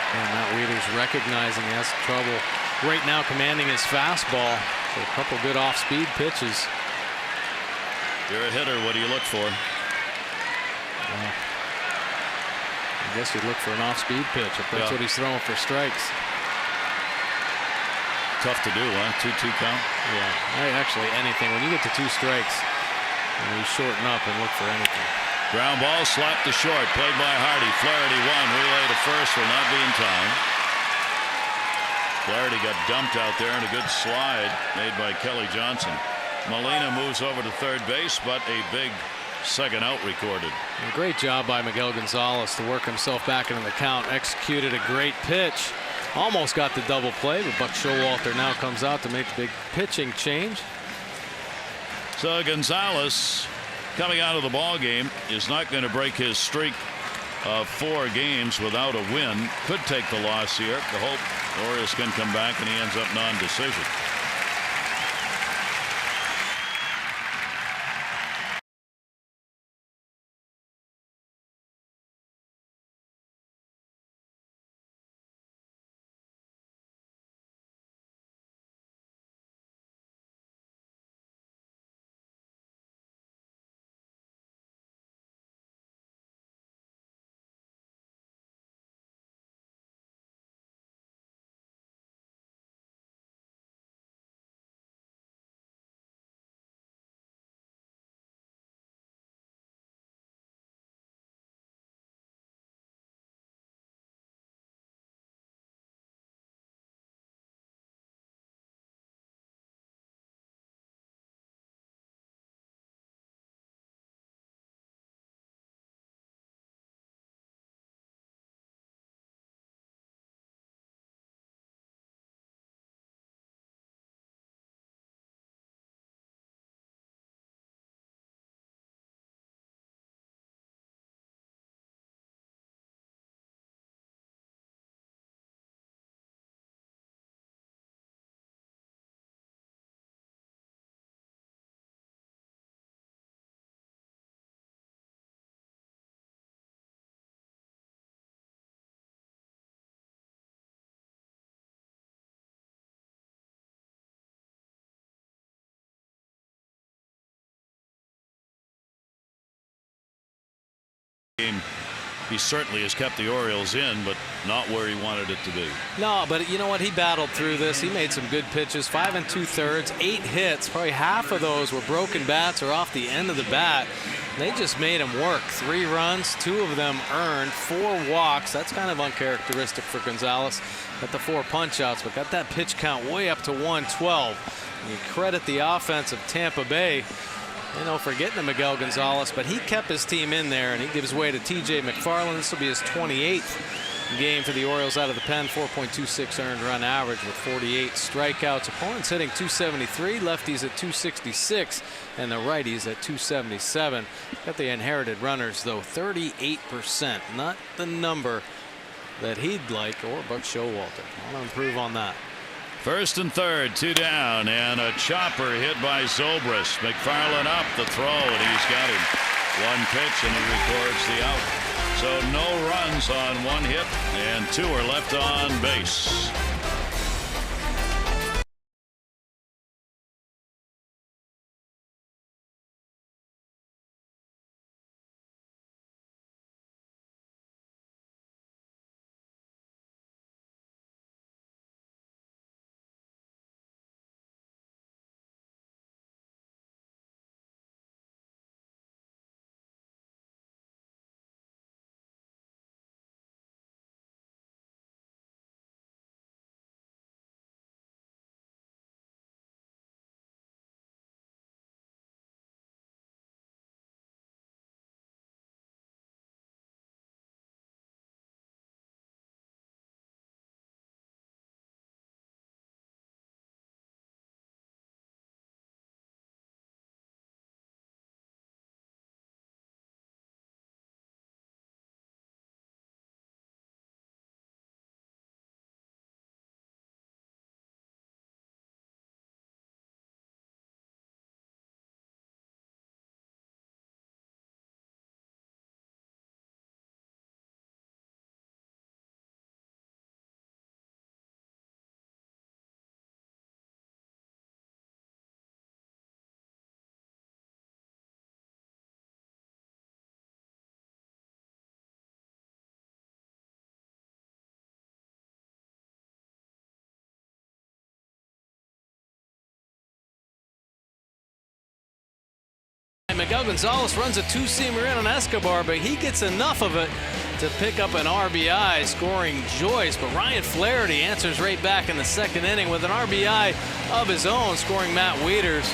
And Matt Wieters recognizing he has trouble right now commanding his fastball. So a couple good off-speed pitches. You're a hitter. What do you look for? I guess you'd look for an off-speed pitch if that's what he's throwing for strikes. Tough to do, huh? 2-2 count. Yeah, actually anything. When you get to 2 strikes, you shorten up and look for anything. Ground ball slapped to short. Played by Hardy. Flaherty won. Relay to first will not be in time. Flaherty got dumped out there, and a good slide made by Kelly Johnson. Molina moves over to third base, but a big second out recorded. A great job by Miguel Gonzalez to work himself back into the count. Executed a great pitch. Almost got the double play, but Buck Showalter now comes out to make the big pitching change. So Gonzalez, coming out of the ball game, is not going to break his streak of 4 games without a win. Could take the loss here. The hope the Orioles can come back, and he ends up non-decision. He certainly has kept the Orioles in, but not where he wanted it to be. No, but you know what? He battled through this. He made some good pitches. 5 2/3, 8 hits. Probably half of those were broken bats or off the end of the bat. They just made him work. 3 runs, 2 of them earned, 4 walks. That's kind of uncharacteristic for Gonzalez at the 4 punch-outs, but got that pitch count way up to 112. And you credit the offense of Tampa Bay, for getting to Miguel Gonzalez, but he kept his team in there, and he gives way to T.J. McFarland. This will be his 28th game for the Orioles out of the pen. 4.26 earned run average with 48 strikeouts. Opponents hitting 273, lefties at 266, and the righties at 277. Got the inherited runners, though, 38%. Not the number that he'd like, or Buck Showalter. I want to improve on that. First and third, 2 down, and a chopper hit by Zobrist. McFarland up the throw, and he's got him. 1 pitch, and he records the out. So no runs on 1 hit, and 2 are left on base. Miguel Gonzalez runs a 2-seamer in on Escobar, but he gets enough of it to pick up an RBI, scoring Joyce. But Ryan Flaherty answers right back in the 2nd inning with an RBI of his own, scoring Matt Wieters.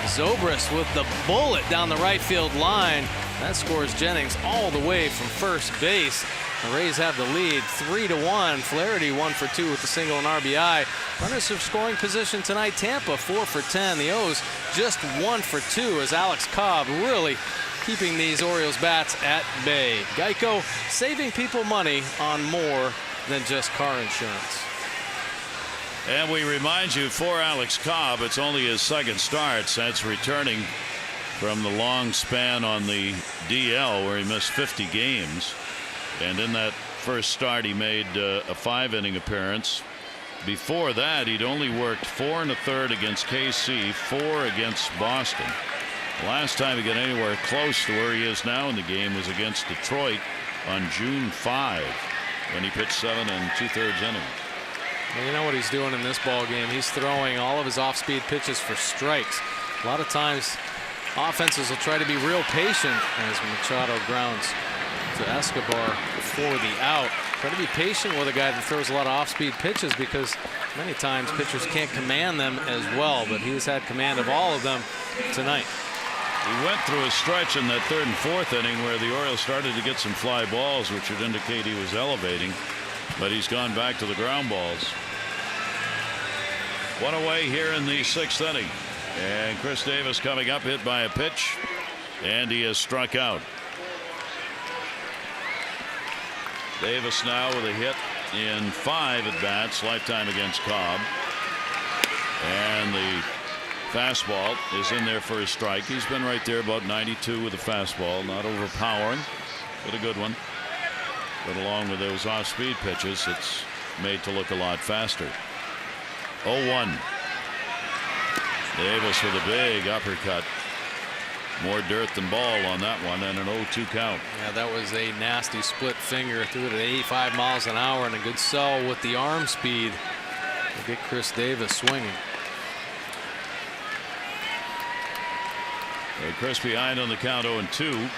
Zobrist with the bullet down the right field line. That scores Jennings all the way from first base. The Rays have the lead 3-1. Flaherty 1 for 2 with the single and RBI. Runners of scoring position tonight. Tampa 4 for 10. The O's just 1 for 2 as Alex Cobb really keeping these Orioles bats at bay. Geico saving people money on more than just car insurance. And we remind you, for Alex Cobb, it's only his 2nd start since returning from the long span on the DL where he missed 50 games. And in that first start, he made a 5-inning appearance. Before that, he'd only worked 4 1/3 against KC, 4 against Boston. The last time he got anywhere close to where he is now in the game was against Detroit on June 5, when he pitched 7 2/3 innings. Well, you know what he's doing in this ball game? He's throwing all of his off-speed pitches for strikes. A lot of times, offenses will try to be real patient as Machado grounds to Escobar before the out. Try to be patient with a guy that throws a lot of off-speed pitches, because many times pitchers can't command them as well, but he's had command of all of them tonight. He went through a stretch in that 3rd and 4th inning where the Orioles started to get some fly balls, which would indicate he was elevating, but he's gone back to the ground balls. 1 away here in the 6th inning, and Chris Davis coming up, hit by a pitch, and he has struck out. Davis now with a hit in 5 at-bats, lifetime against Cobb. And the fastball is in there for a strike. He's been right there, about 92 with the fastball, not overpowering, but a good one. But along with those off-speed pitches, it's made to look a lot faster. 0-1. Davis with a big uppercut. More dirt than ball on that one, and an 0-2 count. Yeah, that was a nasty split finger. Threw it at 85 miles an hour, and a good sell with the arm speed to get Chris Davis swinging. Chris behind on the count, 0-2.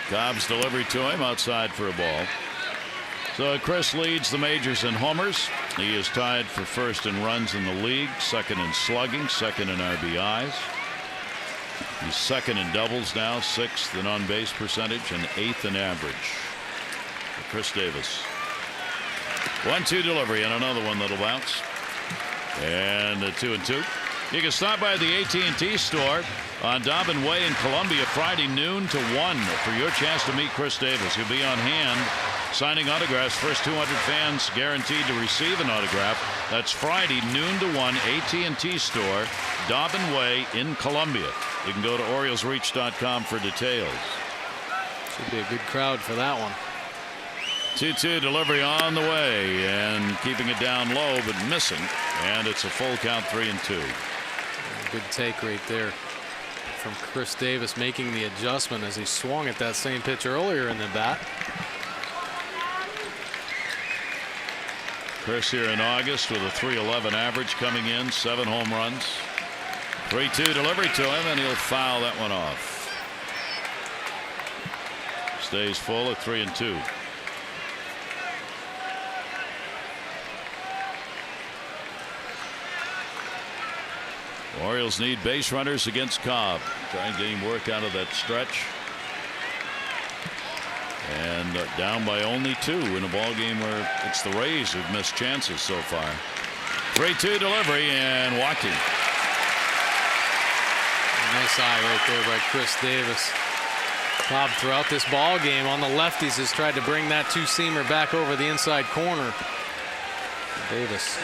Cobb's delivery to him outside for a ball. So Chris leads the majors in homers. He is tied for first in runs in the league, second in slugging, second in RBIs. He's second in doubles now, sixth in on base percentage, and eighth in average. For Chris Davis. 1-2 delivery and another one that'll bounce. And a 2-2. You can stop by the AT&T store on Dobbin Way in Columbia Friday noon to 1 for your chance to meet Chris Davis. He'll be on hand signing autographs. First 200 fans guaranteed to receive an autograph. That's Friday noon to 1, AT&T store, Dobbin Way in Columbia. You can go to OriolesReach.com for details. Should be a good crowd for that one. 2-2 delivery on the way and keeping it down low but missing, and it's a full count, 3-2. Good take right there from Chris Davis, making the adjustment as he swung at that same pitch earlier in the bat. Chris here in August with a .311 average coming in, 7 home runs. 3-2 delivery to him, and he'll foul that one off. Stays full at 3-2. Orioles need base runners against Cobb. Try and get him work out of that stretch. And down by only 2 in a ball game where it's the Rays who've missed chances so far. 3-2 delivery and walking. Nice eye right there by Chris Davis. Cobb throughout this ball game on the lefties has tried to bring that two-seamer back over the inside corner. Davis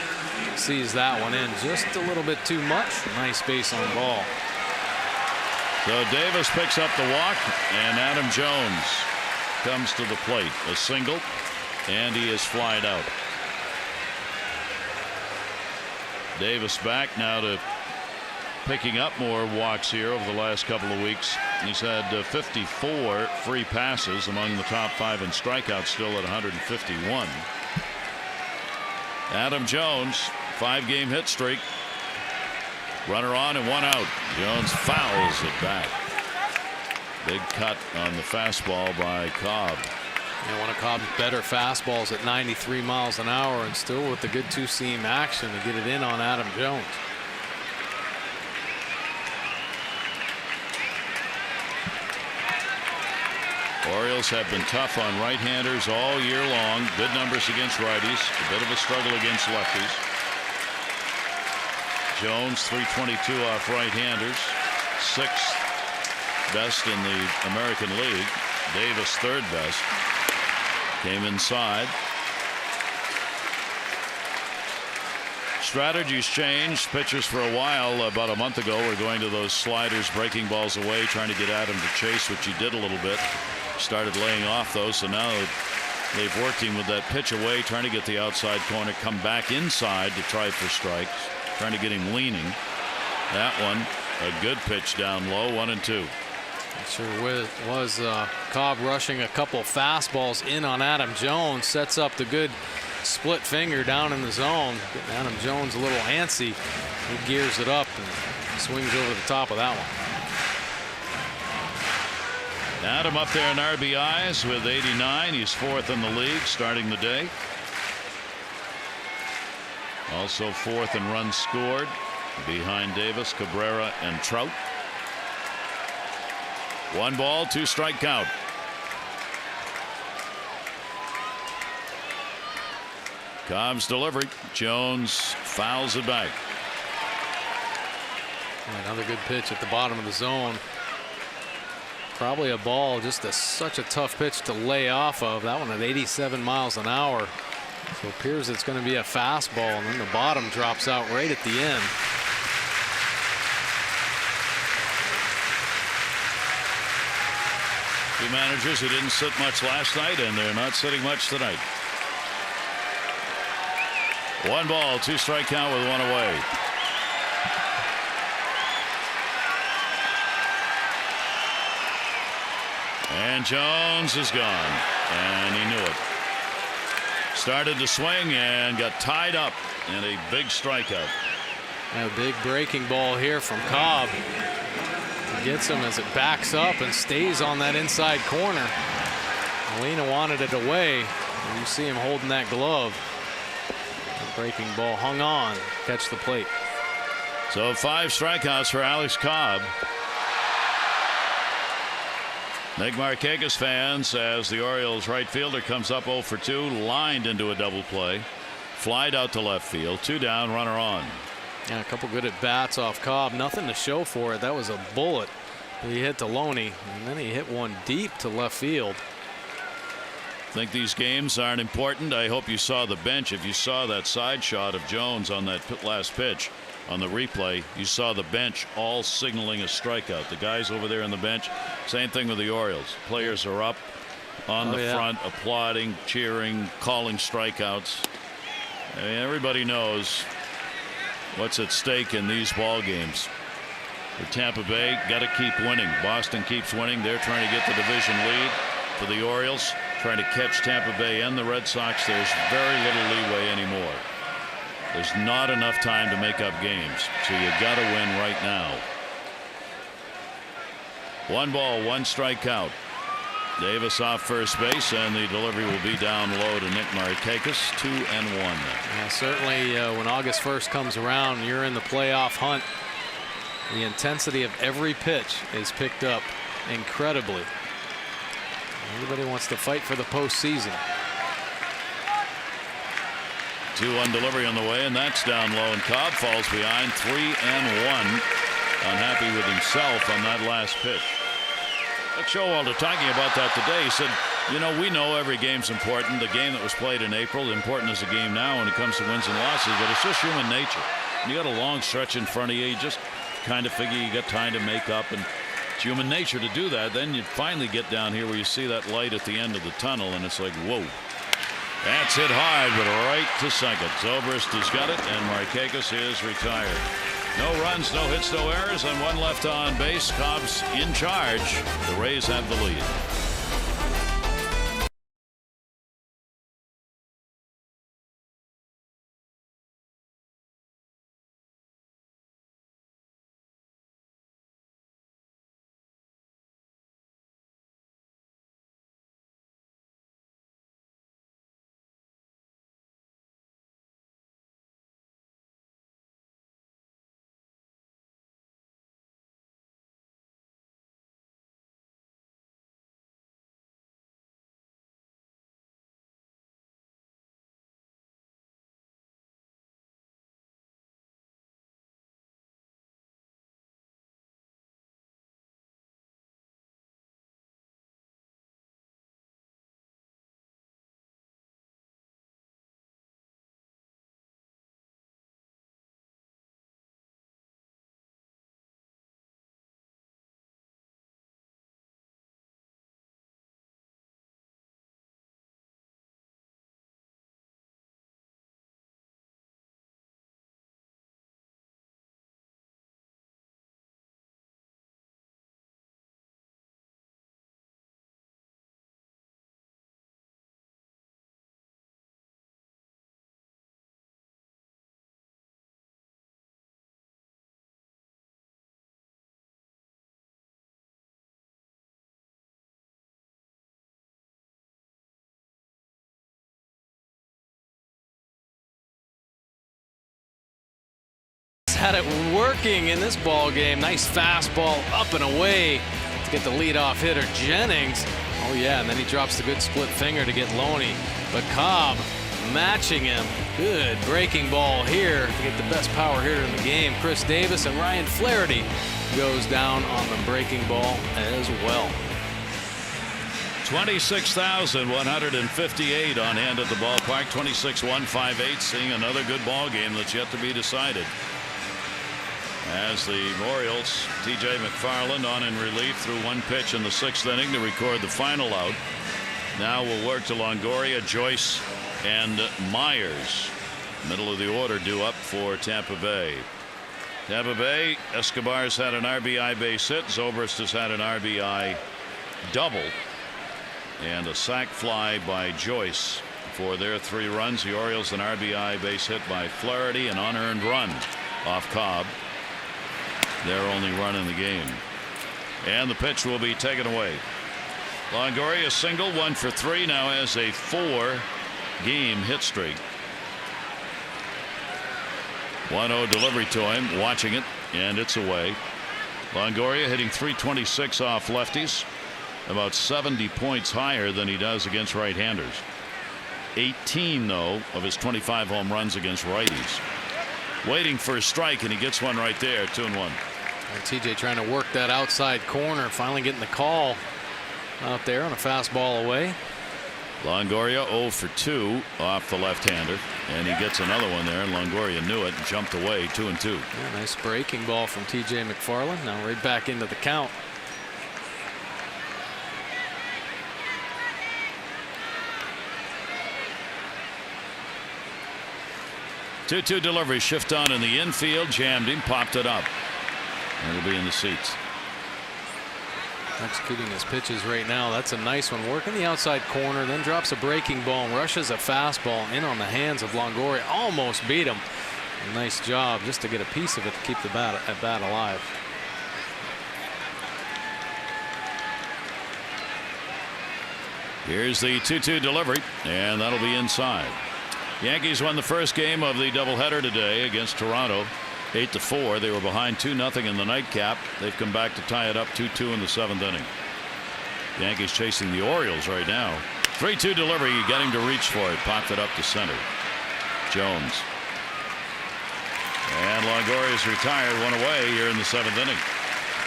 sees that one in just a little bit too much. Nice base on ball. So Davis picks up the walk, and Adam Jones comes to the plate. A single, and he is flied out. Davis back now to picking up more walks here over the last couple of weeks. He's had 54 free passes, among the top 5 in strikeouts, still at 151. Adam Jones, 5-game hit streak. Runner on and 1 out. Jones fouls it back. Big cut on the fastball by Cobb. And one of Cobb's better fastballs at 93 miles an hour, and still with the good two-seam action to get it in on Adam Jones. Orioles have been tough on right-handers all year long. Good numbers against righties. A bit of a struggle against lefties. Jones .322 off right-handers. 6th best in the American League. Davis 3rd best. Came inside. Strategies changed. Pitchers for a while, about a month ago, were going to those sliders, breaking balls away, trying to get Adam to chase, which he did a little bit. Started laying off those, so now they've worked him with that pitch away, trying to get the outside corner, come back inside to try for strikes, trying to get him leaning. That one, a good pitch down low, 1-2. It sure was Cobb rushing a couple fastballs in on Adam Jones. Sets up the good split finger down in the zone. Getting Adam Jones a little antsy. He gears it up and swings over the top of that one. Adam up there in RBIs with 89. He's 4th in the league starting the day. Also 4th in runs scored behind Davis, Cabrera, and Trout. 1 ball, 2 strike count. Cobb's delivery. Jones fouls it back. Another good pitch at the bottom of the zone. Probably a ball, just such a tough pitch to lay off of. That one at 87 miles an hour. So it appears it's going to be a fastball, and then the bottom drops out right at the end. Two managers who didn't sit much last night, and they're not sitting much tonight. 1 ball, 2 strike count with 1 away. And Jones is gone, and he knew it. started to swing and got tied up in a big strikeout. A big breaking ball here from Cobb. Gets him as it backs up and stays on that inside corner. Molina wanted it away. You see him holding that glove. The breaking ball hung on. Catch the plate. So 5 strikeouts for Alex Cobb. Nick Markakis fans, as the Orioles right fielder comes up 0 for 2, lined into a double play, flied out to left field, 2 down, runner on. Yeah, a couple good at bats off Cobb. Nothing to show for it. That was a bullet. He hit to Loney, and then he hit one deep to left field. Think these games aren't important? I hope you saw the bench. If you saw that side shot of Jones on that last pitch on the replay, you saw the bench all signaling a strikeout. The guys over there on the bench, same thing with the Orioles. Players are up on the front, applauding, cheering, calling strikeouts. I mean, everybody knows what's at stake in these ball games. For Tampa Bay, got to keep winning. Boston keeps winning. They're trying to get the division lead. For the Orioles, trying to catch Tampa Bay and the Red Sox, there's very little leeway anymore. There's not enough time to make up games, so you got to win right now. 1 ball, 1 strikeout. Davis off first base, and the delivery will be down low to Nick Markakis. 2-1. Yeah, certainly when August 1st comes around, you're in the playoff hunt. The intensity of every pitch is picked up incredibly. Everybody wants to fight for the postseason. 2-1 delivery on the way, and that's down low, and Cobb falls behind. 3-1. Unhappy with himself on that last pitch. Showalter talking about that today. He said, you know, we know every game's important. The game that was played in April, important as a game now when it comes to wins and losses, but it's just human nature. You got a long stretch in front of you. You just kind of figure you got time to make up, and it's human nature to do that. Then you finally get down here where you see that light at the end of the tunnel, and it's like, whoa. That's hit hard, but right to second. Zobrist has got it, and Markakis is retired. No runs, no hits, no errors, and 1 left on base. Cobb's in charge. The Rays have the lead. Had it working in this ball game. Nice fastball up and away to get the leadoff hitter Jennings. Oh yeah, and then he drops the good split finger to get Loney. But Cobb matching him. Good breaking ball here to get the best power hitter in the game. Chris Davis, and Ryan Flaherty goes down on the breaking ball as well. 26,158 on hand at the ballpark. 26,158, seeing another good ball game that's yet to be decided. As the Orioles, T.J. McFarland on in relief through 1 pitch in the 6th inning to record the final out. Now we'll work to Longoria, Joyce, and Myers. Middle of the order due up for Tampa Bay. Tampa Bay, Escobar's had an RBI base hit. Zobrist has had an RBI double. And a sac fly by Joyce for their 3 runs. The Orioles an RBI base hit by Flaherty, an unearned run off Cobb. Their only run in the game. And the pitch will be taken away. Longoria single, 1 for 3, now has a 4-game hit streak. 1-0 delivery to him, watching it, and it's away. Longoria hitting .326 off lefties, about 70 points higher than he does against right-handers. 18 though of his 25 home runs against righties. Waiting for a strike, and he gets one right there. 2-1. And TJ trying to work that outside corner, finally getting the call out there on a fastball away. Longoria 0 for 2 off the left-hander, and he gets another one there, and Longoria knew it and jumped away. 2-2. Yeah, nice breaking ball from TJ McFarland. Now right back into the count. Two delivery, shift on in the infield, jammed him, popped it up. And it'll be in the seats. Executing his pitches right now. That's a nice one. Working the outside corner, then drops a breaking ball and rushes a fastball in on the hands of Longoria. Almost beat him. Nice job just to get a piece of it to keep the bat alive. Here's the 2-2 delivery, and that'll be inside. Yankees won the first game of the doubleheader today against Toronto. 8-4. They were behind 2-0 in the nightcap. They've come back to tie it up 2-2 in the 7th inning. Yankees chasing the Orioles right now. 3-2 delivery, getting to reach for it. Popped it up to center. Jones. And Longoria's retired, one away here in the 7th inning.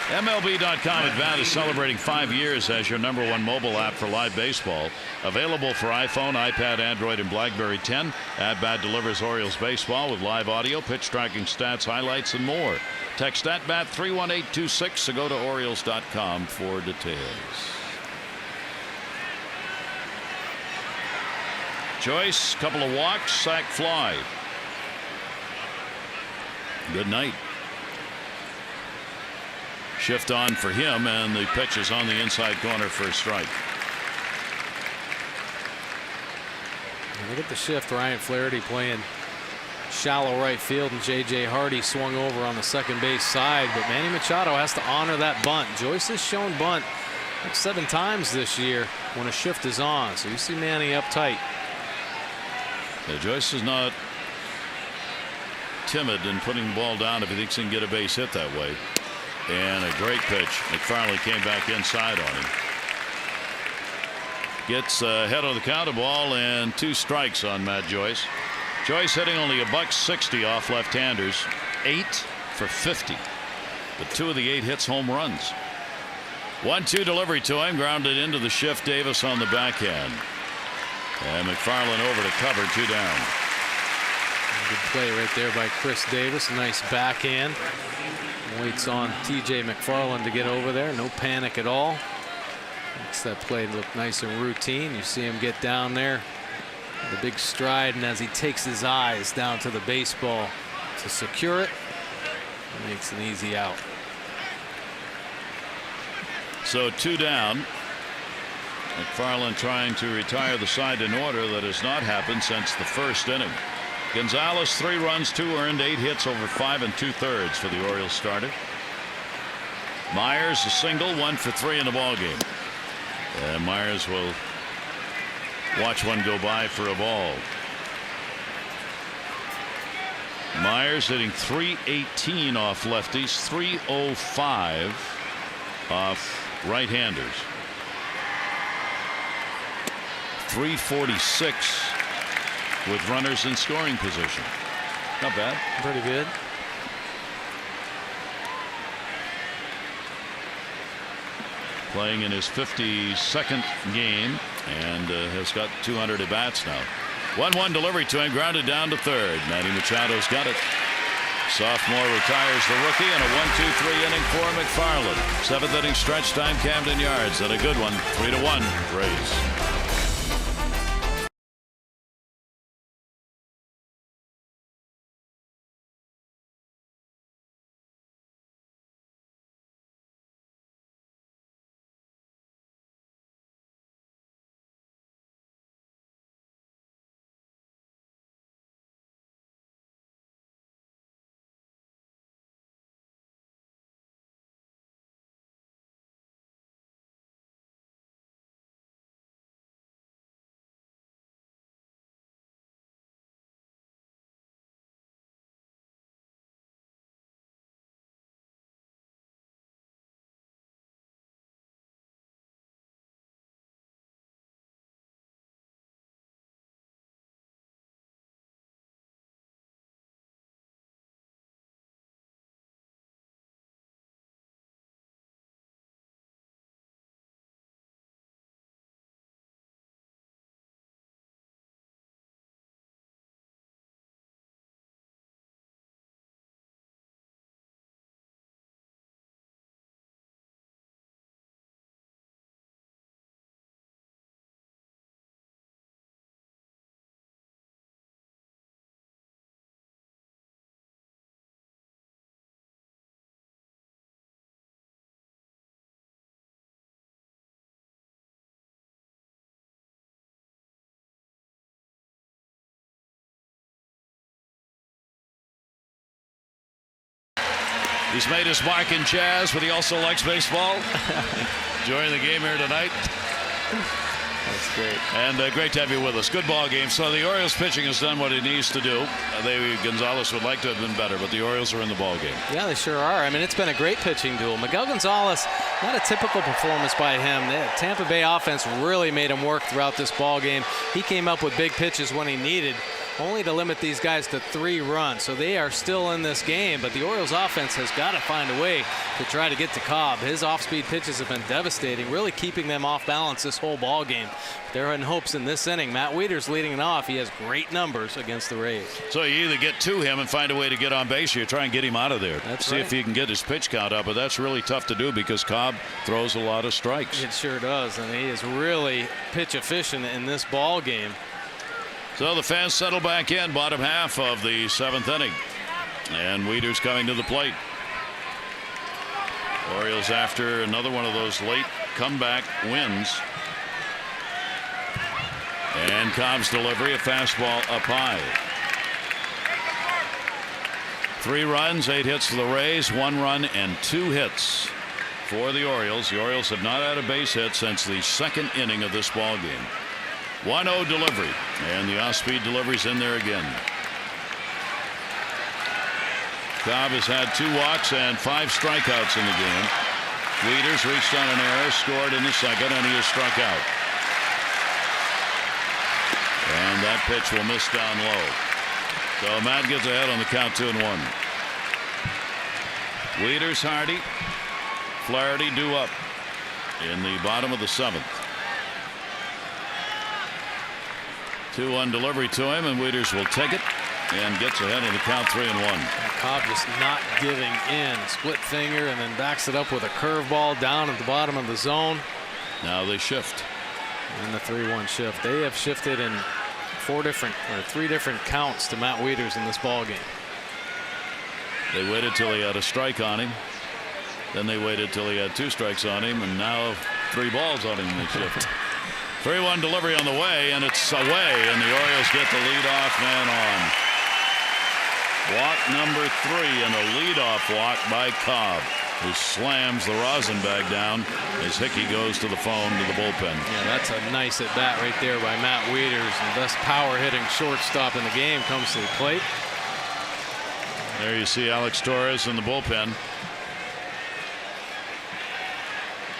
MLB.com Advantage celebrating 5 years as your #1 mobile app for live baseball. Available for iPhone, iPad, Android, and BlackBerry 10. At-Bat delivers Orioles baseball with live audio, pitch tracking, stats, highlights, and more. Text at-Bat 31826 or go to Orioles.com for details. Joyce, couple of walks, sac fly. Good night. Shift on for him, and the pitch is on the inside corner for a strike. Look at the shift. Ryan Flaherty playing shallow right field, and J.J. Hardy swung over on the second base side, but Manny Machado has to honor that bunt. Joyce has shown bunt like 7 times this year when a shift is on, so you see Manny uptight. Yeah, Joyce is not timid in putting the ball down if he thinks he can get a base hit that way. And a great pitch. McFarland came back inside on him. Gets ahead of the count of ball and 2 strikes on Matt Joyce. Joyce hitting only $160 off left-handers. 8 for 50. But 2 of the 8 hits home runs. 1-2 delivery to him. Grounded into the shift. Davis on the backhand. And McFarland over to cover. 2 down. Good play right there by Chris Davis. Nice backhand. Waits on TJ McFarland to get over there. No panic at all. Makes that play look nice and routine. You see him get down there, the big stride, and as he takes his eyes down to the baseball to secure it, it makes an easy out. So 2 down. McFarland trying to retire the side in order. That has not happened since the 1st inning. Gonzalez 3 runs, 2 earned, 8 hits over 5 2/3 for the Orioles starter. Myers a single, 1 for 3 in the ball game. And Myers will watch one go by for a ball. Myers hitting .318 off lefties, .305 off right-handers. .346 with runners in scoring position. Not bad. Pretty good. Playing in his 52nd game and has got 200 at bats now. 1-1 delivery to him, grounded down to third. Manny Machado's got it. Sophomore retires the rookie, and a 1-2-3 inning for McFarland. 7th inning stretch time, Camden Yards, and a good one. 3-1 Rays. He's made his mark in jazz, but he also likes baseball. Joining the game here tonight. That's great. And great to have you with us. Good ball game. So the Orioles pitching has done what it needs to do. Gonzalez would like to have been better, but the Orioles are in the ball game. Yeah, they sure are. I mean, it's been a great pitching duel. Miguel Gonzalez, not a typical performance by him. The Tampa Bay offense really made him work throughout this ball game. He came up with big pitches when he needed, only to limit these guys to 3 runs. So they are still in this game, but the Orioles offense has got to find a way to try to get to Cobb. His off-speed pitches have been devastating, really keeping them off balance this whole ball game. They're in hopes in this inning. Matt Wieters leading it off. He has great numbers against the Rays. So you either get to him and find a way to get on base, or you try and get him out of there. See if you can get his pitch count up, but that's really tough to do because Cobb throws a lot of strikes. It sure does, and he is really pitch efficient in this ball game. So the fans settle back in, bottom half of the 7th inning. And Wieters coming to the plate. Orioles after another one of those late comeback wins. And Cobb's delivery, a fastball up high. 3 runs, 8 hits for the Rays, 1 run and 2 hits for the Orioles. The Orioles have not had a base hit since the 2nd inning of this ball game. 1-0 delivery, and the off-speed delivery's in there again. Cobb has had 2 walks and 5 strikeouts in the game. Wieters reached on an error, scored in the 2nd, and he is struck out. And that pitch will miss down low. So Matt gets ahead on the count, 2-1. Wieters, Hardy, Flaherty due up in the bottom of the 7th. 2-1 delivery to him, and Wieters will take it and gets ahead on the count, 3-1. Cobb just not giving in. Split finger and then backs it up with a curveball down at the bottom of the zone. Now they shift. And the 3-1 shift. They have shifted in 3 different counts to Matt Wieters in this ball game. They waited till he had a strike on him. Then they waited till he had 2 strikes on him, and now 3 balls on him in the shift. 3-1 delivery on the way, and it's away, and the Orioles get the leadoff man on. Walk number 3, and a leadoff walk by Cobb, who slams the rosin bag down as Hickey goes to the phone to the bullpen. Yeah, that's a nice at bat right there by Matt Wieters, and the best power hitting shortstop in the game comes to the plate. There you see Alex Torres in the bullpen.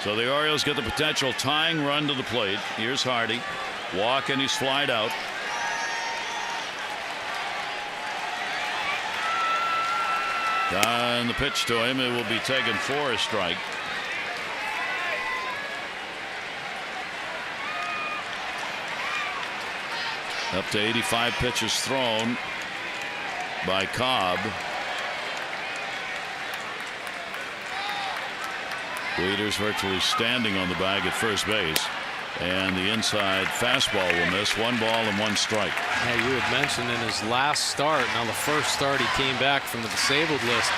So the Orioles get the potential tying run to the plate. Here's Hardy. Walk, and he's flied out. And the pitch to him, it will be taken for a strike. Up to 85 pitches thrown by Cobb. Wieters virtually standing on the bag at first base, and the inside fastball will miss. 1 ball and 1 strike. Yeah, you had mentioned in his last start, now the first start he came back from the disabled list,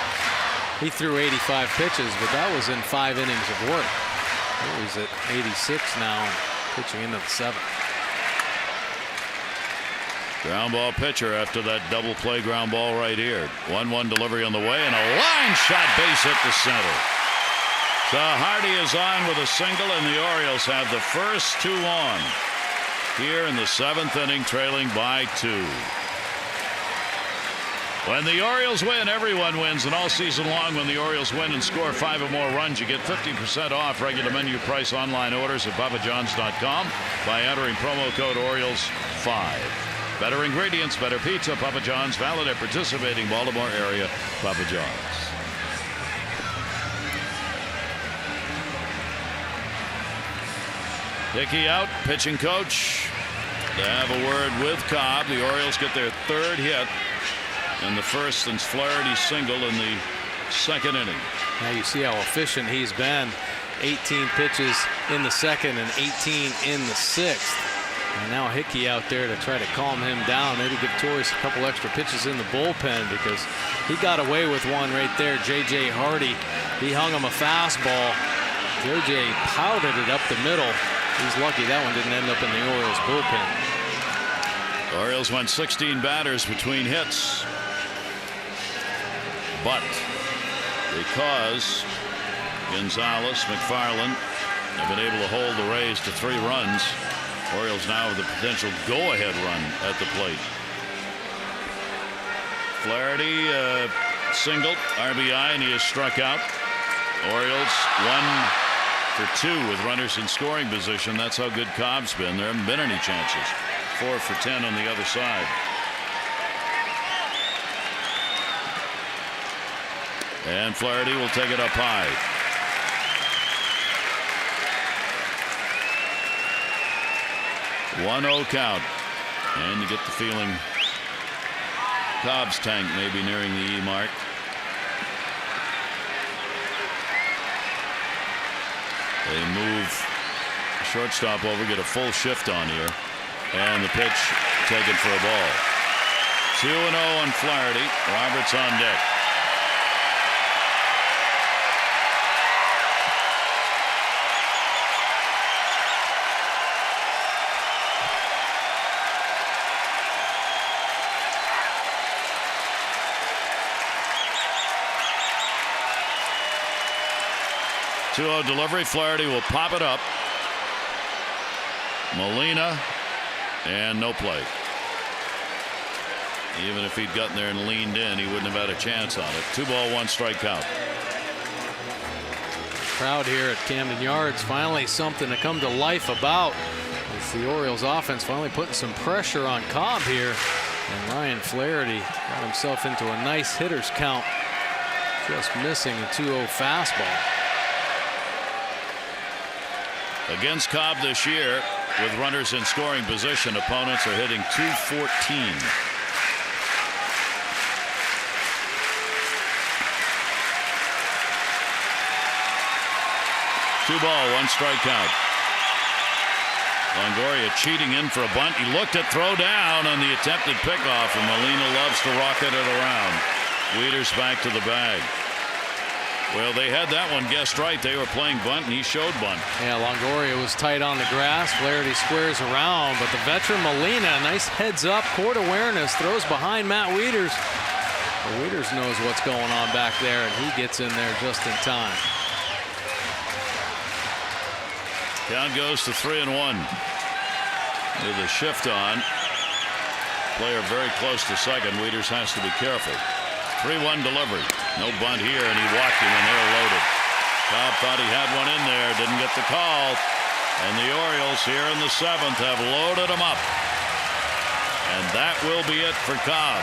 he threw 85 pitches, but that was in 5 innings of work. He's at 86 now, pitching into the 7th. Ground ball pitcher after that double play ground ball right here. 1-1 delivery on the way, and a line shot base hit the center. So Hardy is on with a single, and the Orioles have the first 2 on here in the 7th inning, trailing by 2. When the Orioles win, everyone wins, and all season long when the Orioles win and score 5 or more runs, you get 50% off regular menu price online orders at papajohns.com by entering promo code Orioles5. Better ingredients, better pizza. Papa John's, valid at participating Baltimore area Papa John's. Hickey out, pitching coach to have a word with Cobb. The Orioles get their 3rd hit in the first since Flaherty's single in the 2nd inning. Now you see how efficient he's been. 18 pitches in the 2nd and 18 in the 6th. And now Hickey out there to try to calm him down. Maybe give Torres a couple extra pitches in the bullpen, because he got away with one right there. J.J. Hardy, he hung him a fastball. J.J. powdered it up the middle. He's lucky that one didn't end up in the Orioles bullpen. Orioles went 16 batters between hits, but because Gonzalez, McFarland have been able to hold the Rays to 3 runs. Orioles now with a potential go-ahead run at the plate. Flaherty singled RBI, and he is struck out. Orioles 1 for 2 with runners in scoring position. That's how good Cobb's been. There haven't been any chances. 4 for 10 on the other side. And Flaherty will take it up high. 1-0 count. And you get the feeling Cobb's tank may be nearing the E mark. They move the shortstop over, get a full shift on here. And the pitch taken for a ball. 2-0 on Flaherty. Roberts on deck. Delivery. Flaherty will pop it up. Molina, and no play. Even if he'd gotten there and leaned in, he wouldn't have had a chance on it. 2-1 strikeout. Crowd here at Camden Yards, finally something to come to life about. It's the Orioles offense finally putting some pressure on Cobb here. And Ryan Flaherty got himself into a nice hitter's count, just missing a 2-0 fastball. Against Cobb this year, with runners in scoring position, opponents are hitting .214. Two ball, 1 strikeout. Longoria cheating in for a bunt. He looked at throw down on the attempted pickoff, and Molina loves to rocket it around. Wieters back to the bag. Well, they had that one guessed right. They were playing bunt, and he showed bunt. Yeah, Longoria was tight on the grass. Flaherty squares around, but the veteran Molina, nice heads up, court awareness, throws behind Matt Wieters. Well, Wieters knows what's going on back there, and he gets in there just in time. Count goes to 3-1. With a shift on. Player very close to second. Wieters has to be careful. 3-1 delivery. No bunt here, and he walked him, and they're loaded. Cobb thought he had one in there, didn't get the call. And the Orioles here in the 7th have loaded him up. And that will be it for Cobb.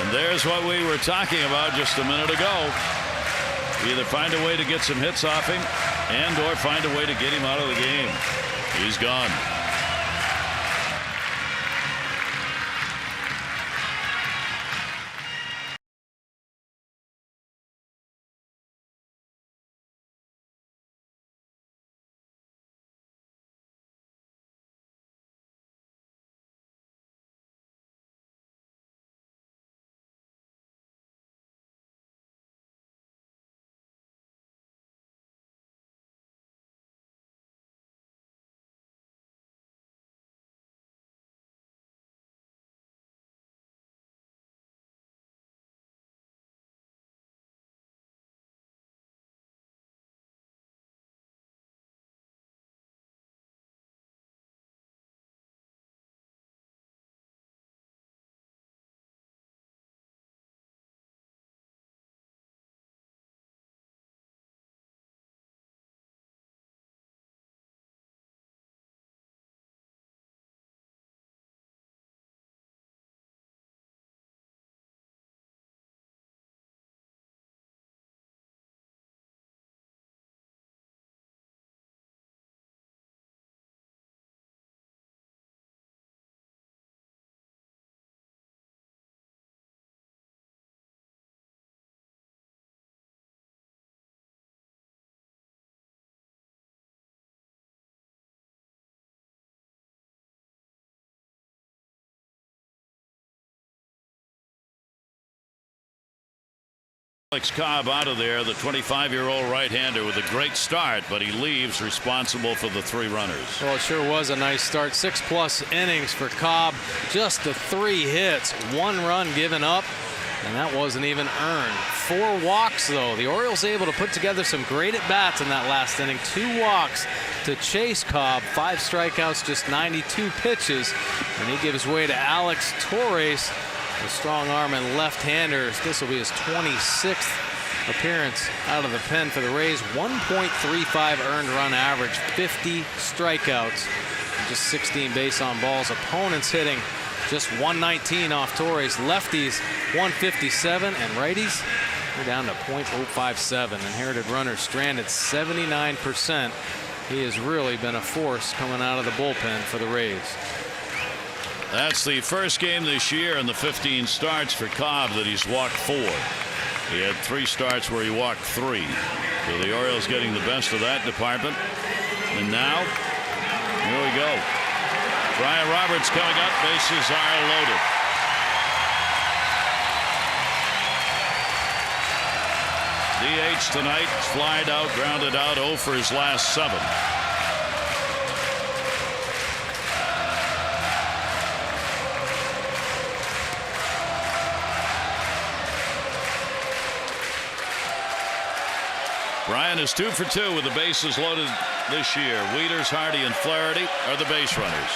And there's what we were talking about just a minute ago. Either find a way to get some hits off him and or find a way to get him out of the game. He's gone. Alex Cobb out of there, the 25-year-old right-hander with a great start, but he leaves responsible for the 3 runners. Well, it sure was a nice start. 6+ innings for Cobb. Just the 3 hits, 1 run given up, and that wasn't even earned. 4 walks, though. The Orioles able to put together some great at-bats in that last inning. 2 walks to chase Cobb. 5 strikeouts, just 92 pitches, and he gives way to Alex Torres, the strong arm and left-hander. This will be his 26th appearance out of the pen for the Rays. 1.35 earned run average, 50 strikeouts, just 16 base on balls. Opponents hitting just 119 off Torres. Lefties 157, and righties are down to .057. Inherited runners stranded 79%. He has really been a force coming out of the bullpen for the Rays. That's the first game this year in the 15 starts for Cobb that he's walked 4. He had 3 starts where he walked 3. So the Orioles getting the best of that department. And now, here we go. Brian Roberts coming up. Bases are loaded. DH tonight, flied out, grounded out, 0 for his last 7. Brian is 2 for 2 with the bases loaded this year. Wieters, Hardy, and Flaherty are the base runners.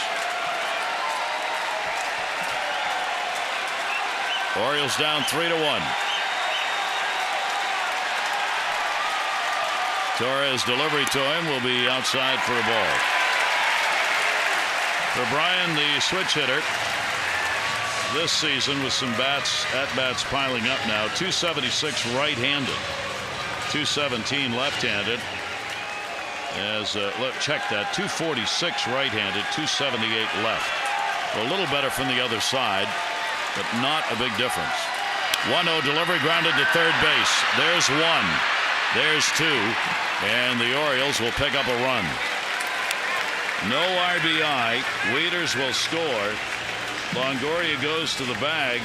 Orioles down 3-1. Torres' delivery to him will be outside for a ball. For Brian, the switch hitter this season with some at-bats piling up now. 276 right-handed. 217 left-handed. Check that. 246 right-handed, 278 left. A little better from the other side, but not a big difference. 1-0 delivery, grounded to third base. There's 1. There's 2, and the Orioles will pick up a run. No RBI. Wieters will score. Longoria goes to the bag,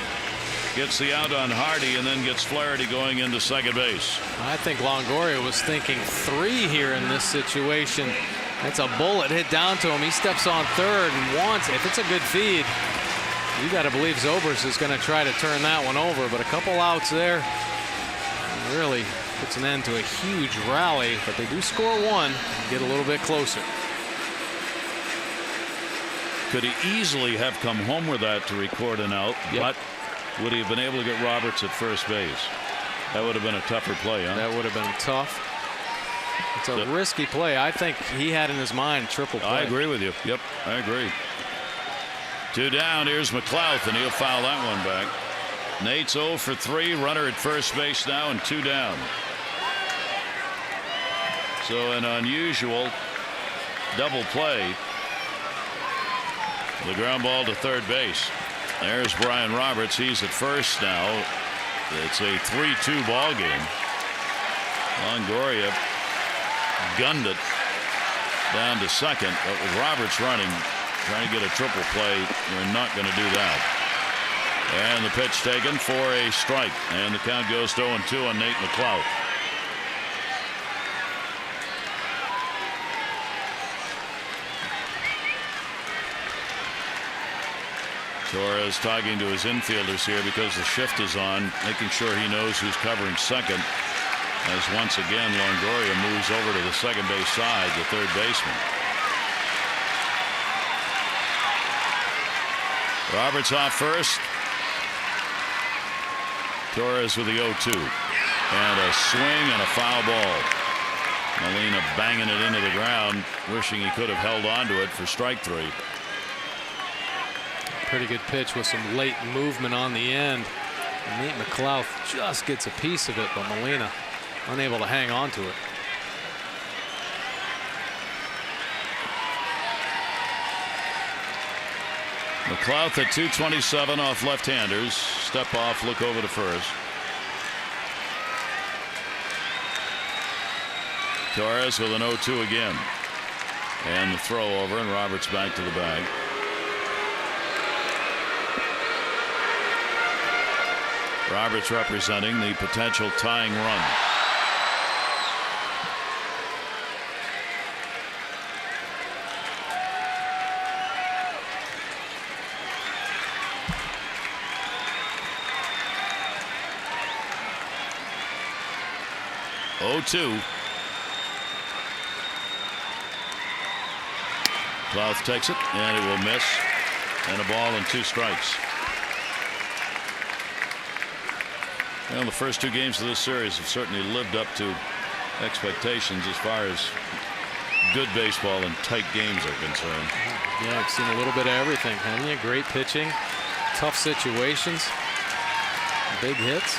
gets the out on Hardy, and then gets Flaherty going into second base. I think Longoria was thinking 3 here in this situation. That's a bullet hit down to him. He steps on third and wants, if it's a good feed, you got to believe Zobrist is going to try to turn that one over. But a couple outs there really puts an end to a huge rally. But they do score 1 and get a little bit closer. Could he easily have come home with that to record an out? Yep. But would he have been able to get Roberts at first base? That would have been a tougher play, huh? That would have been tough. It's a risky play. I think he had in his mind triple play. I agree with you. Yep, I agree. 2 down. Here's McLouth, and he'll foul that one back. Nate's 0 for 3. Runner at first base now, and 2 down. So an unusual double play. The ground ball to third base. There's Brian Roberts. He's at first now. It's a 3-2 ball game. Longoria gunned it down to second, but with Roberts running, trying to get a triple play, you're not going to do that. And the pitch taken for a strike, and the count goes to 0-2 on Nate McLouth. Torres talking to his infielders here because the shift is on, making sure he knows who's covering second, as once again Longoria moves over to the second base side, the third baseman. Roberts off first. Torres with the 0-2, and a swing and a foul ball. Molina banging it into the ground, wishing he could have held on to it for strike 3. Pretty good pitch with some late movement on the end. And Nate McLouth just gets a piece of it, but Molina unable to hang on to it. McLouth at 227 off left-handers. Step off, look over to first. Torres with an 0-2 again. And the throw over, and Roberts back to the bag. Roberts representing the potential tying run. Oh, 2. Clouth takes it, and it will miss. And a ball and 2 strikes. Well, the first 2 games of this series have certainly lived up to expectations as far as good baseball and tight games are concerned. Yeah, I've seen a little bit of everything, haven't you? Great pitching, tough situations, big hits.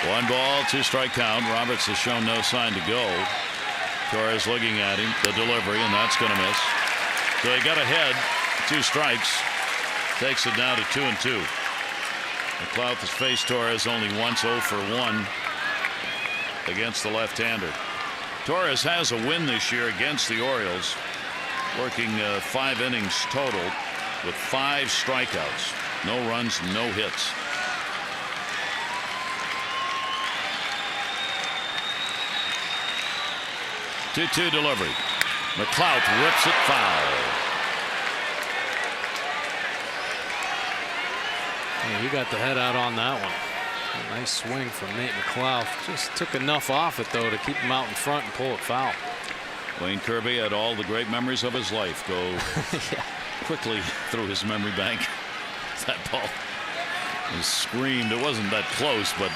1 ball, 2 strike count. Roberts has shown no sign to go. Torres looking at him, the delivery, and that's going to miss. So he got ahead, 2 strikes, takes it down to 2-2. McLeod has faced Torres only once, 0 for 1 against the left-hander. Torres has a win this year against the Orioles, working 5 innings total with 5 strikeouts, no runs, no hits. Two-2 delivery. McLeod rips it foul. Yeah, you got the head out on that one. A nice swing from Nate McLeod. Just took enough off it though to keep him out in front and pull it foul. Wayne Kirby had all the great memories of his life go yeah. quickly through his memory bank. That ball was screamed. It wasn't that close, but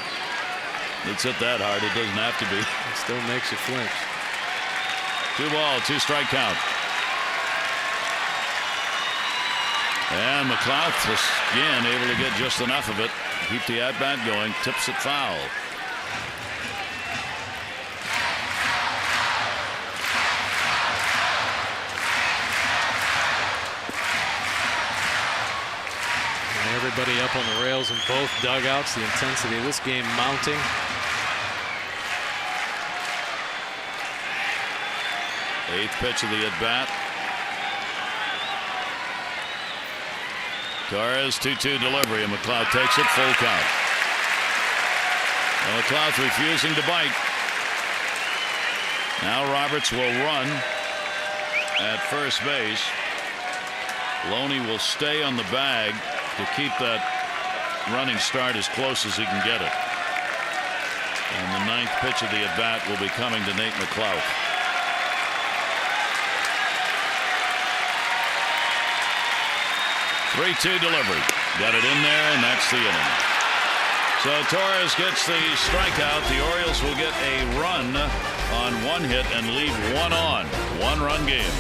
it's hit that hard. It doesn't have to be. It still makes you flinch. 2 ball, 2 strike count. And McLeod again able to get just enough of it. Keep the at-bat going. Tips it foul. And everybody up on the rails in both dugouts. The intensity of this game mounting. Eighth pitch of the at-bat. Torres 2-2 delivery, and McLeod takes it, full count. And McLeod's refusing to bite. Now Roberts will run at first base. Loney will stay on the bag to keep that running start as close as he can get it. And the 9th pitch of the at-bat will be coming to Nate McLeod. 3-2 delivery. Got it in there, and that's the inning. So Torres gets the strikeout. The Orioles will get a run on 1 hit and leave 1 on. 1-run game.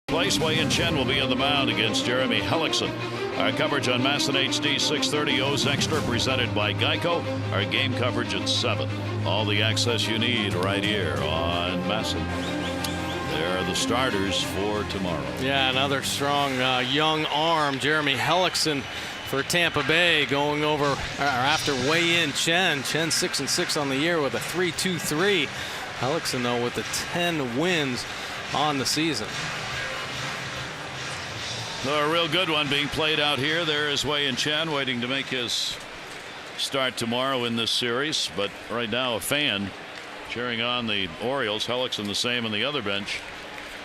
Placeway and Chen will be on the mound against Jeremy Hellickson. Our coverage on MASN HD 630 O's Extra presented by Geico. Our game coverage at 7. All the access you need right here on MASN. There are the starters for tomorrow. Yeah, another strong young arm, Jeremy Hellickson for Tampa Bay, going over after Wei-Yin Chen. Chen 6-6 on the year with a 3.23. Hellickson though with the 10 wins on the season. A real good one being played out here. There is Wei-Yin Chen waiting to make his start tomorrow in this series, but right now a fan cheering on the Orioles. Hellickson the same on the other bench.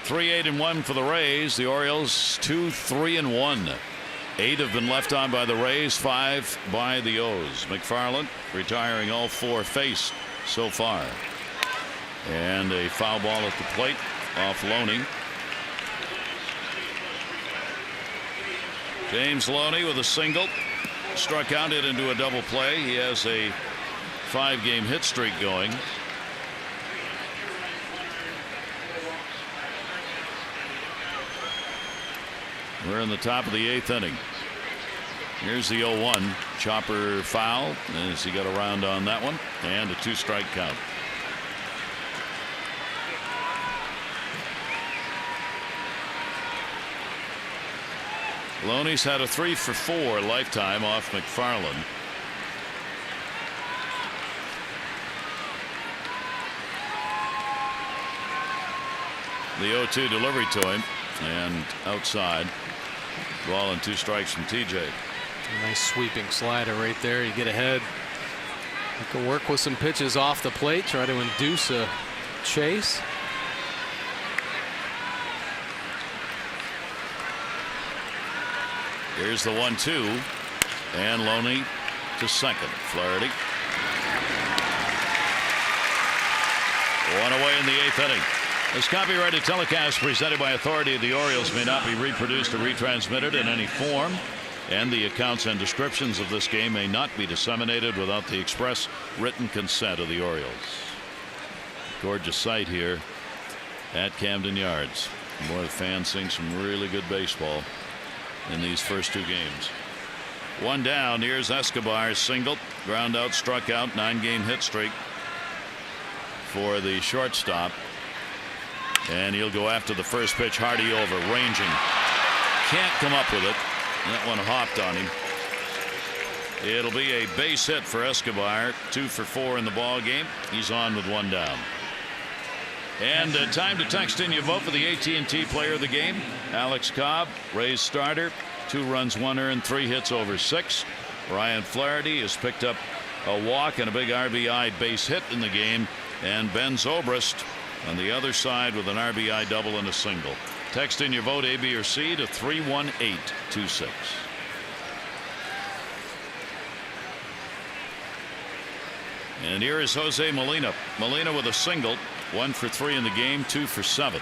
3-8-1 for the Rays. The Orioles 2-3-1. 8 have been left on by the Rays, 5 by the O's. McFarland retiring all 4 faced so far. And a foul ball at the plate off Loney. James Loney with a single. Struck out, it into a double play. He has a 5-game hit streak going. We're in the top of the 8th inning. Here's the 0-1. Chopper foul as he got around on that one, and a 2-strike count. Loney's had a 3-for-4 lifetime off McFarland. The 0-2 delivery to him, and outside. Ball and 2 strikes from TJ. A nice sweeping slider right there. You get ahead. You can work with some pitches off the plate, try to induce a chase. Here's the 1-2, and Loney to second. Flaherty. One away in the 8th inning. This copyrighted telecast presented by authority of the Orioles may not be reproduced or retransmitted in any form, and the accounts and descriptions of this game may not be disseminated without the express written consent of the Orioles. Gorgeous sight here at Camden Yards. Boy, the fans seeing some really good baseball in these first 2 games. 1 down. Here's Escobar, single, ground out, struck out, 9-game hit streak for the shortstop. And he'll go after the first pitch. Hardy over, ranging. Can't come up with it. That one hopped on him. It'll be a base hit for Escobar. 2-for-4 in the ball game. He's on with 1 down. And time to text in your vote for the AT&T player of the game. Alex Cobb, Rays starter. 2 runs, 1 earned, 3 hits over 6. Ryan Flaherty has picked up a walk and a big RBI base hit in the game. And Ben Zobrist on the other side with an RBI double and a single. Text in your vote A, B, or C to 31826. And here is Jose Molina. Molina with a single. 1 for 3 in the game, 2 for 7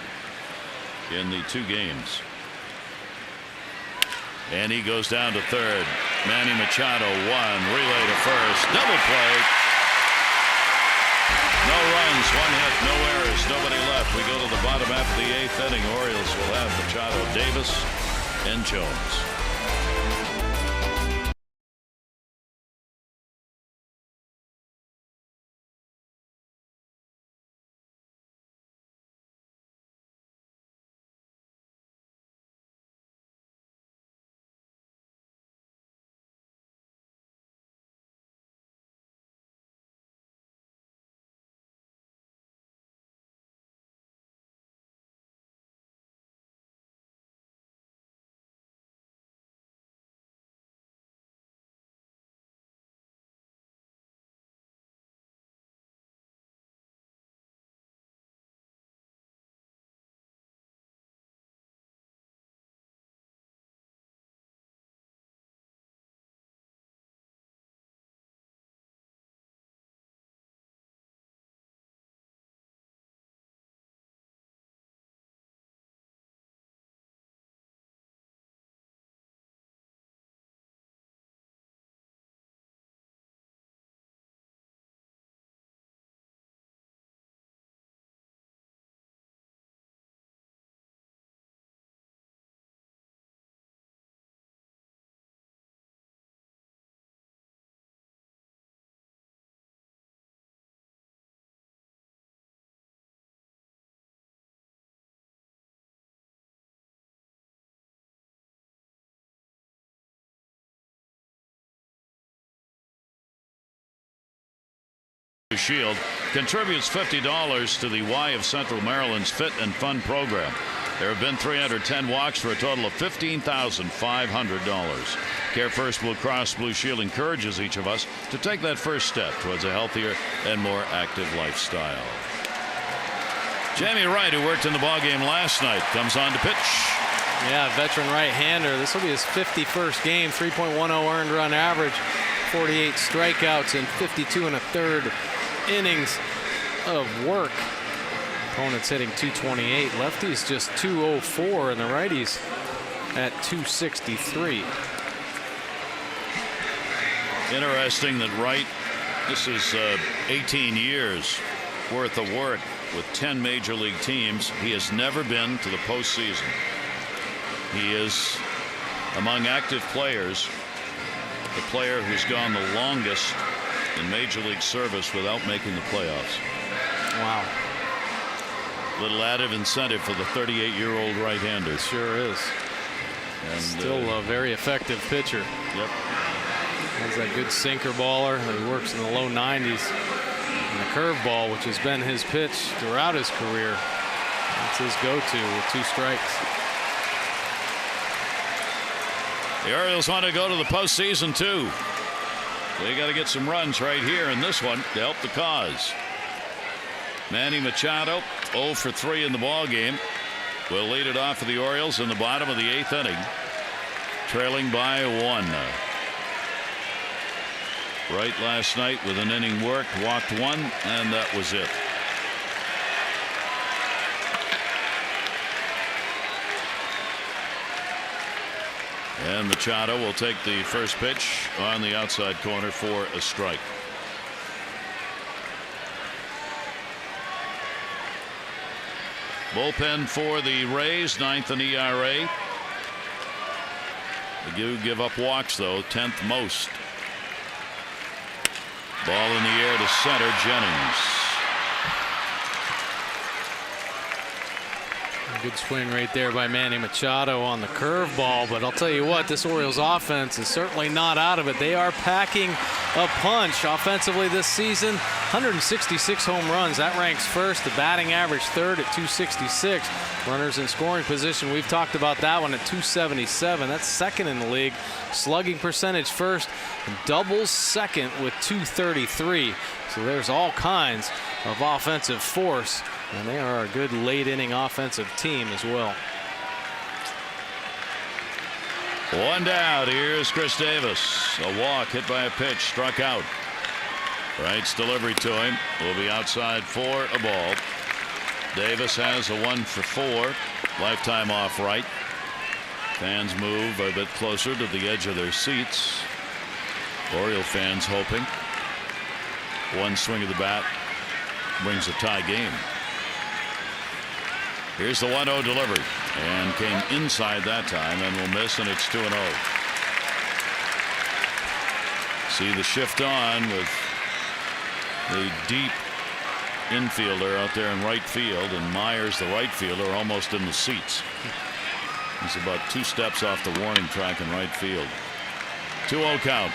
in the 2 games. And he goes down to third. Manny Machado 1, relay to first, double play. No runs, 1 hit, no errors, nobody left. We go to the bottom half of the 8th inning. Orioles will have Machado, Davis, and Jones. Shield contributes $50 to the Y of Central Maryland's Fit and Fun program. There have been 310 walks for a total of $15,500. Care First Blue Cross Blue Shield encourages each of us to take that first step towards a healthier and more active lifestyle. Jamie Wright, who worked in the ballgame last night, comes on to pitch. Yeah, veteran right-hander. This will be his 51st game, 3.10 earned run average, 48 strikeouts in 52 1/3 innings of work. Opponents hitting .228. Lefties just .204, and the righties at .263. Interesting that Wright, this is 18 years worth of work with 10 major league teams. He has never been to the postseason. He is, among active players, the player who's gone the longest in major league service without making the playoffs. Wow. Little added incentive for the 38-year-old right-hander. Sure is. And still a very effective pitcher. Yep. Has that good sinker baller. He works in the low 90s. And the curveball, which has been his pitch throughout his career. That's his go-to with 2 strikes. The Orioles want to go to the postseason too. They got to get some runs right here in this one to help the cause. Manny Machado 0 for 3 in the ball game. Will lead it off for the Orioles in the bottom of the 8th inning, trailing by 1. Wright last night with an inning worked, walked 1, and that was it. And Machado will take the first pitch on the outside corner for a strike. Bullpen for the Rays, 9th in ERA. They do give up walks, though, 10th most. Ball in the air to center, Jennings. Good swing right there by Manny Machado on the curveball, but I'll tell you what, this Orioles offense is certainly not out of it. They are packing a punch offensively this season. 166 home runs. That ranks first. The batting average third at .266. Runners in scoring position, we've talked about that one at .277. That's second in the league. Slugging percentage first. Doubles second with .233. So there's all kinds of offensive force. And they are a good late inning offensive team as well. 1 down. Here's Chris Davis. A walk hit by a pitch, struck out. Wright's delivery to him will be outside for a ball. Davis has a 1 for 4. Lifetime off Wright. Fans move a bit closer to the edge of their seats. Oriole fans hoping one swing of the bat brings a tie game. Here's the 1-0 delivery, and came inside that time and will miss, and it's 2-0. See the shift on with the deep infielder out there in right field, and Myers, the right fielder, almost in the seats. He's about 2 steps off the warning track in right field. 2-0 count.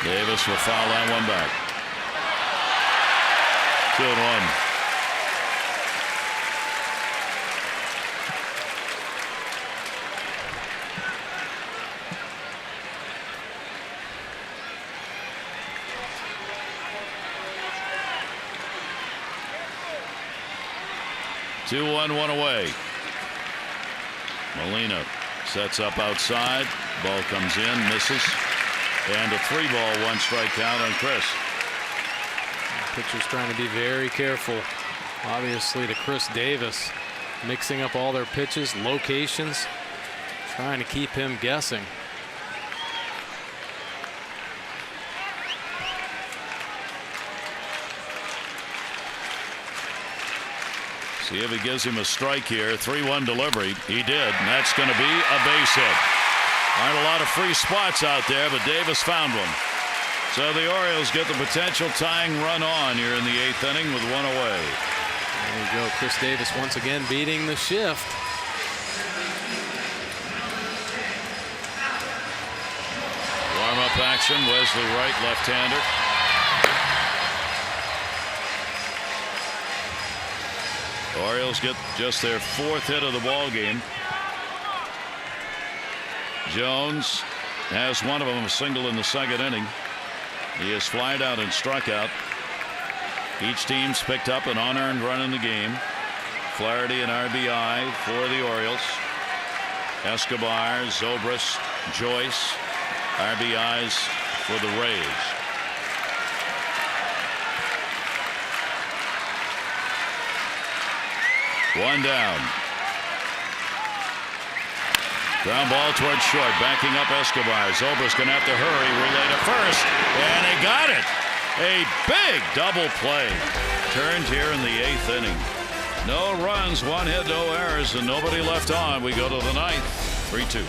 Davis will foul that one back. 2-1. Two, 1 away. Molina sets up outside. Ball comes in, misses. And a 3-ball, 1 strike count on Chris. Pitcher's trying to be very careful, obviously, to Chris Davis, mixing up all their pitches, locations, trying to keep him guessing. See if he gives him a strike here. 3-1 delivery. He did, and that's going to be a base hit. Aren't a lot of free spots out there, but Davis found one. So the Orioles get the potential tying run on here in the 8th inning with 1 away. There you go. Chris Davis once again beating the shift. Warm-up action action. Wesley Wright, left-hander. The Orioles get just their 4th hit of the ball game. Jones has one of them, a single in the 2nd inning. He has flied out and struck out. Each team's picked up an unearned run in the game. Flaherty an RBI for the Orioles. Escobar, Zobrist, Joyce, RBIs for the Rays. One down. Ground ball towards short, backing up Escobar. Zobrist going to have to hurry, relay to first, and they got it. A big double play. Turned here in the 8th inning. No runs, 1 hit, no errors, and nobody left on. We go to the 9th, 3-2.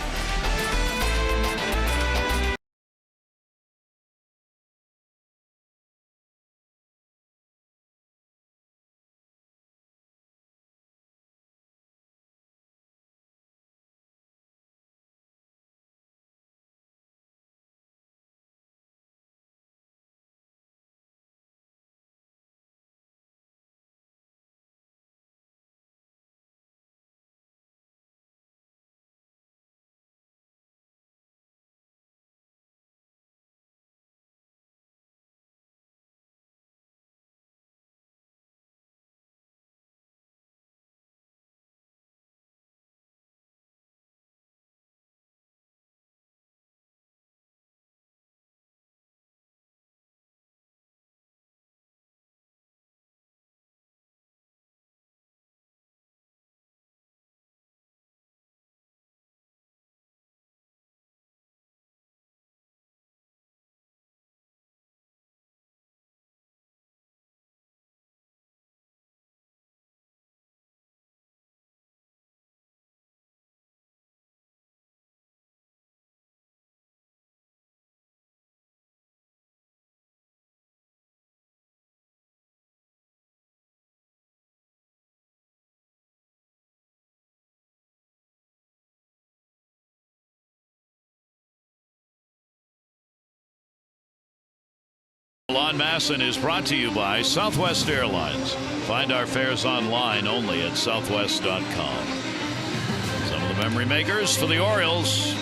On Masson is brought to you by Southwest Airlines. Find our fares online only at southwest.com. Some of the memory makers for the Orioles.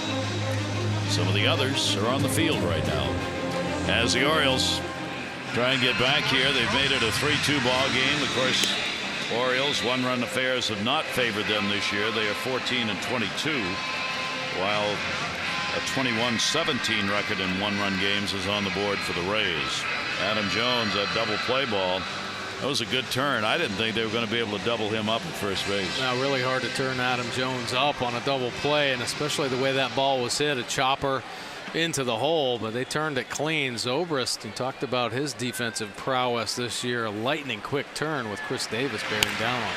Some of the others are on the field right now. As the Orioles try and get back here, they've made it a 3-2 ball game. Of course, Orioles 1-run affairs have not favored them this year. They are 14-22, while a 21-17 record in 1-run games is on the board for the Rays. Adam Jones, that double play ball, that was a good turn. I didn't think they were going to be able to double him up at first base. Now, really hard to turn Adam Jones up on a double play, and especially the way that ball was hit, a chopper into the hole, but they turned it clean. Zobrist, and talked about his defensive prowess this year, a lightning quick turn with Chris Davis bearing down on.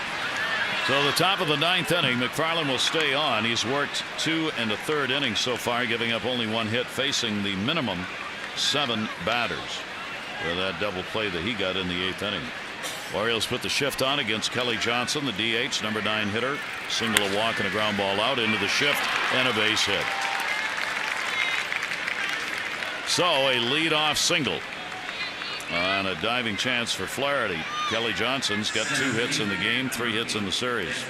So the top of the 9th inning, McFarland will stay on. He's worked 2 1/3 innings so far, giving up only 1 hit, facing the minimum 7 batters for that double play that he got in the 8th inning. Orioles put the shift on against Kelly Johnson, the DH, number 9 hitter. Single, a walk, and a ground ball out into the shift, and a base hit. So a leadoff single on a diving chance for Flaherty. Kelly Johnson's got 2 hits in the game, 3 hits in the series.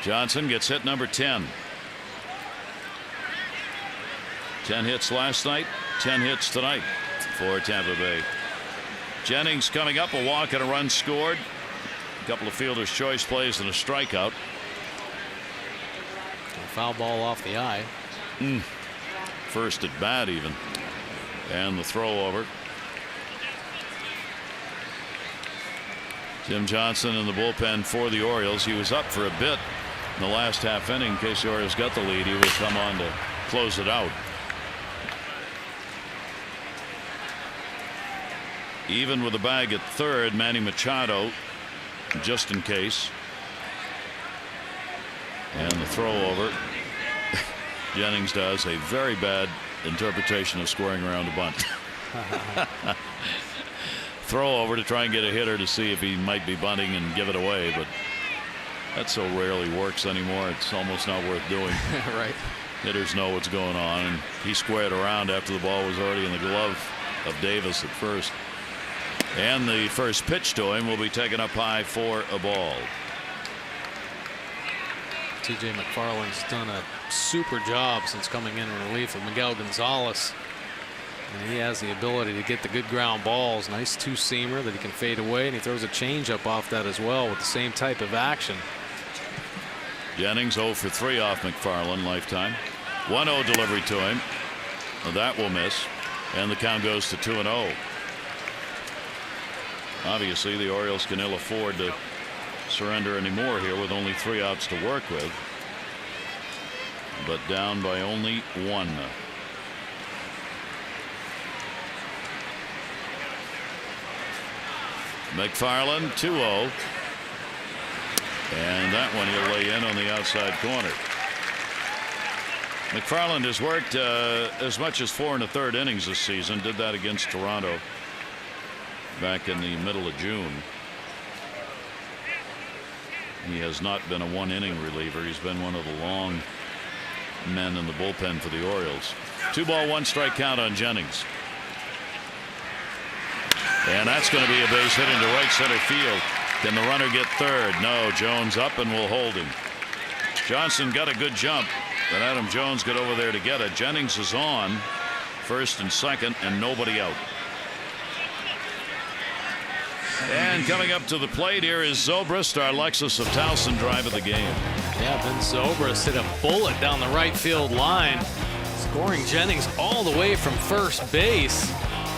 Johnson gets hit number 10. 10 hits last night, 10 hits tonight for Tampa Bay. Jennings coming up, a walk and a run scored. A couple of fielder's choice plays and a strikeout. A foul ball off the eye. First at bat even. And the throw over. Jim Johnson in the bullpen for the Orioles. He was up for a bit in the last half inning in case the Orioles got the lead. He would come on to close it out. Even with the bag at third, Manny Machado, just in case. And the throw over. Jennings does a very bad interpretation of scoring around a bunt. Throw over to try and get a hitter to see if he might be bunting and give it away, but That so rarely works anymore. It's almost not worth doing. Right. Hitters know what's going on, and he squared around after the ball was already in the glove of Davis at first. And the first pitch to him will be taken up high for a ball. T.J. McFarland's done a super job since coming in relief of Miguel Gonzalez. And he has the ability to get the good ground balls. Nice two-seamer that he can fade away, and he throws a changeup off that as well with the same type of action. Jennings 0 for 3 off McFarland lifetime. 1-0 delivery to him. That will miss, and the count goes to 2-0. Obviously, the Orioles can ill afford to surrender anymore here with only 3 outs to work with, but down by only 1. McFarland 2-0, and that one he'll lay in on the outside corner. McFarland has worked as much as 4 1/3 innings this season. Did that against Toronto back in the middle of June. He has not been a 1-inning reliever. He's been one of the long men in the bullpen for the Orioles. 2-ball 1-strike count on Jennings. And that's going to be a base hit into right center field. Can the runner get third? No. Jones up and will hold him. Johnson got a good jump, but Adam Jones got over there to get it. Jennings is on first and second, and nobody out. And coming up to the plate here is Zobrist, our Lexus of Towson drive of the game. Yeah, Ben Zobrist hit a bullet down the right field line, scoring Jennings all the way from first base.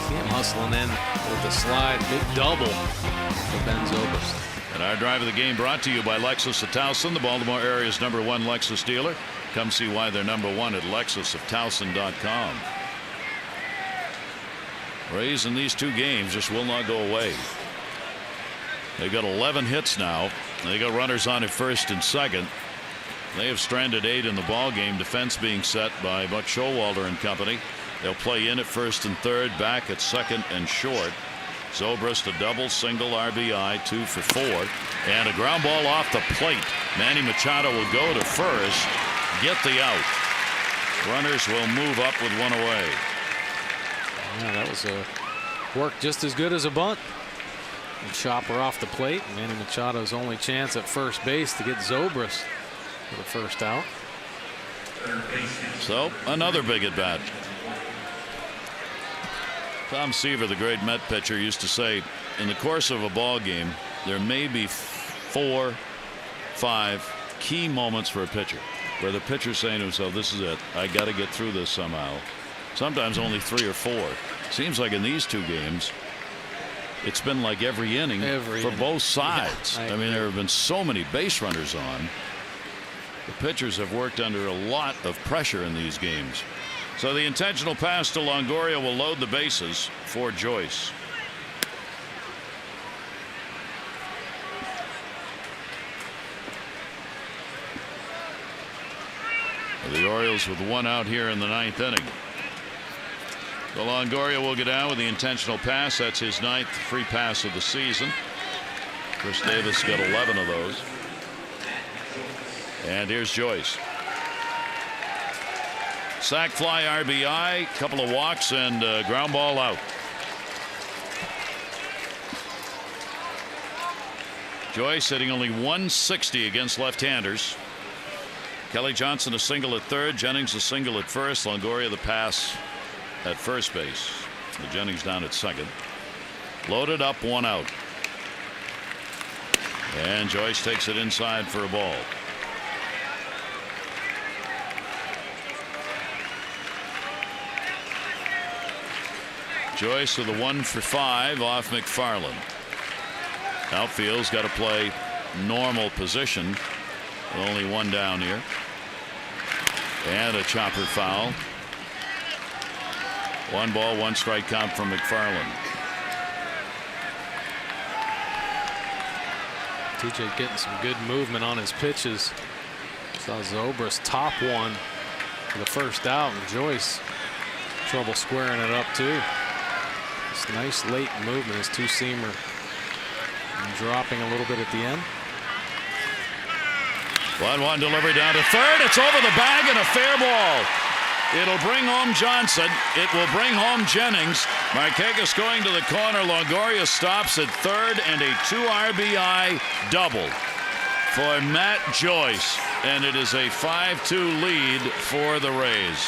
See him hustling in with the slide. Big double for Ben Zobrist. And our drive of the game brought to you by Lexus of Towson, the Baltimore area's #1 Lexus dealer. Come see why they're #1 at LexusofTowson.com. Rays in these 2 games just will not go away. They've got 11 hits now. They got runners on at first and second. They have stranded 8 in the ball game. Defense being set by Buck Showalter and company. They'll play in at first and third, back at second and short. Zobrist a double, single, RBI, 2 for 4, and a ground ball off the plate. Manny Machado will go to first, get the out. Runners will move up with 1 away. Yeah, that was a work just as good as a bunt. And chopper off the plate. Manny Machado's only chance at first base to get Zobrist for the first out. So another big at bat. Tom Seaver, the great Met pitcher, used to say, in the course of a ball game, there may be 4, 5 key moments for a pitcher where the pitcher's saying to himself, this is it. I got to get through this somehow. Sometimes only 3 or 4. Seems like in these 2 games, it's been like every inning for both sides. Yeah, I mean, there have been so many base runners on. The pitchers have worked under a lot of pressure in these games. So the intentional pass to Longoria will load the bases for Joyce. The Orioles with 1 out here in the 9th inning. So Longoria will get down with the intentional pass. That's his 9th free pass of the season. Chris Davis got 11 of those. And here's Joyce. Sac fly, RBI, couple of walks, and ground ball out. Joyce hitting only 160 against left-handers. Kelly Johnson a single at third, Jennings a single at first, Longoria the pass at first base. The Jennings down at second. Loaded up, 1 out. And Joyce takes it inside for a ball. Joyce with a 1 for 5 off McFarland. Outfield's got to play normal position with only 1 down here. And a chopper foul. 1 ball, 1 strike count from McFarland. TJ getting some good movement on his pitches. Saw Zobrist top 1 for the first out, and Joyce trouble squaring it up too. This nice late movement, his two-seamer dropping a little bit at the end. 1-1 delivery down to third. It's over the bag and a fair ball. It'll bring home Johnson. It will bring home Jennings. Markakis going to the corner. Longoria stops at third, and a 2 RBI double for Matt Joyce. And it is a 5-2 lead for the Rays.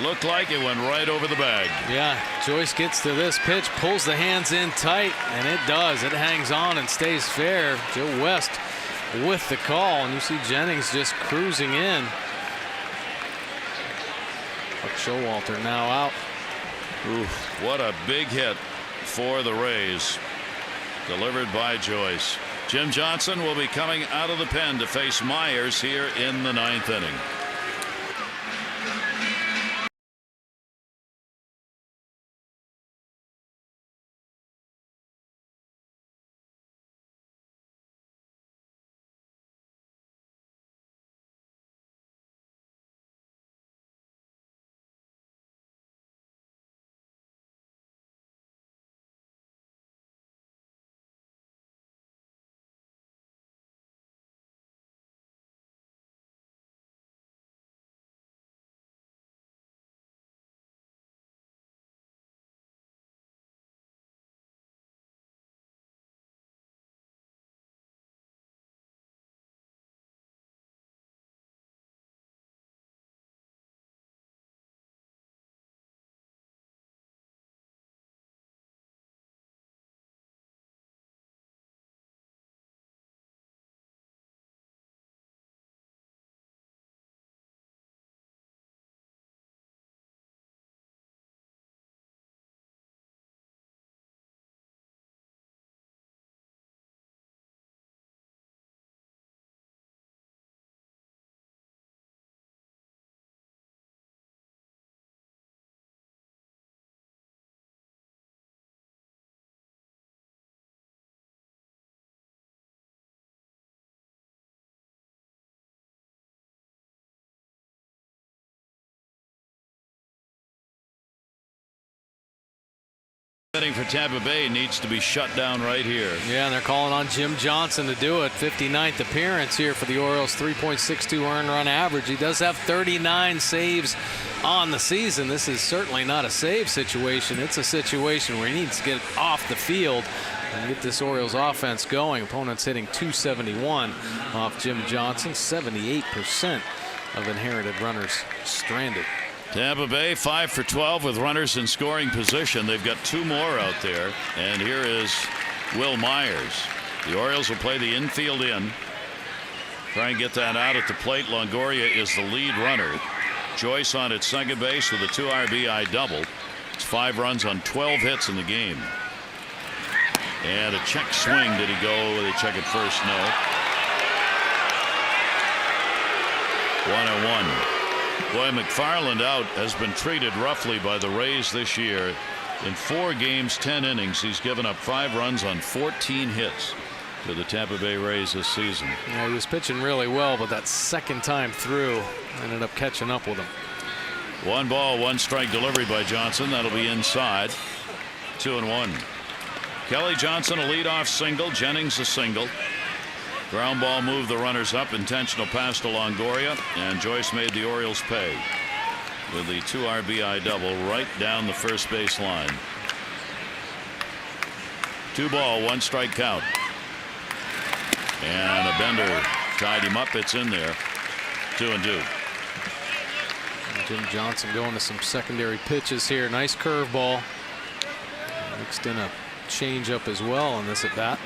Looked like it went right over the bag. Yeah, Joyce gets to this pitch, pulls the hands in tight, and it does. It hangs on and stays fair. Joe West with the call, and you see Jennings just cruising in. Buck Showalter now out. Ooh, what a big hit for the Rays. Delivered by Joyce. Jim Johnson will be coming out of the pen to face Myers here in the 9th inning. For Tampa Bay needs to be shut down right here. Yeah, and they're calling on Jim Johnson to do it. 59th appearance here for the Orioles. 3.62 earned run average. He does have 39 saves on the season. This is certainly not a save situation. It's a situation where he needs to get off the field and get this Orioles offense going. Opponents hitting .271 off Jim Johnson. 78% of inherited runners stranded. Tampa Bay 5 for 12 with runners in scoring position. They've got 2 more out there, and here is Will Myers. The Orioles will play the infield in. Try and get that out at the plate. Longoria is the lead runner. Joyce on at second base with a 2 RBI double. It's 5 runs on 12 hits in the game. And a check swing. Did he go? They check it first. No. 1-1. Boy, McFarland out has been treated roughly by the Rays this year. In 4 games, 10 innings, he's given up 5 runs on 14 hits to the Tampa Bay Rays this season. Yeah, he was pitching really well, but that second time through ended up catching up with him. 1 ball, 1 strike delivery by Johnson. That'll be inside. 2-1. Kelly Johnson a leadoff single. Jennings a single. Ground ball moved the runners up. Intentional pass to Longoria, and Joyce made the Orioles pay with the 2 RBI double right down the first base line. 2 ball, 1 strike count. And a bender tied him up. It's in there. 2-2. Jim Johnson going to some secondary pitches here. Nice curveball. Mixed in a changeup as well on this at bat.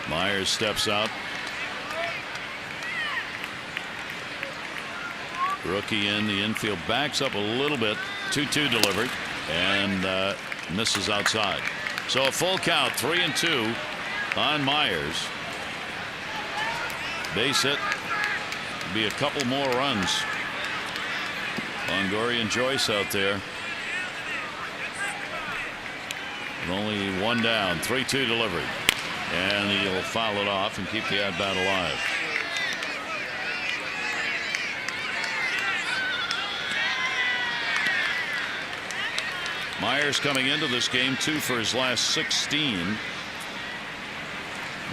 Myers steps out. Rookie in the infield, backs up a little bit. 2-2 delivered and misses outside. So a full count, 3-2 on Myers. Base hit, be a couple more runs. Longoria and Joyce out there. And only 1 down. 3-2 delivery. And he'll foul it off and keep the at bat alive. Myers coming into this game 2 for his last 16.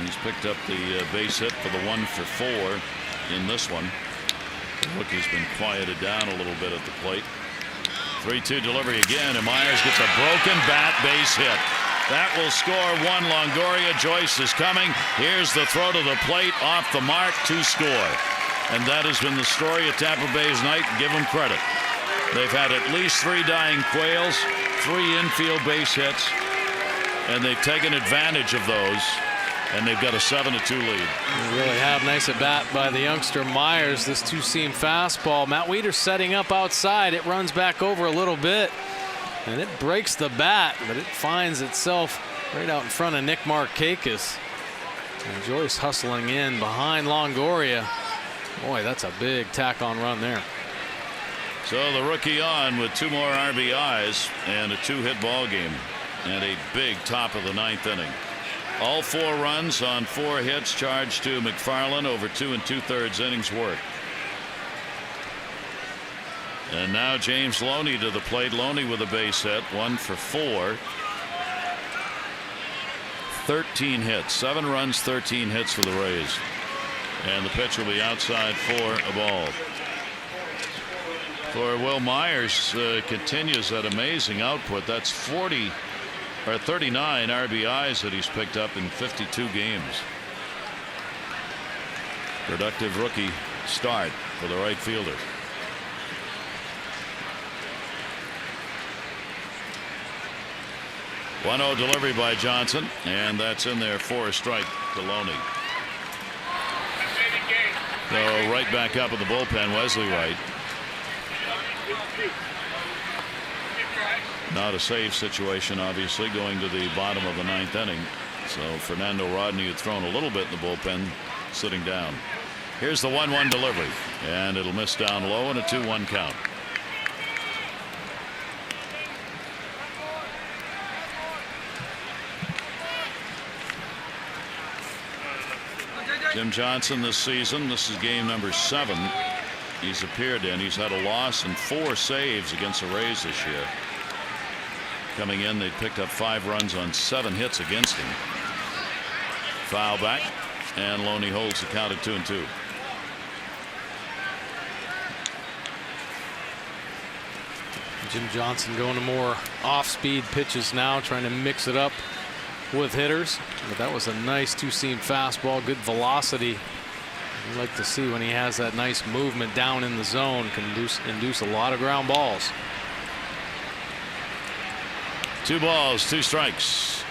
He's picked up the base hit for the 1 for 4 in this one. The rookie's been quieted down a little bit at the plate. 3-2 delivery again, and Myers gets a broken bat base hit. That will score 1. Longoria. Joyce is coming. Here's the throw to the plate, off the mark, to score. And that has been the story of Tampa Bay's night. Give them credit. They've had at least 3 dying quails, 3 infield base hits, and they've taken advantage of those. And they've got a 7-2 lead. They really have. Nice at bat by the youngster Myers. This 2-seam fastball. Matt Wieters setting up outside. It runs back over a little bit, and it breaks the bat, but it finds itself right out in front of Nick Markakis. And Joyce hustling in behind Longoria. Boy, that's a big tack-on run there. So the rookie on with 2 more RBIs and a 2-hit ball game and a big top of the 9th inning. All 4 runs on 4 hits charged to McFarland over 2 2/3 innings work. And now James Loney to the plate. Loney with a base hit, 1 for 4. 13 hits, 7 runs, 13 hits for the Rays. And the pitch will be outside for a ball. For Will Myers, continues that amazing output. That's 39 RBIs that he's picked up in 52 games. Productive rookie start for the right fielder. One-0 delivery by Johnson, and that's in there for a strike to Loney. So right back up in the bullpen, Wesley Wright. Not a save situation, obviously, going to the bottom of the 9th inning. So Fernando Rodney had thrown a little bit in the bullpen, sitting down. Here's the 1-1 delivery, and it'll miss down low, and a 2-1 count. Jim Johnson this season, this is game number 7 he's appeared in. He's had a loss and 4 saves against the Rays this year. Coming in, they picked up 5 runs on 7 hits against him. Foul back, and Loney holds the count at 2-2. Jim Johnson going to more off-speed pitches now, trying to mix it up with hitters. But that was a nice 2-seam fastball, good velocity. You like to see when he has that nice movement down in the zone, can induce a lot of ground balls. 2 balls, 2 strikes.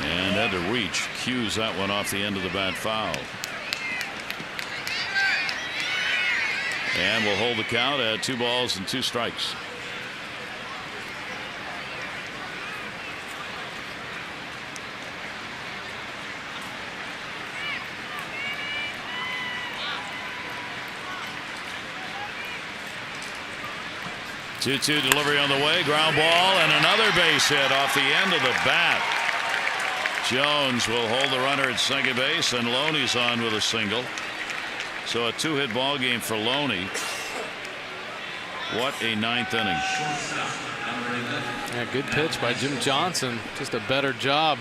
And had to reach, cues that one off the end of the bat foul. And we'll hold the count at 2 balls and 2 strikes. Two-two delivery on the way, ground ball, and another base hit off the end of the bat. Jones will hold the runner at second base, and Loney's on with a single. So a 2-hit ball game for Loney. What a 9th inning. Yeah, good pitch by Jim Johnson. Just a better job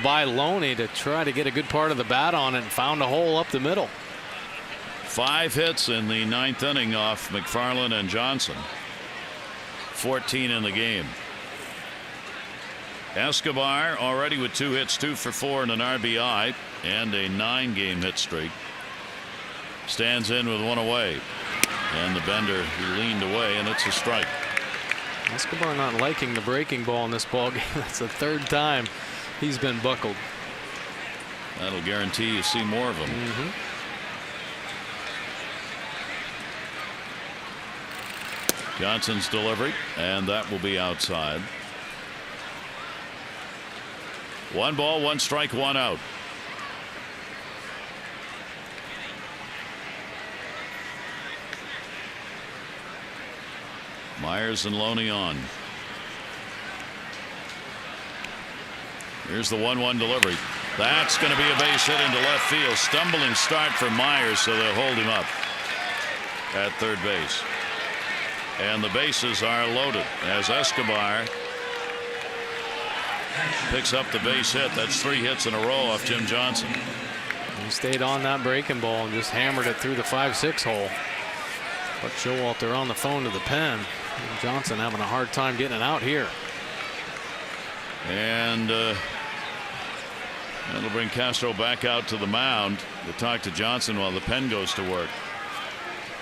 by Loney to try to get a good part of the bat on it, and found a hole up the middle. 5 hits in the 9th inning off McFarland and Johnson. 14 in the game. Escobar already with 2 hits, 2 for 4 and an RBI, and a 9-game hit streak. Stands in with 1 away, and the bender, he leaned away, and it's a strike. Escobar not liking the breaking ball in this ball game. That's the 3rd time he's been buckled. That'll guarantee you see more of them. Johnson's delivery, and that will be outside. 1 ball, 1 strike, 1 out. Myers and Loney on. Here's the 1-1 delivery. That's going to be a base hit into left field. Stumbling start for Myers, so they'll hold him up at third base. and the bases are loaded as Escobar picks up the base hit. That's 3 hits in a row off Jim Johnson. He stayed on that breaking ball and just hammered it through the 5-6 hole. But Showalter on the phone to the pen. Johnson having a hard time getting it out here. And that'll bring Castro back out to the mound to talk to Johnson while the pen goes to work.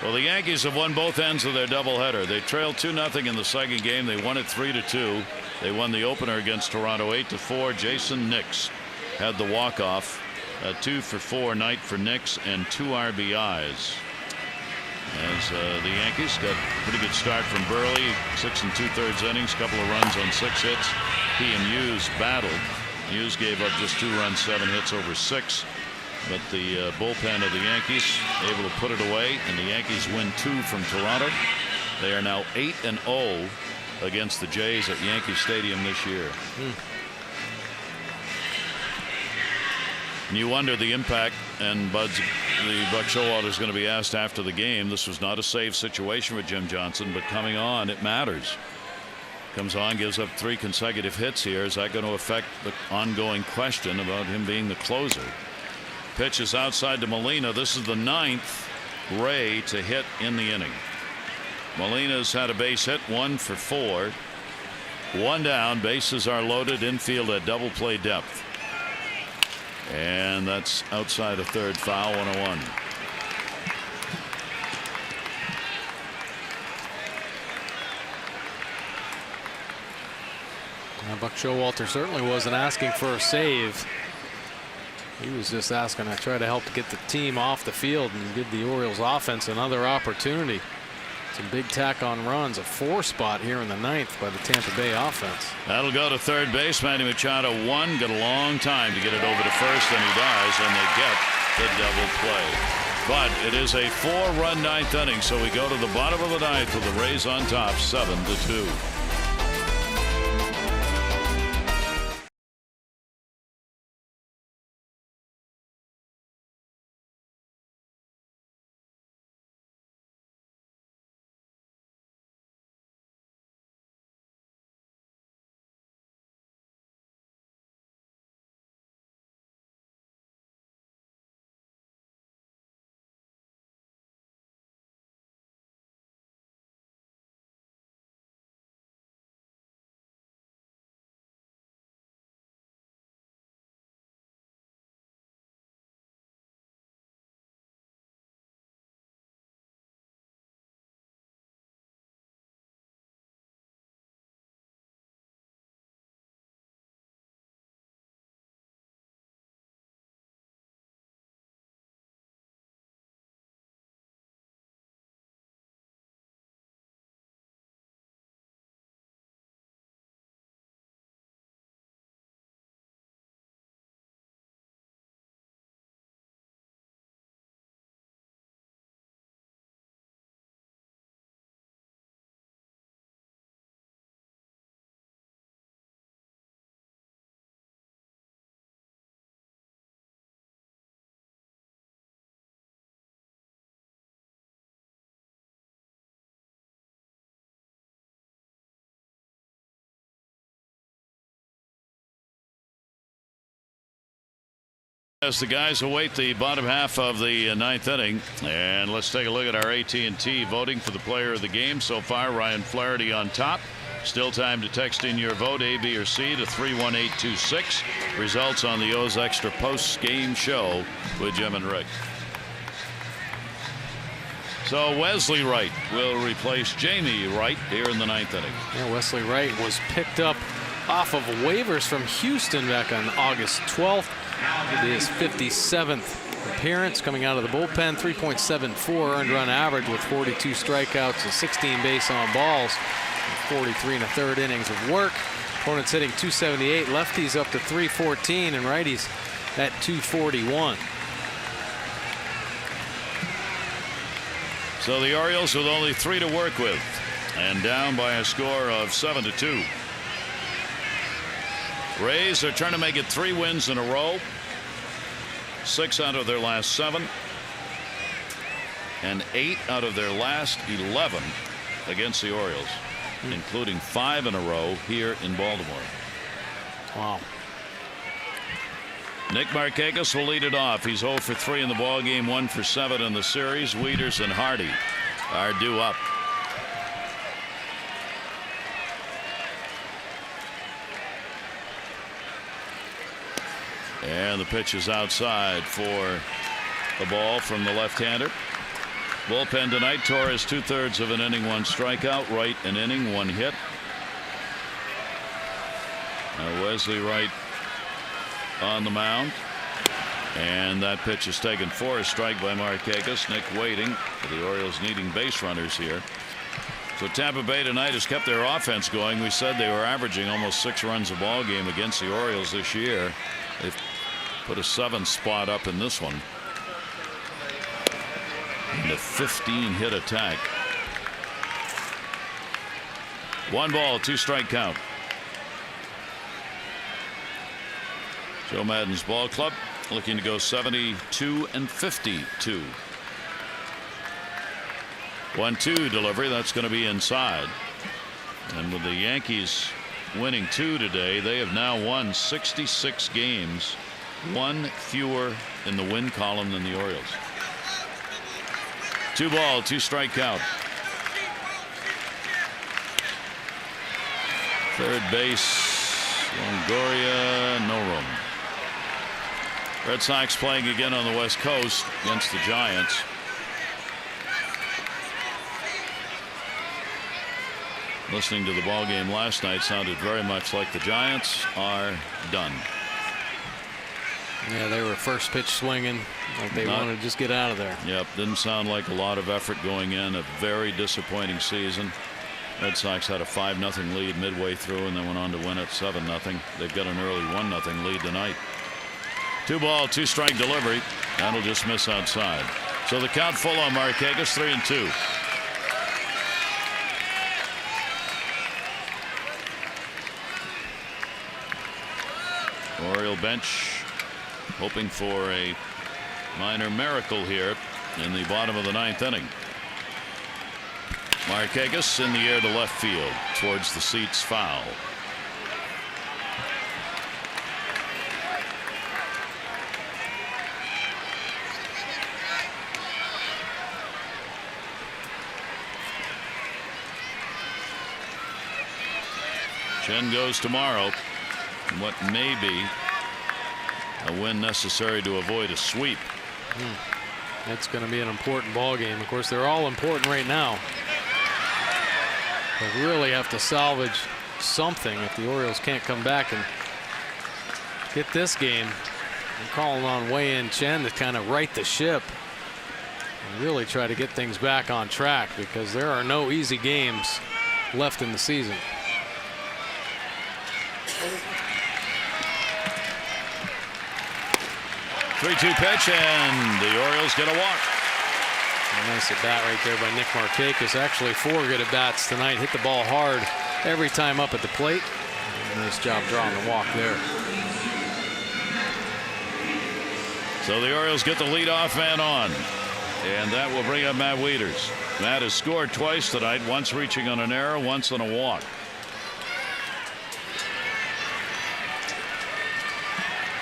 Well, the Yankees have won both ends of their doubleheader. They trailed 2-0 in the second game. They won it 3-2. They won the opener against Toronto 8-4. Jason Nix had the walk-off. 2 for 4 night for Nix and 2 RBIs. As the Yankees got a pretty good start from Burley, 6 2/3 innings, couple of runs on 6 hits. He and Hughes battled. Hughes gave up just 2 runs, 7 hits over 6. But the bullpen of the Yankees able to put it away, and the Yankees win 2 from Toronto. They are now 8-0 against the Jays at Yankee Stadium this year. And you wonder the impact, and Buck Showalter is going to be asked after the game. This was not a safe situation with Jim Johnson, but coming on, it matters. Comes on, gives up 3 consecutive hits here. Is that going to affect the ongoing question about him being the closer? Pitch is outside to Molina. This is the 9th Ray to hit in the inning. Molina's had a base hit, 1 for 4. 1 down, bases are loaded, infield at double play depth. And that's outside a third, foul, 1-1. Now, Buck Showalter certainly wasn't asking for a save. He was just asking to try to help to get the team off the field and give the Orioles offense another opportunity. Some big tack on runs, a 4 spot here in the 9th by the Tampa Bay offense. That'll go to third base. Manny Machado got a long time to get it over to first, and he does, and they get the double play. But it is a 4-run 9th inning, so we go to the bottom of the 9th with the Rays on top, 7-2. As the guys await the bottom half of the 9th inning, and let's take a look at our AT&T voting for the player of the game so far. Ryan Flaherty on top. Still time to text in your vote, A, B, or C, to 31826. Results on the O's Extra Post Game Show with Jim and Rick. So Wesley Wright will replace Jamie Wright here in the 9th inning. Yeah, Wesley Wright was picked up off of waivers from Houston back on August 12th. It is his 57th appearance coming out of the bullpen. 3.74 earned run average with 42 strikeouts and 16 base on balls. 43 1/3 innings of work. Opponents hitting 278. Lefties up to 314 and righties at 241. So the Orioles with only 3 to work with and down by a score of 7-2. Rays are trying to make it 3 wins in a row. 6 out of their last 7 and 8 out of their last 11 against the Orioles, including 5 in a row here in Baltimore. Wow. Nick Markakis will lead it off. He's 0 for 3 in the ball game, 1 for 7 in the series. Wieters and Hardy are due up. And the pitch is outside for the ball from the left-hander. Bullpen tonight, Torres 2/3 of an inning, 1 strikeout. Wright an inning, 1 hit. Now Wesley Wright on the mound, and that pitch is taken for a strike by Markakis. Nick waiting. The Orioles needing base runners here. So Tampa Bay tonight has kept their offense going. We said they were averaging almost 6 runs a ball game against the Orioles this year. They've put a 7 spot up in this one. And a 15-hit attack. 1 ball, 2 strike count. Joe Maddon's ball club looking to go 72 and 52. 1-2 delivery. That's going to be inside. And with the Yankees winning 2 today, they have now won 66 games, 1 fewer in the win column than the Orioles. 2 ball, 2 strike count. Third base, Longoria, no room. Red Sox playing again on the West Coast against the Giants. Listening to the ball game last night sounded very much like the Giants are done. Yeah, they were first pitch swinging like they wanted to just get out of there. Yep, didn't sound like a lot of effort going in. A very disappointing season. Red Sox had a 5-0 lead midway through and then went on to win it 7-0. They've got an early 1-0 lead tonight. 2 ball, 2 strike delivery. That'll just miss outside. So the count full on Markakis, 3-2. Oriole bench hoping for a minor miracle here in the bottom of the 9th inning. Markakis in the air to left field towards the seats, foul. Chen goes tomorrow. What may be a win necessary to avoid a sweep. That's going to be an important ball game. Of course, they're all important right now. They really have to salvage something if the Orioles can't come back and get this game. I'm calling on Wei-Yin Chen to kind of right the ship and really try to get things back on track, because there are no easy games left in the season. Three-two pitch, and the Orioles get a walk. A nice at bat right there by Nick Markakis. Actually 4 good at bats tonight. Hit the ball hard every time up at the plate. Nice job drawing the walk there. So the Orioles get the leadoff man on, and that will bring up Matt Wieters. Matt has scored twice tonight, once reaching on an error, once on a walk.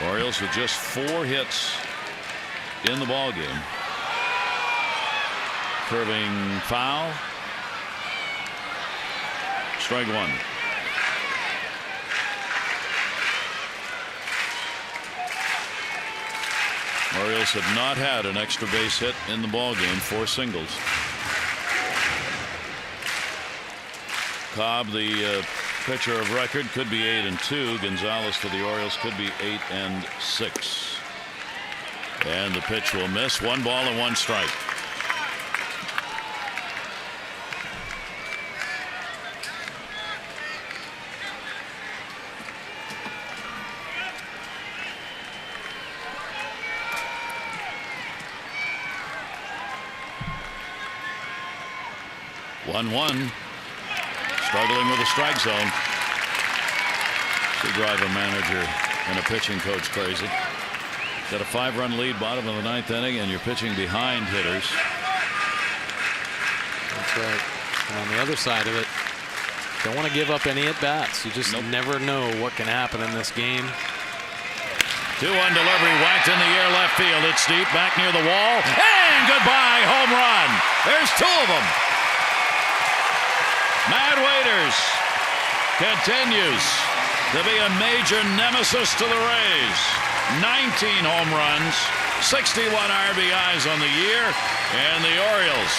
Orioles with just 4 hits in the ball game. Curving foul. Strike 1. Orioles have not had an extra base hit in the ball game. 4 singles. Cobb, the pitcher of record, could be 8-2. Gonzalez for the Orioles could be 8-6. And the pitch will miss. 1 ball and 1 strike. One. Struggling with the strike zone. Should drive a manager and a pitching coach crazy. Got a 5-run lead, bottom of the 9th inning, and you're pitching behind hitters. That's right. And on the other side of it, don't want to give up any at-bats. You just never know what can happen in this game. 2-1 delivery, whacked in the air left field. It's deep, back near the wall, and goodbye, home run. There's 2 of them. Matt Waiters continues to be a major nemesis to the Rays. 19 home runs, 61 RBIs on the year, and the Orioles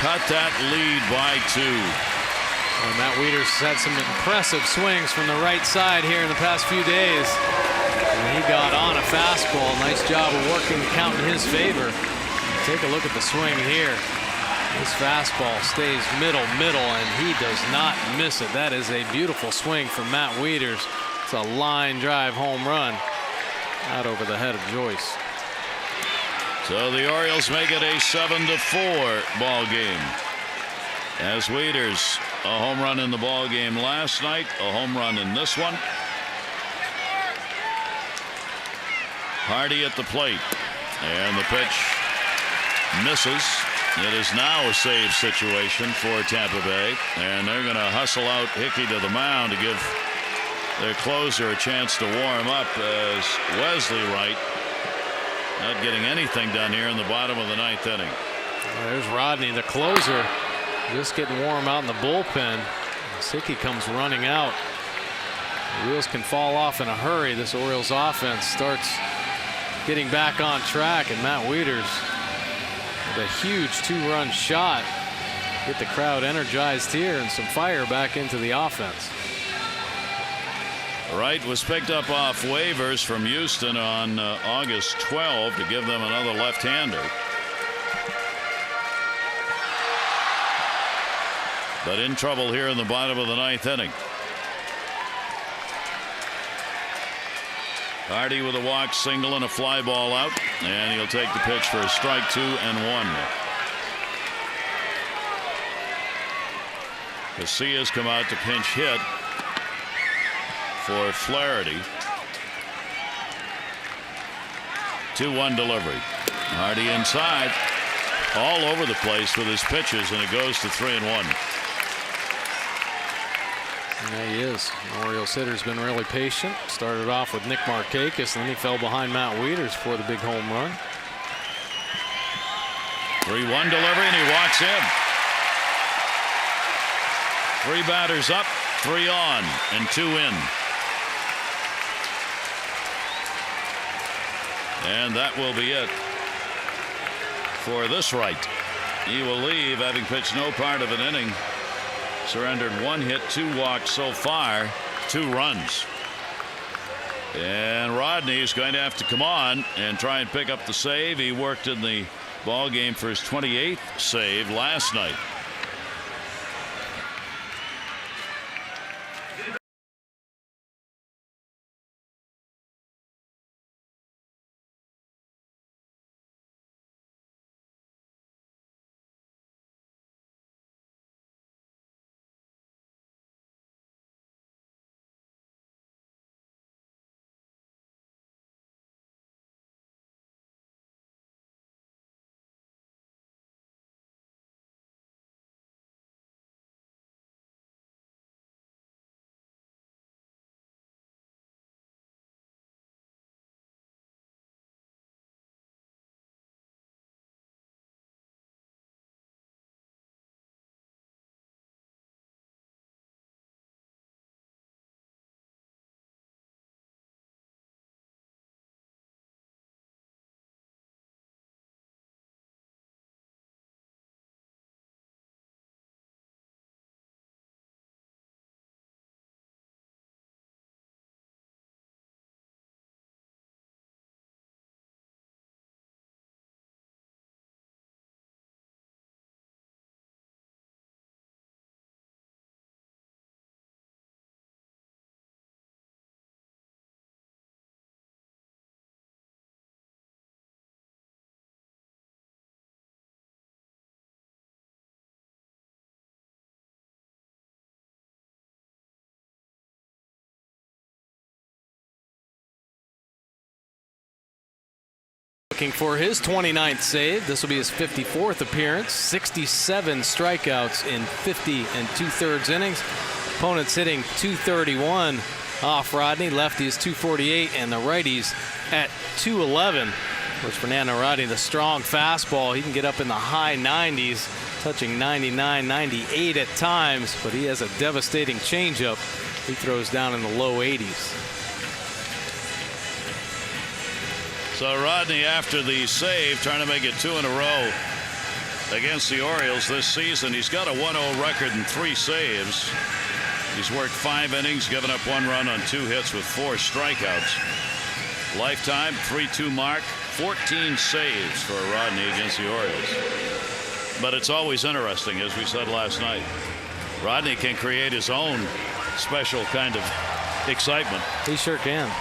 cut that lead by 2. And Matt Wieters had some impressive swings from the right side here in the past few days. And he got on a fastball. Nice job of working the count in his favor. Take a look at the swing here. His fastball stays middle, and he does not miss it. That is a beautiful swing from Matt Wieters. It's a line drive home run out over the head of Joyce. So the Orioles make it a 7-4 ball game. As Wieters, a home run in the ball game last night, a home run in this one. Hardy at the plate, and the pitch misses. It is now a save situation for Tampa Bay, and they're going to hustle out Hickey to the mound to give their closer a chance to warm up, as Wesley Wright not getting anything done here in the bottom of the 9th inning. There's Rodney, the closer, just getting warm out in the bullpen. As Hickey comes running out. The wheels can fall off in a hurry. This Orioles offense starts getting back on track, and Matt Wieters with a huge 2-run shot. Get the crowd energized here and some fire back into the offense. Wright was picked up off waivers from Houston on August 12 to give them another left-hander. But in trouble here in the bottom of the 9th inning. Hardy with a walk, single, and a fly ball out, and he'll take the pitch for a strike 2 and 1. Casillas come out to pinch hit for Flaherty. 2-1 delivery. Hardy inside, all over the place with his pitches, and it goes to 3-1. Yeah, he is. The Orioles hitter's been really patient. Started off with Nick Markakis, and then he fell behind Matt Wieters for the big home run. 3-1 delivery, and he walks in. 3 batters up, 3 on, and 2 in. And that will be it for this Wright. He will leave, having pitched no part of an inning. Surrendered 1 hit, 2 walks so far, 2 runs. And Rodney is going to have to come on and try and pick up the save. He worked in the ball game for his 28th save last night. looking for his 29th save. This will be his 54th appearance. 67 strikeouts in 50 2/3 innings. Opponents hitting .231 off Rodney. Lefties .248 and the righties at .211. Of course, Fernando Rodney, the strong fastball, he can get up in the high 90s, touching 99, 98 at times, but he has a devastating changeup. He throws down in the low 80s. So Rodney, after the save, trying to make it 2 in a row against the Orioles this season. He's got a 1-0 record and 3 saves. He's worked 5 innings, given up 1 run on 2 hits with 4 strikeouts. Lifetime .32 mark, 14 saves for Rodney against the Orioles. But it's always interesting, as we said last night. Rodney can create his own special kind of excitement. He sure can.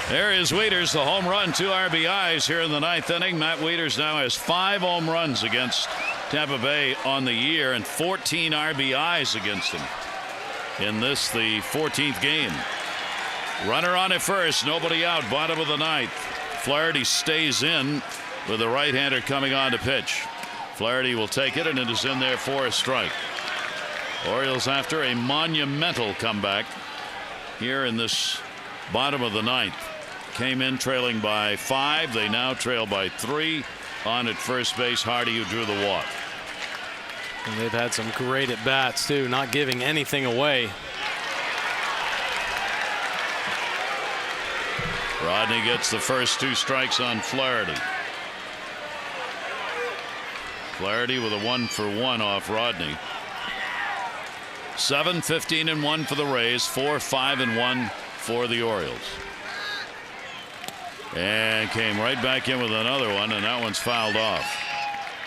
There is Wieters, the home run, 2 RBIs here in the 9th inning. Matt Wieters now has 5 home runs against Tampa Bay on the year and 14 RBIs against them in this, the 14th game. Runner on at first, nobody out, bottom of the 9th. Flaherty stays in with the right-hander coming on to pitch. Flaherty will take it, and it is in there for a strike. Orioles after a monumental comeback here in this bottom of the 9th. Came in trailing by 5. They now trail by 3. On at first base, Hardy, who drew the walk. And they've had some great at bats too, not giving anything away. Rodney gets the first 2 strikes on Flaherty. Flaherty with a 1-for-1 off Rodney. 7, 15 and 1 for the Rays, 4, 5 and 1 for the Orioles. And came right back in with another one, and that one's fouled off.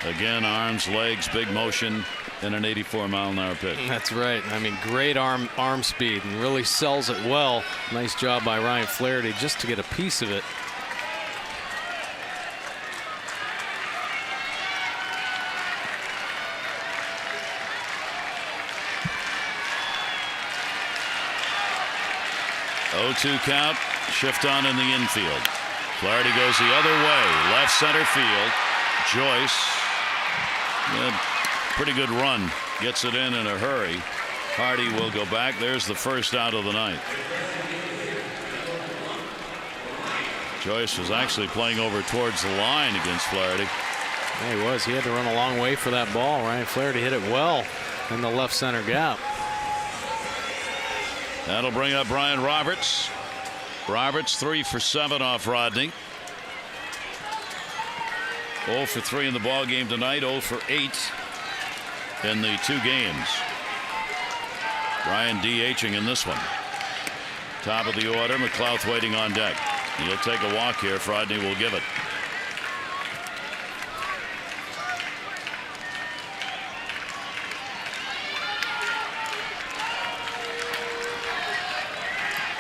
Again, arms, legs, big motion, and an 84-mile-an-hour pitch. That's right. I mean, great arm speed, and really sells it well. Nice job by Ryan Flaherty just to get a piece of it. Oh-2 count, shift on in the infield. Flaherty goes the other way, left center field. Joyce, pretty good run, gets it in a hurry. Hardy will go back. There's the first out of the 9th. Joyce was actually playing over towards the line against Flaherty. Yeah, he was. He had to run a long way for that ball. Ryan Flaherty hit it well in the left center gap. That'll bring up Brian Roberts. Roberts 3 for 7 off Rodney. 0 for 3 in the ball game tonight. 0 for 8 in the 2 games. Brian DHing in this one. Top of the order. McLouth waiting on deck. He'll take a walk here if Rodney will give it.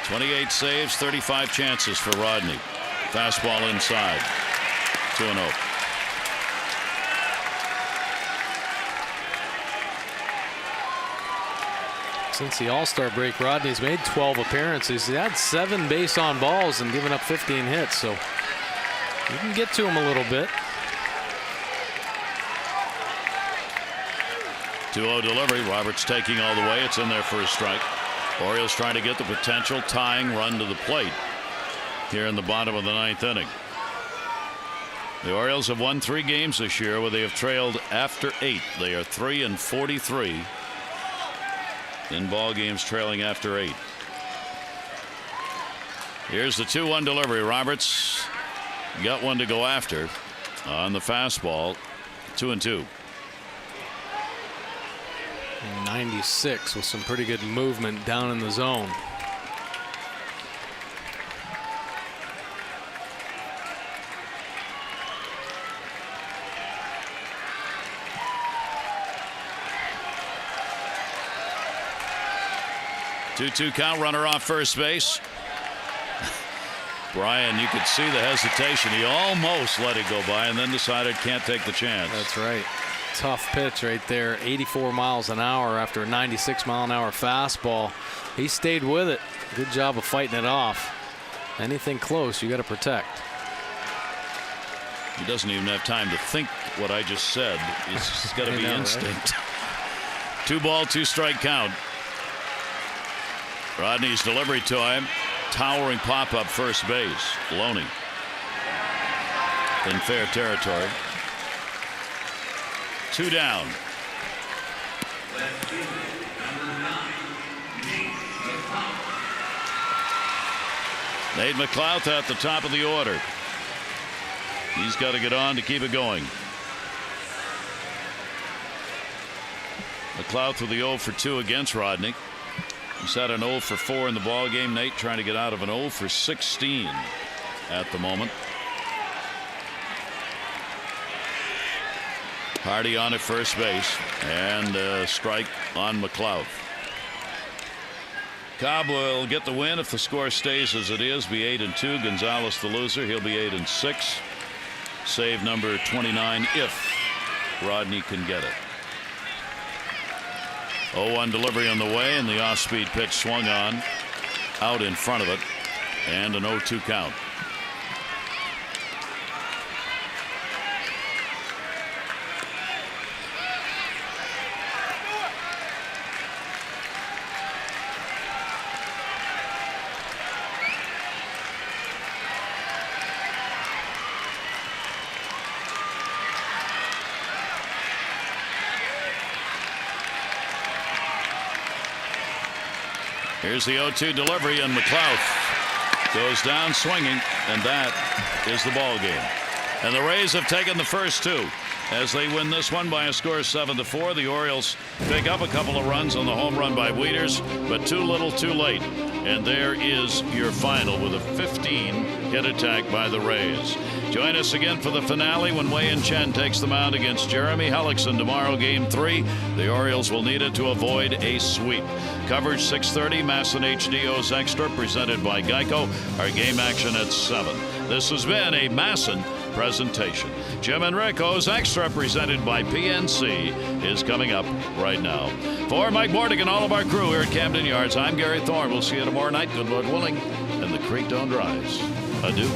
.28 saves, 35 chances for Rodney. Fastball inside. 2-0. Since the All-Star break, Rodney's made 12 appearances. He had 7 base on balls and given up 15 hits, so you can get to him a little bit. 2-0 delivery. Roberts taking all the way. It's in there for a strike. Orioles trying to get the potential tying run to the plate here in the bottom of the 9th inning. The Orioles have won 3 games this year where they have trailed after 8. They are 3 and 43 in ball games trailing after 8. Here's the 2-1 delivery. Roberts got one to go after on the fastball. 2-2. 96 with some pretty good movement down in the zone. Two count, runner off first base. Brian, you could see the hesitation. He almost let it go by and then decided can't take the chance. That's right. Tough pitch right there. 84 miles an hour after a 96-mile-an-hour fastball. He stayed with it. Good job of fighting it off. Anything close, you got to protect. He doesn't even have time to think what I just said. It's got to be instinct. Right? 2 ball, 2 strike count. Rodney's delivery to him. Towering pop up first base. Loney in fair territory. 2 down. Nate McLouth at the top of the order. He's got to get on to keep it going. McLouth with the 0 for 2 against Rodney. He's had an 0 for 4 in the ball game. Nate trying to get out of an 0 for 16 at the moment. Hardy on at first base, and a strike on McLouth. Cobb will get the win if the score stays as it is, be 8-2. Gonzalez the loser. He'll be 8-6. Save number 29 if Rodney can get it. 0-1 delivery on the way, and the off-speed pitch swung on out in front of it, and an 0-2 count. Here's the 0-2 delivery, and McLouth goes down swinging, and that is the ball game. And the Rays have taken the first 2 as they win this one by a score of 7-4. The Orioles pick up a couple of runs on the home run by Wieters, but too little too late. And there is your final with a 15-hit attack by the Rays. Join us again for the finale when Wei-Yin Chen takes the mound against Jeremy Hellickson tomorrow, Game 3. The Orioles will need it to avoid a sweep. Coverage 6:30, Masson HDO's Extra, presented by Geico. Our game action at 7. This has been a Masson presentation. Jim Enrico's Extra, presented by PNC, is coming up right now. For Mike Mordick and all of our crew here at Camden Yards, I'm Gary Thorne. We'll see you tomorrow night, good Lord willing, and the creek don't rise. Adieu.